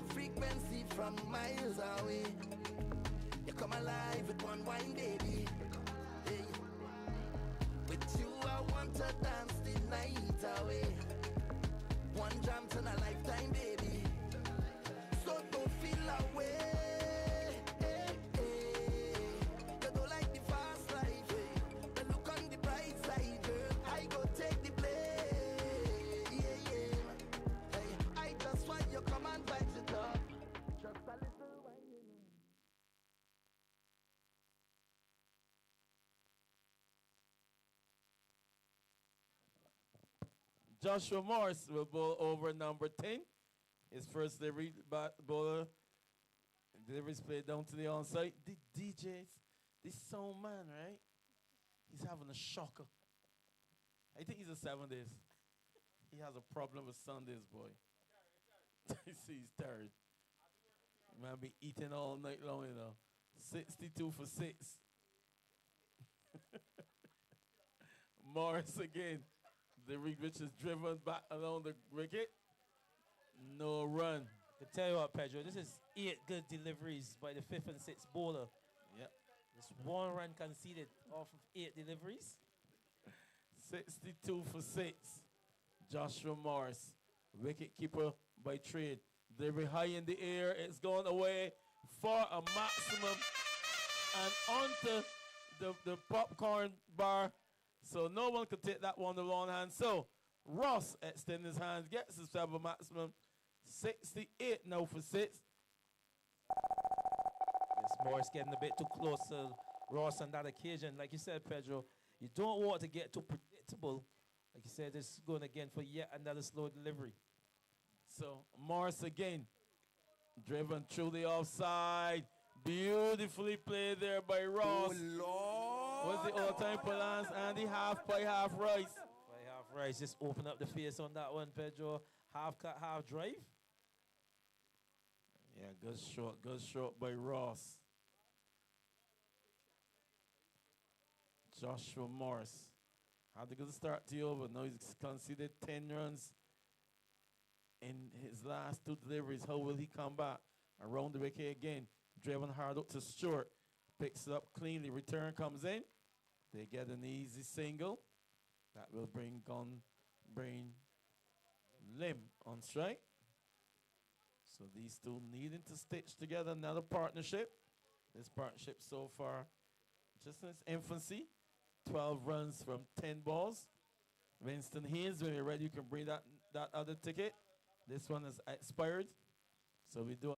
D: Frequency from miles away. You come alive with one wine, baby. Hey. With you, I want to dance the night away. One jam to a lifetime, baby. So don't feel away. Hey, hey. You don't like the fast life, hey. The look on the bright side, girl. I go take the play. Yeah, yeah. Hey, I just want you come and vibe it up. Just a little wine.
B: Joshua Morris will bowl over number 10. His first delivery bowler. Deliveries played down to the onside. The DJs, this sound man, right? He's having a shocker. I think he's a 7 days. He has a problem with Sundays, boy. You see, he's tired. Man be eating all night long, you know. 62 for 6. Morris again. The which is driven back along the wicket. No run.
C: I tell you what, Pedro, this is 8 good deliveries by the 5th and 6th bowler.
B: Yep.
C: Just 1 run conceded off of 8 deliveries.
B: 62 for 6. Joshua Morris, wicket keeper by trade. Delivery high in the air. It's gone away for a maximum and onto the popcorn bar. So no one could take that one with one hand. So Ross extends his hands, gets himself a maximum. 68 now for 6.
C: Yes, Morris getting a bit too close to Ross on that occasion. Like you said, Pedro, you don't want to get too predictable. Like you said, this is going again for yet another slow delivery.
B: So Morris again, driven through the offside. Beautifully played there by Ross.
J: Oh, Lord.
B: What's the all-time balance, Andy? Half pie, half rice.
C: By half rice, just open up the face on that one, Pedro. Half cut, half drive.
B: Yeah, good shot by Ross. Joshua Morris had a good start to the over. Now he's conceded 10 runs in his last 2 deliveries. How will he come back? Around the wicket again. Driven hard up to Stewart. Picks it up cleanly. Return comes in. They get an easy single. That will bring Brain Lim on strike. So these two needing to stitch together another partnership. This partnership so far just in its infancy. 12 runs from 10 balls. Winston Haynes, when you're ready, you can bring that other ticket. This one is expired. So we do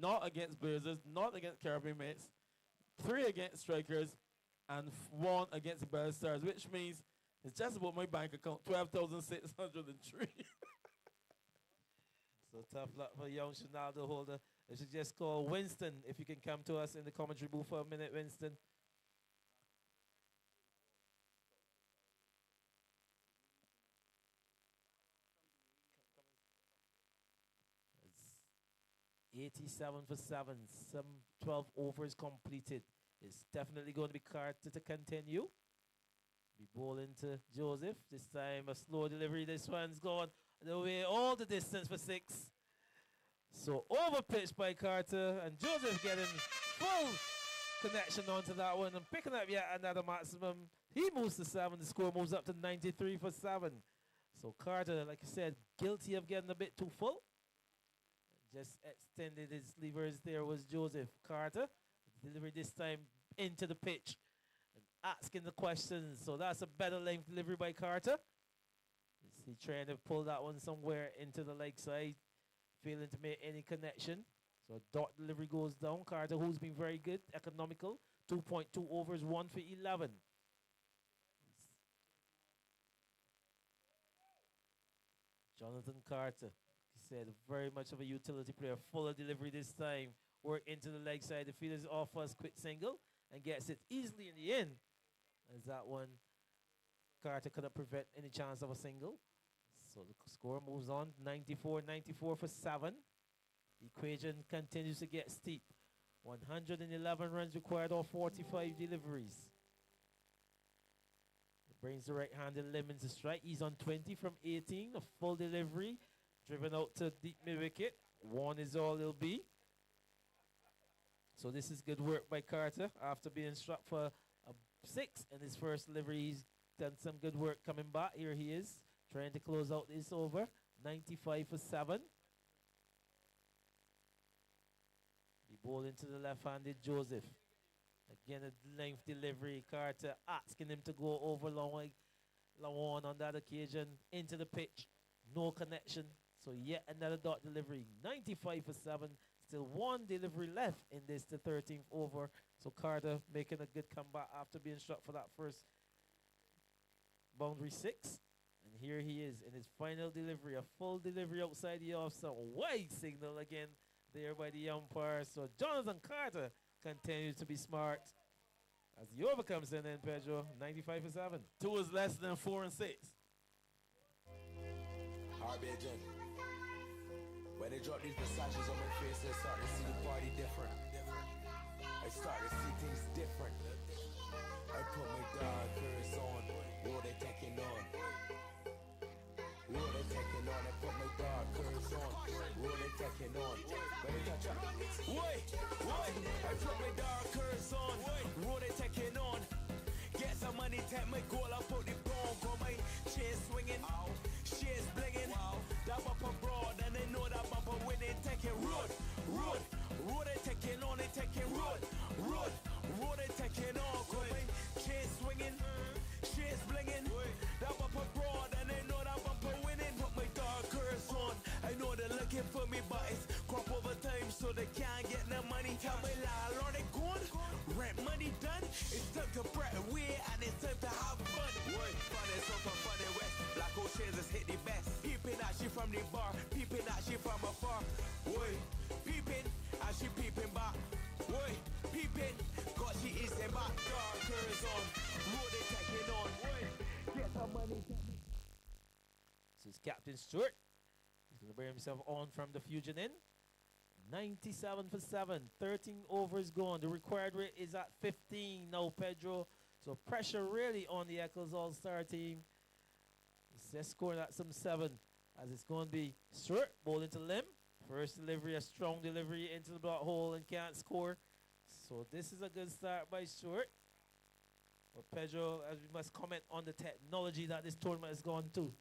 B: not against Blazers, not against Caribbean mates, 3 against strikers, and 1 against Bell Stars, which means it's just about my bank account, 12,603.
C: So tough luck for young Ronaldo holder. I should just call Winston, if you can come to us in the commentary booth for a minute, Winston. It's 87 for 7, some 12 overs completed. It's definitely going to be Carter to continue. Be bowling to Joseph. This time a slow delivery. This one's gone the way all the distance for 6. So over pitch by Carter, and Joseph getting full connection onto that one and picking up yet another maximum. He moves to 7. The score moves up to 93 for 7. So Carter, like I said, guilty of getting a bit too full. Just extended his levers. There was Joseph. Carter delivery this time into the pitch and asking the questions. So that's a better length delivery by Carter. Is he trying to pull that one somewhere into the leg side, failing to make any connection? So dot delivery goes down. Carter, who's been very good, economical, 2.2 overs, 1 for 11. Jonathan Carter, he said, very much of a utility player. Fuller delivery this time. Work into the leg side. The fielder is off first, quick single, and gets it easily in the end. As that one, Carter couldn't prevent any chance of a single. So the score moves on, 94 for 7. The equation continues to get steep. 111 runs required or 45 deliveries. It brings the right-handed Lemon to strike. He's on 20 from 18. A full delivery. Driven out to deep mid-wicket. 1 is all it'll be. So this is good work by Carter. After being struck for a 6 in his first delivery, he's done some good work coming back. Here he is, trying to close out this over. 95 for 7. The ball into the left-handed Joseph. Again, a length delivery. Carter asking him to go over long on that occasion. Into the pitch. No connection. So yet another dot delivery. 95 for 7. Still 1 delivery left in this, the 13th over. So Carter making a good comeback after being struck for that first boundary 6. And here he is in his final delivery. A full delivery outside the off. So wide signal again there by the umpire. So Jonathan Carter continues to be smart as the over comes in then, Pedro. 95 for 7.
B: 2 is less than 4 and 6.
S: RBJ. When they drop these massages on my face, I start to see the party different. I start to see things different. I put my darkers on, what they taking on. What they taking on, I put my darkers on, what they taking on. When they catch up, wait, I put my darkers on, what they taking on. Get some money, take my goal, I put the bone, got my chain swinging, shades blinging. That bumper broad, and they know that bumper when they taking road, they taking on, they taking road, they taking on. Got my chain swinging, shades blinging. That bumper broad, and they know that bumper winning. Put my dark curse on, I know they're looking for me, but it's crop over time, so they can't get no money. Tell me landlord they gone, rent money done. It's time to break away, and it's time to have fun. Funny, so for funny west, black old shades has hit the best. Peeping at she from the bar, peeping at she from afar. Peeping as she peeping back. Peeping, cause she is in back. Darkers on, road they taking on. Get some money.
C: This is Captain Stewart. He's going to bring himself on from the Fusion in. 97 for 7. 13 overs gone. The required rate is at 15 now, Pedro. So pressure really on the Eccles All-Star team. It's just scoring at some 7 as it's going to be Stewart. Ball into Lim. First delivery, a strong delivery into the block hole and can't score. So this is a good start by Stewart. But Pedro, as we must comment on the technology that this tournament has gone to.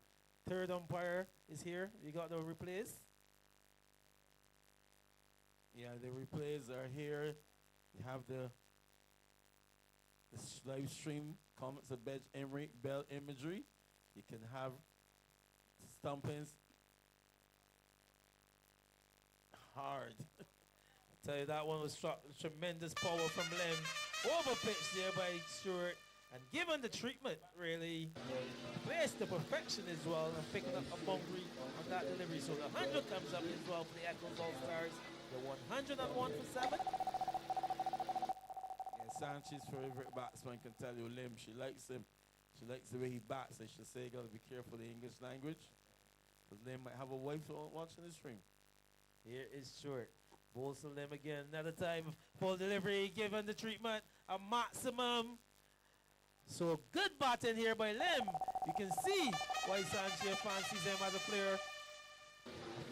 C: Third umpire is here. You got the replays.
B: Yeah, the replays are here. You have the live stream comments of Bell imagery. You can have stumpings hard.
C: Tell you that one was struck with tremendous power from Lim. Overpitched there by Stewart. And given the treatment, really, placed to perfection as well and picking up a boundary on that delivery. So the 100 comes up as well for the Eccles Allstars. The 101 for 7.
B: Yeah, Sanchez's favorite batsman can tell you, Lim, she likes him. She likes the way he bats. I should say you got to be careful of the English language. Because Lim might have a wife watching the stream.
C: Here is Stewart. Bowls to Lim again. Another time, full delivery, given the treatment, a maximum. So good batting here by Lim. You can see why Sanchez fancies him as a player.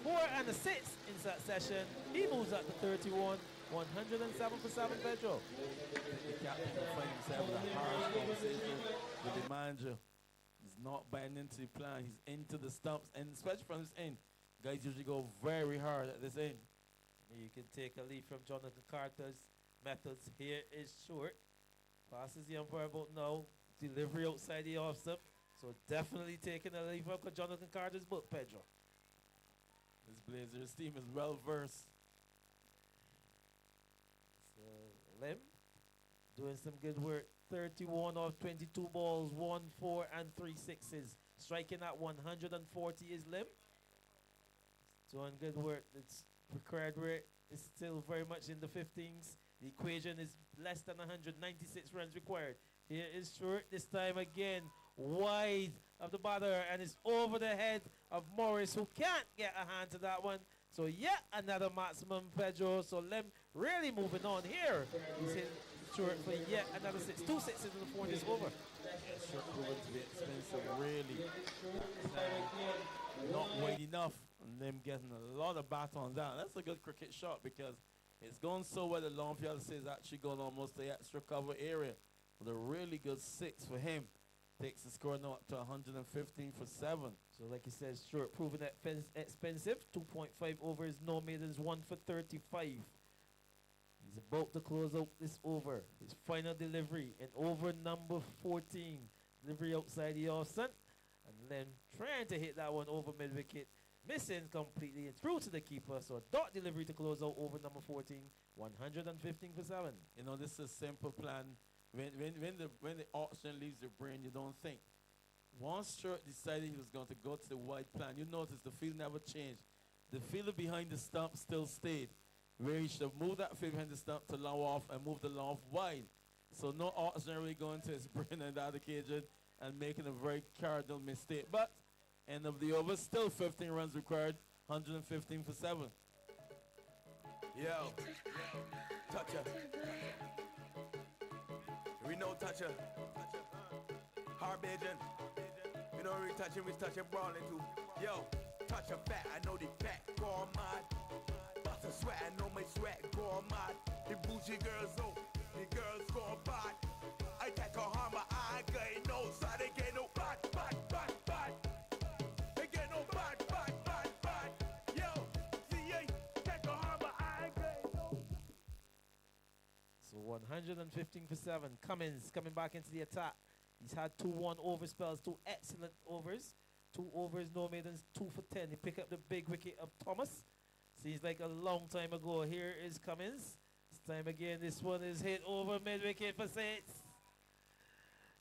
C: 4 and a 6 in succession. He moves up to 31. 107 for 7, Pedro.
B: The captain will find himself in a harsh conversation with the manager. He's not buying into the plan. He's into the stumps, and especially from this end. Guys usually go very hard at this end.
C: You can take a lead from Jonathan Carter's methods. Here is short. Passes the umpire about now. Delivery outside the off stump. So definitely taking a lead from Jonathan Carter's book, Pedro.
B: This Blazers team is well versed.
C: So Lim doing some good work. 31 off 22 balls, 1, 4, and 3 sixes. Striking at 140 is Lim. Doing good work. Its required rate is still very much in the 15s. The equation is less than 196 runs required. Here is short this time again. Wide of the batter, and it's over the head of Morris, who can't get a hand to that one. So yet another maximum, Pedro. So Lim really moving on here. He's hit short for yet another 6. 2 sixes in the 4 is over.
B: Short proving to be expensive, really. Not wide enough. And them getting a lot of bat on that. That's a good cricket shot because it's going so well. The long field is actually going almost the extra cover area. With a really good 6 for him. Takes the score now up to 115 for 7.
C: So like you said, short proving that expensive. 2.5 overs, no maidens, 1 for 35. He's about to close out this over. His final delivery in over number 14. Delivery outside the off stump. And then trying to hit that one over mid-wicket. Missing completely and through to the keeper. So a dot delivery to close out over number 14. 115 for 7.
B: You know, this is a simple plan. When the auction leaves your brain, you don't think. Once Stewart decided he was going to go to the wide plan, you notice the field never changed. The fielder behind the stump still stayed. Where he should have moved that field behind the stump to long off and moved the long off wide. So no auction really going to his brain on that occasion and making a very cardinal mistake. But end of the over, still 15 runs required, 115 for 7.
S: Yo, toucher. We know toucher. Hard agent. You know we touching brawling too. Yo, toucher fat, I know the fat, go mad. Bust a sweat, I know my sweat, go mad. The bougie girls, oh, the girls go bad. I take a harm, but I ain't no side, they get no bad. They get no bad. Yo, see, take a harm, but I ain't no.
C: So 115 for 7. Cummins coming back into the attack. He's had 2-1 over spells, 2 excellent overs. 2 overs, no maidens, 2 for 10. He picked up the big wicket of Thomas. Seems like a long time ago. Here is Cummins. This time again, this one is hit over mid-wicket for 6.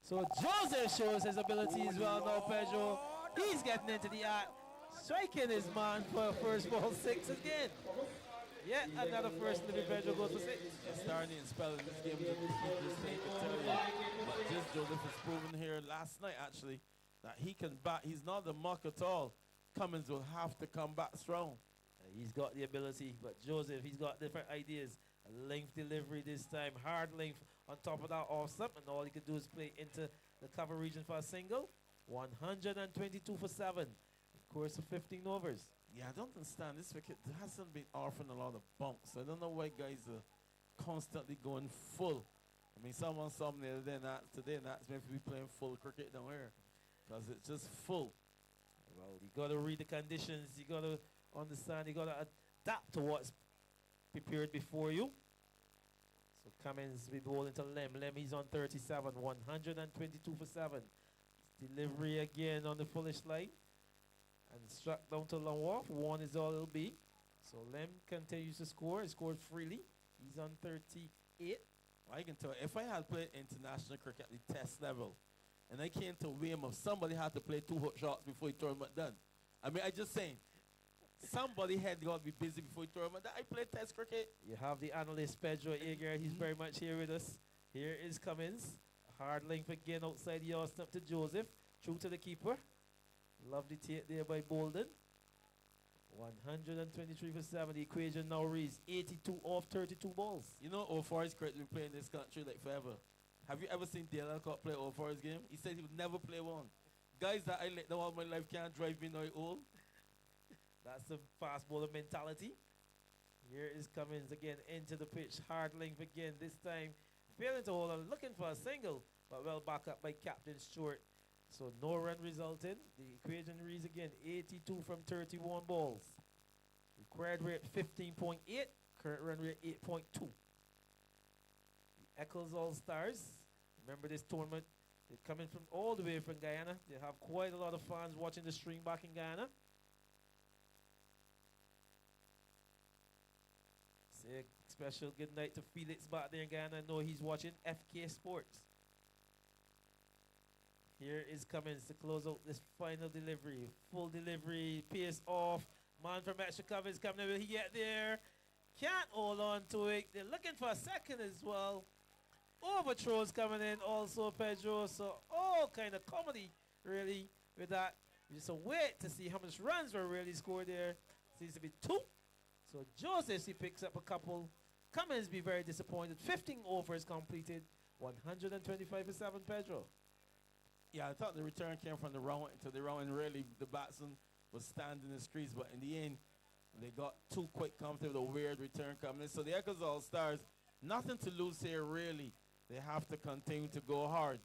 C: So Joseph shows his ability as well now, Pedro. He's getting into the act. Striking his man for first ball 6 again. Yet another first little Pedro goes for 6.
B: Starting and spelling this game to keep this thing continuing. But this Joseph has proven here last night actually that he can bat. He's not the muck at all. Cummins will have to come back strong.
C: He's got the ability, but Joseph, he's got different ideas. A length delivery this time, hard length on top of that off stump, and all he can do is play into the cover region for a single. 122 for 7. Of course, of 15 overs.
B: Yeah, I don't understand. This wicket hasn't been offering a lot of bumps. I don't know why guys are constantly going full. I mean, someone saw me the other day today, and that's maybe we playing full cricket down here. Because it's just full.
C: Well, you got to read the conditions. You got to understand. You got to adapt to what's prepared before you. So Cummins will be bowling to Lem. Lem, he's on 37. 122 for 7. Delivery again on the foolish line. And struck down to long off. 1 is all it'll be. So Lem continues to score. He scored freely. He's on 38.
B: I can tell you, if I had played international cricket at the test level, and I came to Weymouth, somebody had to play 2 hook shots before the tournament done. I mean, I just saying, somebody had got to be busy before the tournament done. I played test cricket.
C: You have the analyst Pedro Aguirre. He's very much here with us. Here is Cummins. A hard length again outside the off stump to Joseph. Through to the keeper. Lovely take there by Bolden. 123 for 7. The equation now reads 82 off 32 balls.
B: You know, Old Forest cricket been playing in this country like forever. Have you ever seen Dale Alcott play Old Forest game? He said he would never play one. Guys that I let down all my life can't drive me now old.
C: That's the fast bowler mentality. Here is Cummins again into the pitch. Hard length again. This time failing to hold on. Looking for a single, but well back up by Captain Stewart. So no run resulted. The equation reads again 82 from 31 balls. Required rate 15.8. Current run rate 8.2. The Eccles Allstars. Remember this tournament? They're coming from all the way from Guyana. They have quite a lot of fans watching the stream back in Guyana. Say a special good night to Felix back there in Guyana. I know he's watching FK Sports. Here is Cummins to close out this final delivery. Full delivery, pace off. Man from extra Cummins coming in. Will he get there? Can't hold on to it. They're looking for a second as well. Overthrows coming in also, Pedro. So all kind of comedy, really, with that. We just wait to see how much runs were really scored there. Seems to be 2. So Joseph, he picks up a couple. Cummins be very disappointed. 15 overs completed. 125 for 7, Pedro.
B: Yeah, I thought the return came from the round to the round, and really the batsman was standing in the crease, but in the end, they got too quick comfortable with a weird return coming in. So the Eccles All-Stars, nothing to lose here, really. They have to continue to go hard.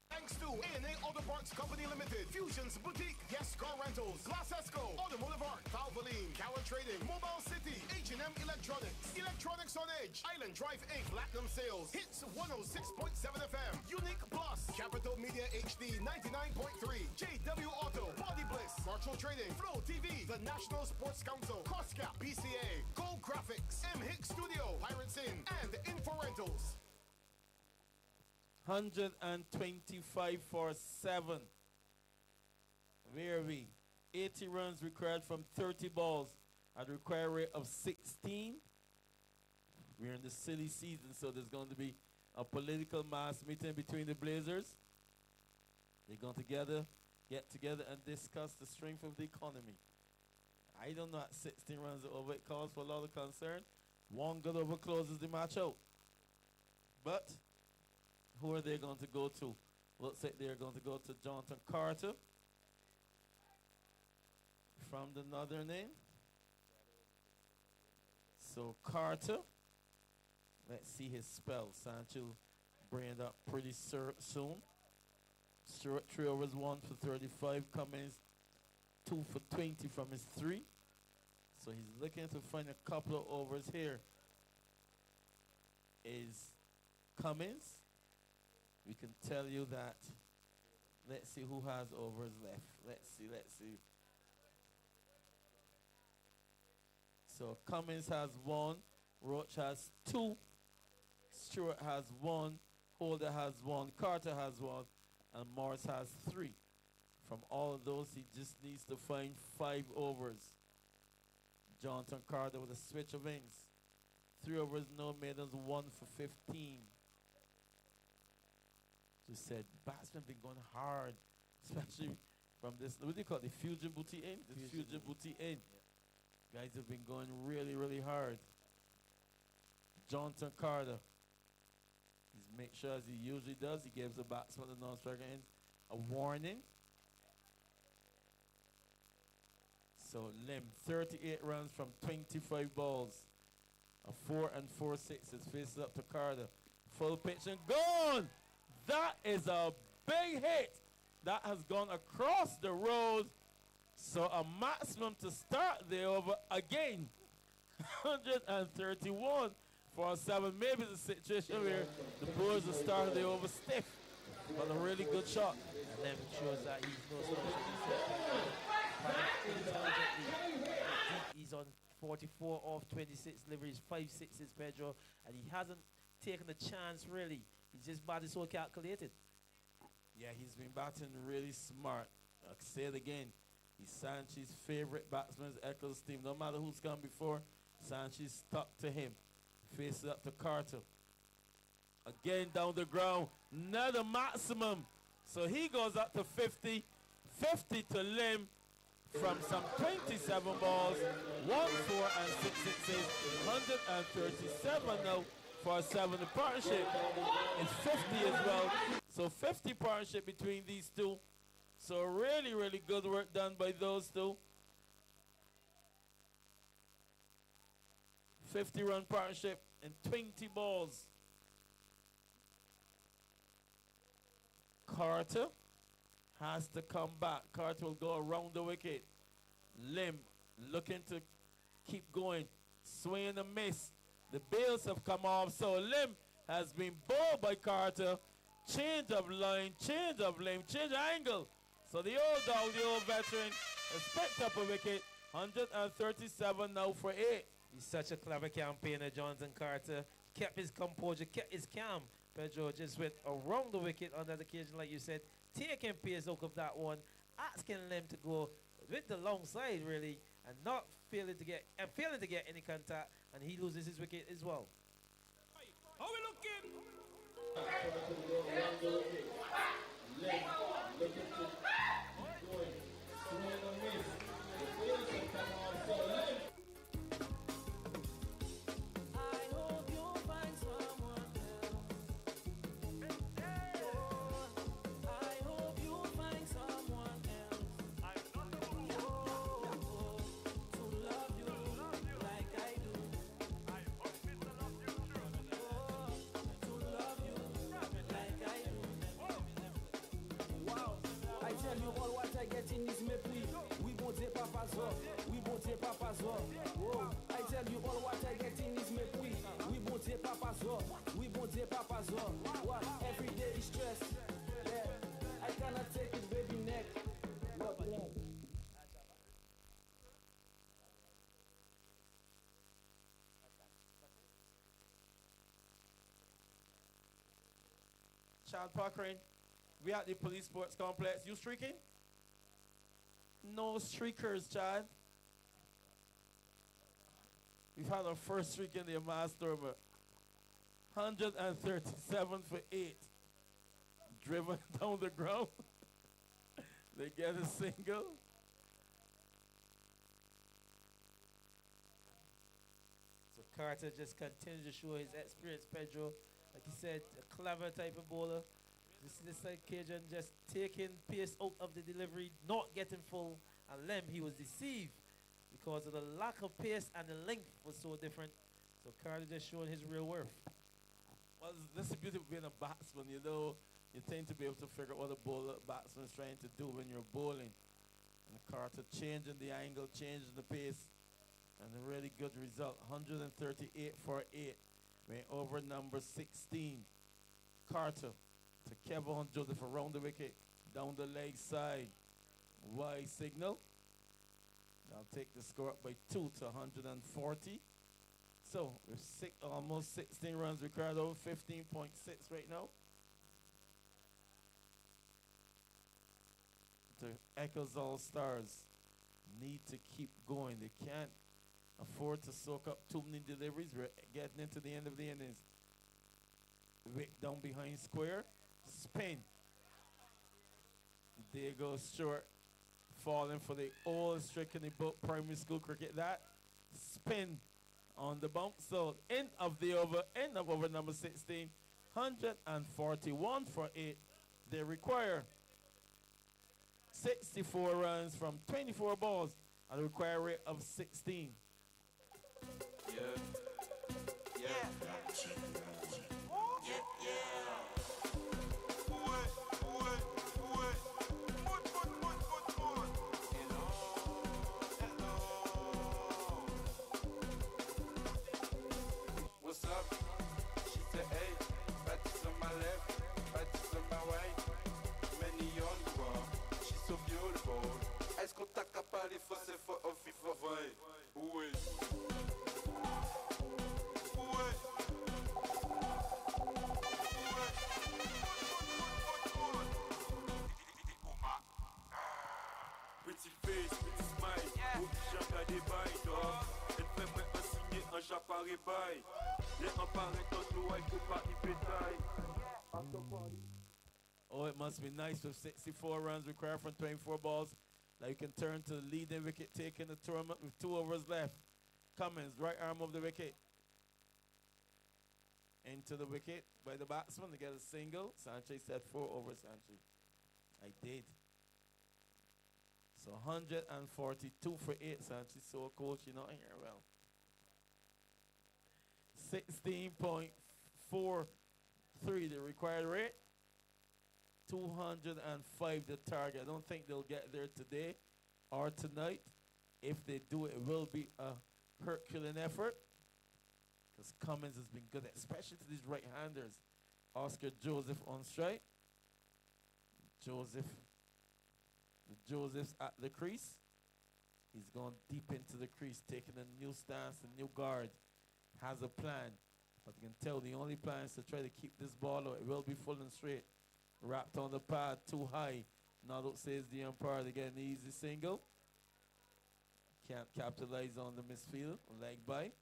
A: Thanks to A&A Auto Parts Company Limited, Fusions Boutique, Yes Car Rentals, Glass Esco, Automotive Art, Valvoline, Cowan Trading, Mobile City, H&M Electronics, Electronics on Edge, Island Drive Inc., Platinum Sales, Hits 106.7 FM, Unique Plus, Capital Media HD 99.3, JW Auto, Body Bliss, Marshall Trading, Flow TV, the National Sports Council, Crosscap, BCA, Gold Graphics, M Hicks Studio, Pirates Inn, and Info Rentals.
B: 125 for 7. Where are we? 80 runs required from 30 balls at a required rate of 16. We're in the silly season, so there's going to be a political mass meeting between the Blazers. They're going to get together and discuss the strength of the economy. I don't know at 16 runs over. It calls for a lot of concern. One good over closes the match out. But who are they going to go to? Looks like they're going to go to Jonathan Carter from the Northern end. So Carter, let's see his spell. Sancho bring it up pretty soon. Stewart 3 overs 1 for 35. Cummins 2 for 20 from his 3. So he's looking to find a couple of overs here. Is Cummins. We can tell you that. Let's see who has overs left. Let's see. So Cummins has 1, Roach has 2, Stewart has 1, Holder has 1, Carter has 1, and Morris has 3. From all of those, he just needs to find 5 overs. Jonathan Carter with a switch of wings. 3 overs, no maidens, 1 for 15. Just said, batsmen been going hard, especially from this, what do you call it, the Fusion Booty end? The Fusion Booty end. Yeah. Guys have been going really, really hard. Jonathan Carter, he's make sure as he usually does, he gives the batsman, the non-striker end, a warning. So Lim, 38 runs from 25 balls. A 4 and 4 sixes, faces up to Carter. Full pitch and gone! That is a big hit. That has gone across the road. So a maximum to start the over again. 131 for a 7. Maybe it's a situation where the Brewers are starting the over stiff. But a really good shot.
C: And then shows that he's no slouch. He's on 44 off 26 deliveries, 5 sixes, Pedro, and he hasn't taken a chance really. He's just batting so calculated.
B: Yeah, he's been batting really smart. I'll say it again. He's Sanchi's favorite batsman's Eccles team. No matter who's come before, Sanchi's stuck to him. Faces up to Carter. Again down the ground. Another maximum. So he goes up to 50. 50 to Lim from some 27 balls. 1 4 and 6 sixes. 137 now for a 7. The partnership is 50 as well. So 50 partnership between these two. So really, really good work done by those two. 50-run partnership and 20 balls. Carter has to come back. Carter will go around the wicket. Lim looking to keep going. Swing and a miss. The bails have come off. So Lim has been bowled by Carter. Change of line, change of lane, change of angle. So the old dog, the old veteran, has picked up a wicket. 137 now for 8.
C: He's such a clever campaigner, Jonathan Carter. Kept his composure, kept his calm. Pedro just went around the wicket on that occasion, like you said, taking pace out of that one, asking Lim to go with the long side, really, and not failing to get any contact, and he loses his wicket as well.
N: How we looking?
P: I hope you'll find someone else. I hope you'll find someone else. To love you like I do. To love you like I do. Wow, I tell you all what I get in this mépris. We monte papa zo, we monte papa zo. Whoa, I tell you all what I get in this mépris. We monte papa zo, we monte papa zo. What? Every day is stress. Yeah, I cannot take it, baby neck. What?
B: Chad Parkerain, we at the police sports complex. You streaking? No streakers, Chad. We've had our first streak in the master, but 137 for 8. Driven down the ground. They get a single.
C: So Carter just continues to show his experience, Pedro. Like you said, a clever type of bowler. This occasion just taking pace out of the delivery, not getting full. And Lem, he was deceived because of the lack of pace and the length was so different. So Carter just showing his real worth.
B: Well, this is the beauty of being a batsman, you know. You tend to be able to figure out what a batsman is trying to do when you're bowling. And Carter changing the angle, changing the pace, and a really good result. 138 for 8. Went over number 16. Carter to Kevin Joseph around the wicket, down the leg side. Wide signal. I'll take the score up by 2 to 140. So we're almost 16 runs required, over 15.6 right now. The Eccles Allstars need to keep going. They can't afford to soak up too many deliveries. We're getting into the end of the innings. Wick down behind square. Spin. There goes short. Falling for the old trick in the book, primary school cricket. That spin on the bump. So end of over number 16. 141 for 8. They require 64 runs from 24 balls at a required rate of 16.
N: Yeah.
T: What's up? She said, hey, practice on my left, practice on my right. Many on the wall, she's so beautiful. Escuta capa marée baille. Les enfants restent nous, il faut pas y pétaille.
B: Oh, it must be nice with 64 runs required from 24 balls. Now you can turn to the leading wicket taking the tournament with 2 overs left. Cummins, right arm of the wicket. Into the wicket by the batsman to get a single. Sanchez said 4 overs, Sanchez. I did. So 142 for 8, Sanchez. So, coach, you're not here well. 16.43 the required rate. 205 the target. I don't think they'll get there today or tonight. If they do, it will be a Herculean effort. Because Cummins has been good, especially to these right-handers. Oscar Joseph on strike. Joseph's at the crease. He's gone deep into the crease, taking a new stance, a new guard. Has a plan. But you can tell the only plan is to try to keep this ball out. It will be full and straight. Wrapped on the pad, too high. Not out, says the umpire, to get an easy single. Can't capitalize on the misfield, leg by.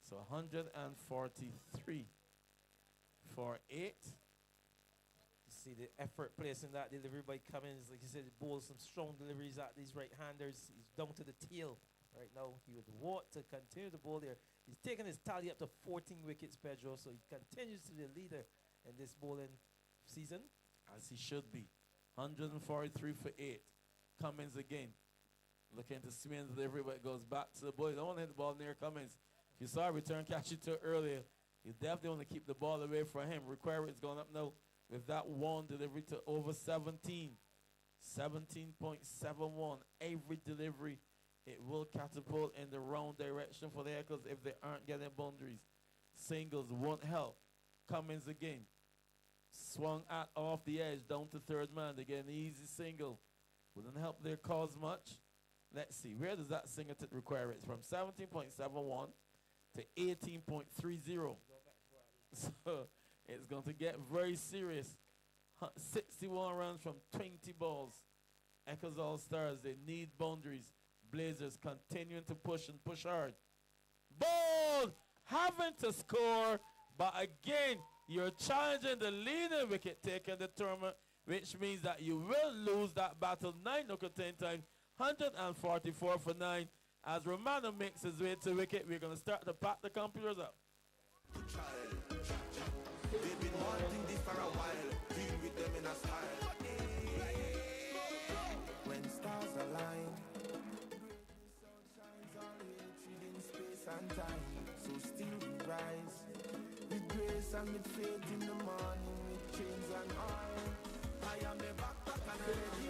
B: So 143 for 8.
C: See the effort placed in that delivery by Cummins. Like you said, he bowls some strong deliveries at these right-handers. He's down to the tail right now. He would want to continue to bowl there. He's taken his tally up to 14 wickets, Pedro, so he continues to be the leader in this bowling season.
B: As he should be. 143 for 8. Cummins again. Looking to swing the delivery, but it goes back to the boys. I want to hit the ball near Cummins. If you saw a return catch it to earlier, you definitely want to keep the ball away from him. Require it's going up now with that one delivery to over 17. 17.71. Every delivery, it will catapult in the wrong direction for the Eccles if they aren't getting boundaries. Singles won't help. Cummins again. Swung at off the edge down to third man to get an easy single. Wouldn't help their cause much. Let's see, where does that single require it? From 17.71 to 18.30. So it's going to get very serious. 61 runs from 20 balls. Eccles Allstars, they need boundaries. Blazers continuing to push and push hard. Ball! Having to score, but again, you're challenging the leading wicket taker in the tournament, which means that you will lose that battle 9 no 10 times. 144 for 9. As Romano makes his way to wicket, we're going to start to pack the computers up.
R: They've been wanting this for a while. Deal with them in a style. When stars align, sun shines on hatred in space and time. So still we rise with grace and with faith in the morning, with chains and oil. I am a backpack and a ready.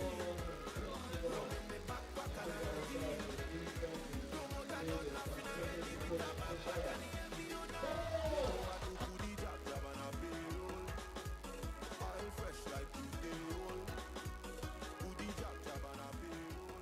R: I'm a backpack and a ready. No more than you're laughing already with a backpack and the envy, you know. Fresh like Tuesday roll. Goody jab jab and a payroll.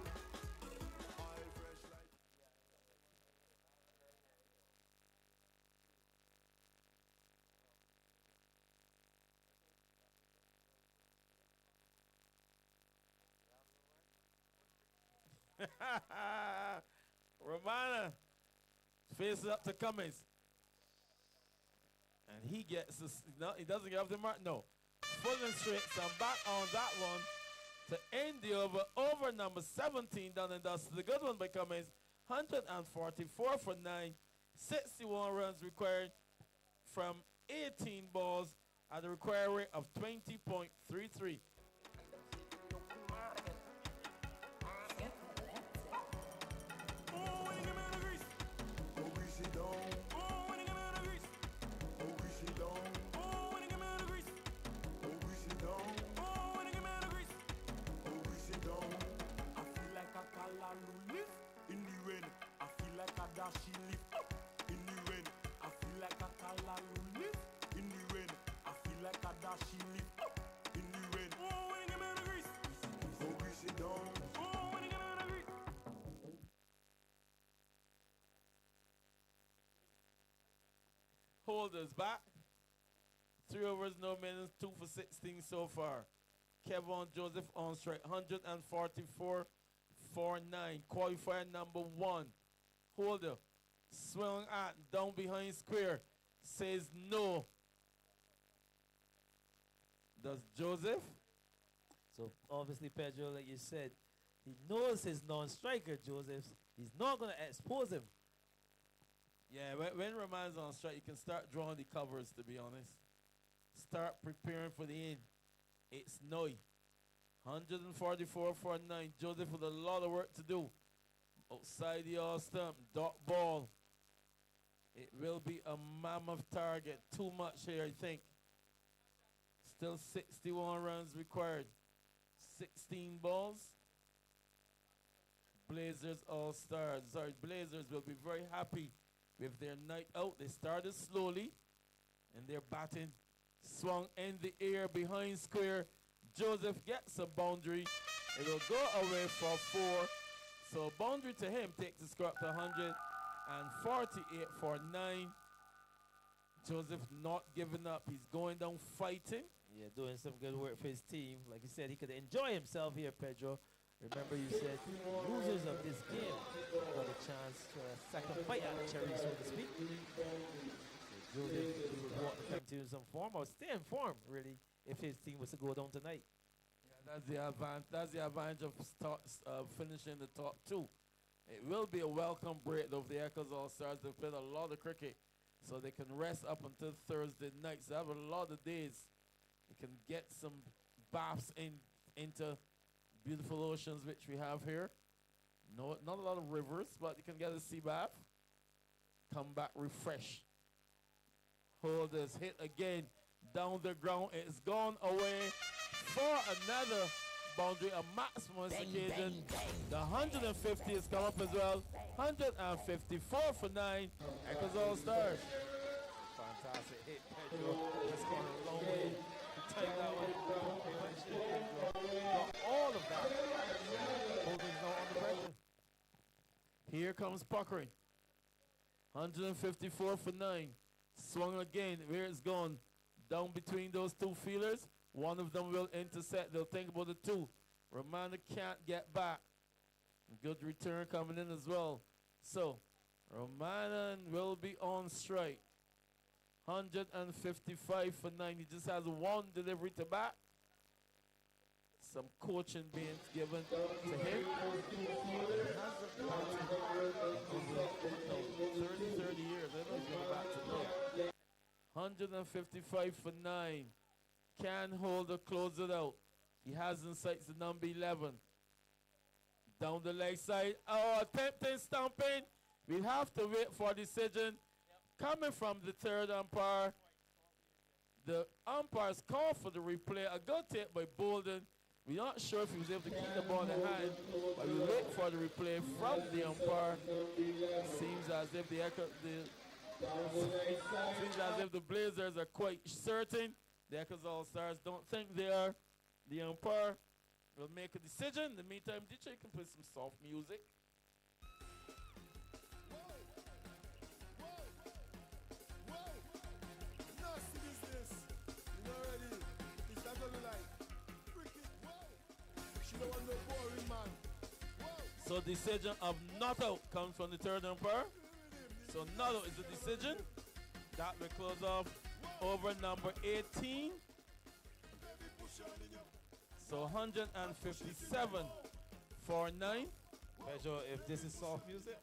R: Oil fresh like.
B: Romana faces up to Cummins. And he gets this, no, he doesn't get off the mark, no. Full and straight, so I'm back on that one to end the over. Over number 17 done and dusted. The good one by Cummins, 144 for 9, 61 runs required from 18 balls at a required rate of 20.33.
R: In the rain, I feel like a dashy leaf. In the rain, I feel like a kalalu leaf. In the rain, I feel like a dashy leaf. In the rain, oh, when you get me the grease, oh, grease it down. Oh, when you get me the grease.
B: Holders back. 3 overs, no minutes, 2 for 16 so far. Kevon Joseph on strike, 144 for 9. Qualifier number 1. Holder Swung at down behind square. Says no. Does Joseph?
C: So obviously, Pedro, like you said, he knows his non-striker, Joseph. He's not going to expose him.
B: Yeah, when Roman's on strike, you can start drawing the covers, to be honest. Start preparing for the in. It's Noy. 144 for 9. Joseph with a lot of work to do. Outside the all stump. Dot ball. It will be a mammoth target. Too much here, I think. Still 61 runs required. 16 balls. Blazers All-Stars. Sorry, Blazers will be very happy with their night out. They started slowly, and they're batting. Swung in the air behind square. Joseph gets a boundary. It will go away for 4. So boundary to him takes the score up to 148 for 9. Joseph not giving up. He's going down fighting.
C: Yeah, doing some good work for his team. Like you said, he could enjoy himself here, Pedro. Remember you said losers of this game got a chance to a second bite at the cherry, so to speak. So Joseph will want to continue some form or stay in form, really, if his team was to go down tonight.
B: Yeah, that's the advantage of finishing the top 2. It will be a welcome break of the Eccles All-Stars. They've played a lot of cricket, so they can rest up until Thursday night. So they have a lot of days. They can get some baths into beautiful oceans, which we have here. No, not a lot of rivers, but you can get a sea bath. Come back refreshed. Hold this, hit again, down the ground. It's gone away for another boundary, a maximum occasion. The 150 has come up as well. 154 for 9. Eccles All-Stars.
C: Fantastic hit, Pedro. It's gone a long way. Take that one. Got all of that. Holding's not under pressure.
B: Here comes Puckering. 154 for 9. Swung again. Where it's gone. Down between those two fielders. One of them will intercept. They'll think about the 2. Romano can't get back. Good return coming in as well. So, Romano will be on strike. 155 for 9. He just has one delivery to bat. Some coaching being given to him. 30 years. I know he's going to bat tonight. 155 for 9. Can hold or close it out. He has in sights the number 11. Down the leg side. Oh, attempting stomping. We have to wait for a decision. Coming from the third umpire. The umpires call for the replay. A good take by Bolden. We're not sure if he was able to keep the ball in the hand, but we wait for the replay from the umpire. Seems as if the Blazers are quite certain. The Eccles All-Stars don't think they are. The umpire will make a decision. In the meantime, DJ can play some soft music.
K: Nasty business. You know already. It's not gonna like. She don't want no boring man.
B: So decision of not out comes from the third umpire. So not out is the decision. That will close off over number 18. So 157 for 9.
C: Pedro, if this is soft music,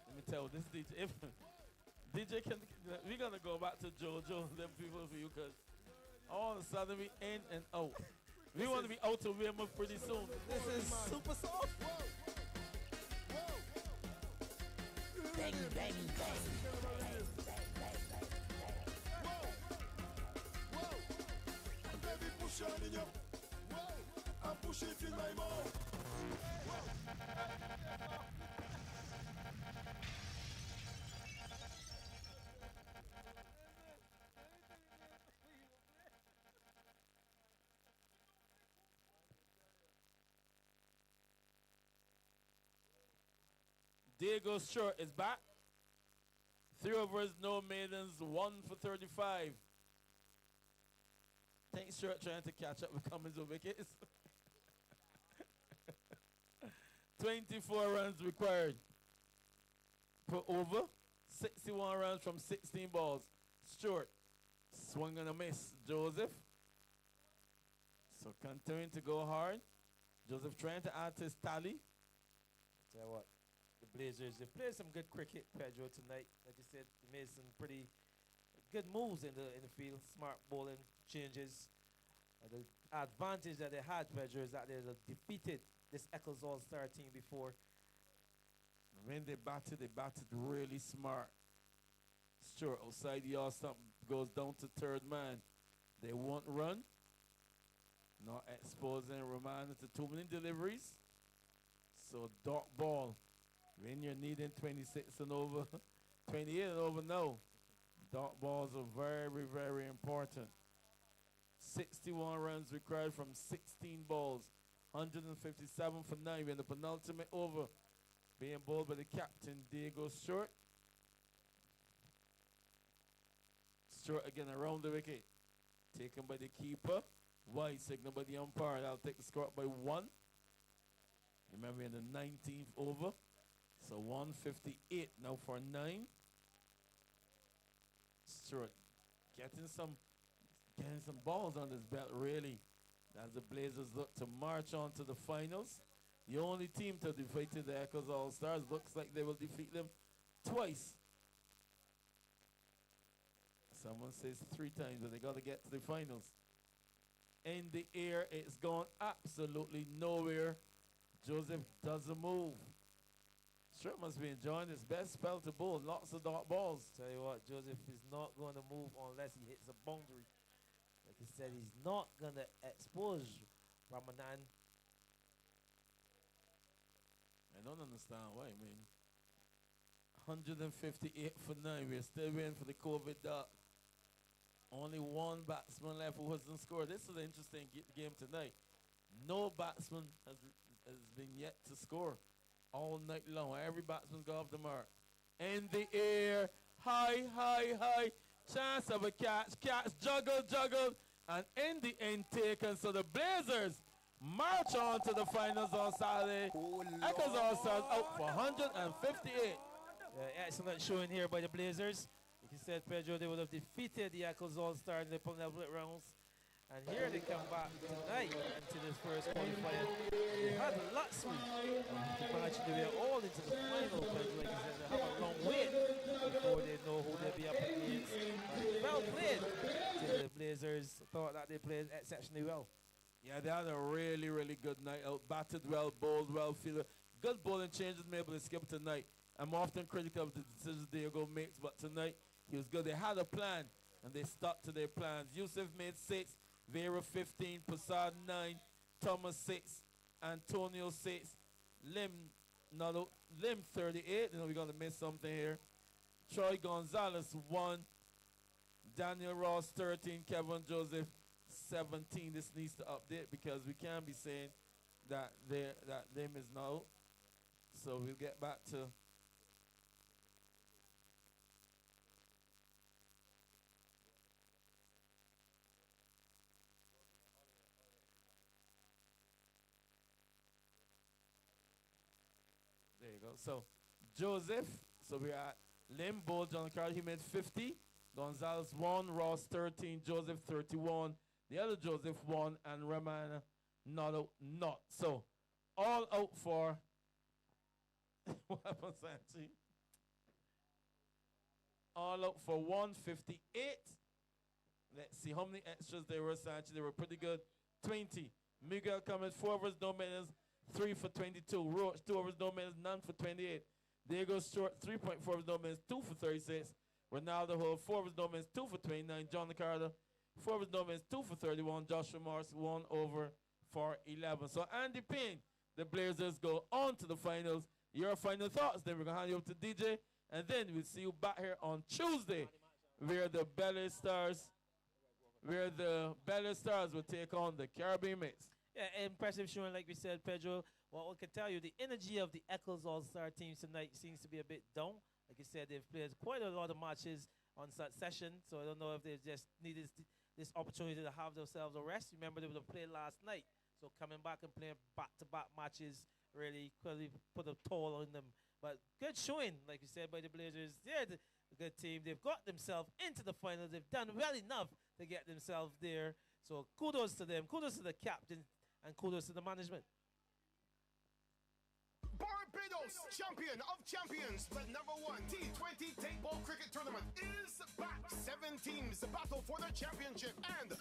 B: let me tell you, this DJ, if DJ can, we're gonna go back to JoJo and them people for you, because all of a sudden we in and out. We want to be out to Weymouth pretty soon.
C: This is super soft.
E: Bang, bang, bang.
K: Baby, push on in your. And push it in my mouth.
B: Diego Short is back. 3 overs, no maidens, 1 for 35. Thanks, Short, trying to catch up with Cummins with wickets. 24 runs required. per over. 61 runs from 16 balls. Stewart, swing and a miss. Joseph. So continuing to go hard. Joseph trying to add to his tally.
C: Tell you what, the Blazers, they played some good cricket, Pedro, tonight. Like you said, they made some pretty good moves in the field, smart bowling changes. The advantage that they had, Pedro, is that they defeated this Eccles All-Star team before.
B: When they batted really smart. Stewart outside the all-stump goes down to third man. They won't run. Not exposing Romano to too many deliveries. So dot ball. When you're needing 26 and over, 28 and over, no. Dot balls are very, very important. 61 runs required from 16 balls. 157 for 9. We're in the penultimate over. Being bowled by the captain, Diego Stewart. Stewart again around the wicket. Taken by the keeper. Wide signal by the umpire. That'll take the score up by 1. Remember, in the 19th over. So 158 now for 9. Stewart getting some balls on his belt, really, as the Blazers look to march on to the finals. The only team to defeat the Eccles All-Stars. Looks like they will defeat them twice. Someone says 3 times, but they got to get to the finals. In the air, it's gone absolutely nowhere. Joseph doesn't move. Stewart must be enjoying his best spell to bowl. Lots of dot balls.
C: Tell you what, Joseph is not going to move unless he hits a boundary. Like he said, he's not going to expose Ramadan.
B: I don't understand why. I mean, 158 for 9. We're still waiting for the COVID dot. Only one batsman left who hasn't scored. This is an interesting game tonight. No batsman has been yet to score all night long. Every batsman got off the mark. In the air, high. Chance of a catch. Catch, juggled, and in the end taken. So the Blazers march on to the finals on Saturday. Eccles All-Stars out for 158.
C: Excellent showing here by the Blazers. Like you said, Pedro, they would have defeated the Eccles All-Stars in the penultimate rounds. And here they come back tonight into this first qualifier. They had lots of actually they were all into the final, Pedro. Like you said, they have a long wait before they know who they'll be up against. Well played. The Blazers thought that they played exceptionally well.
B: Yeah, they had a really good night out. Batted well, bowled well, fielded. Good bowling changes made by the skipper tonight. I'm often critical of the decisions Diego makes, but tonight he was good. They had a plan, and they stuck to their plans. Yusuf made 6, Vera 15, Prasad 9, Thomas 6, Antonio 6, Lim 38. You know, we're going to miss something here. Troy Gonzalez 1, Daniel Ross 13, Kevin Joseph 17. This needs to update because we can't be saying that Lim is now. So we'll get back to there you go. So Joseph, so we're at Lim Bull, John Carl, he made 50. Gonzalez 1, Ross 13, Joseph 31. The other Joseph 1, and Raman not. So all out for what happened, Sanchi? All out for 158. Let's see how many extras there were, Sanchi. They were pretty good. 20. Miguel Cummins, 4 overs, no minutes, 3 for 22. Roach, 2 overs, no minutes, none for 28. Diego Stewart, 3.4 overs, no minutes, 2 for 36. Ronaldo Hull, 4 overs, no minutes, 2 for 29. John Carter, 4 overs, no minutes, 2 for 31. Joshua Morris, 1 over for 11. So Andy Payne, the Blazers go on to the finals. Your final thoughts, then we're going to hand you up to DJ, and then we'll see you back here on Tuesday, where the Bel Stars will take on the Caribbean Mates.
C: Yeah, impressive showing, like we said, Pedro. Well, I can tell you, the energy of the Eccles All-Star team tonight seems to be a bit down. Like you said, they've played quite a lot of matches on such session, so I don't know if they just needed this opportunity to have themselves a rest. Remember, they would have played last night, so coming back and playing back-to-back matches really put a toll on them But good showing, like you said, by the Blazers. They're the good team. They've got themselves into the final. They've done well enough to get themselves there. So kudos to them. Kudos to the captain. And kudos to the management.
A: Barbados, champion of champions, the #1 T20 Tapeball cricket tournament is back. 7 teams battle for the championship, and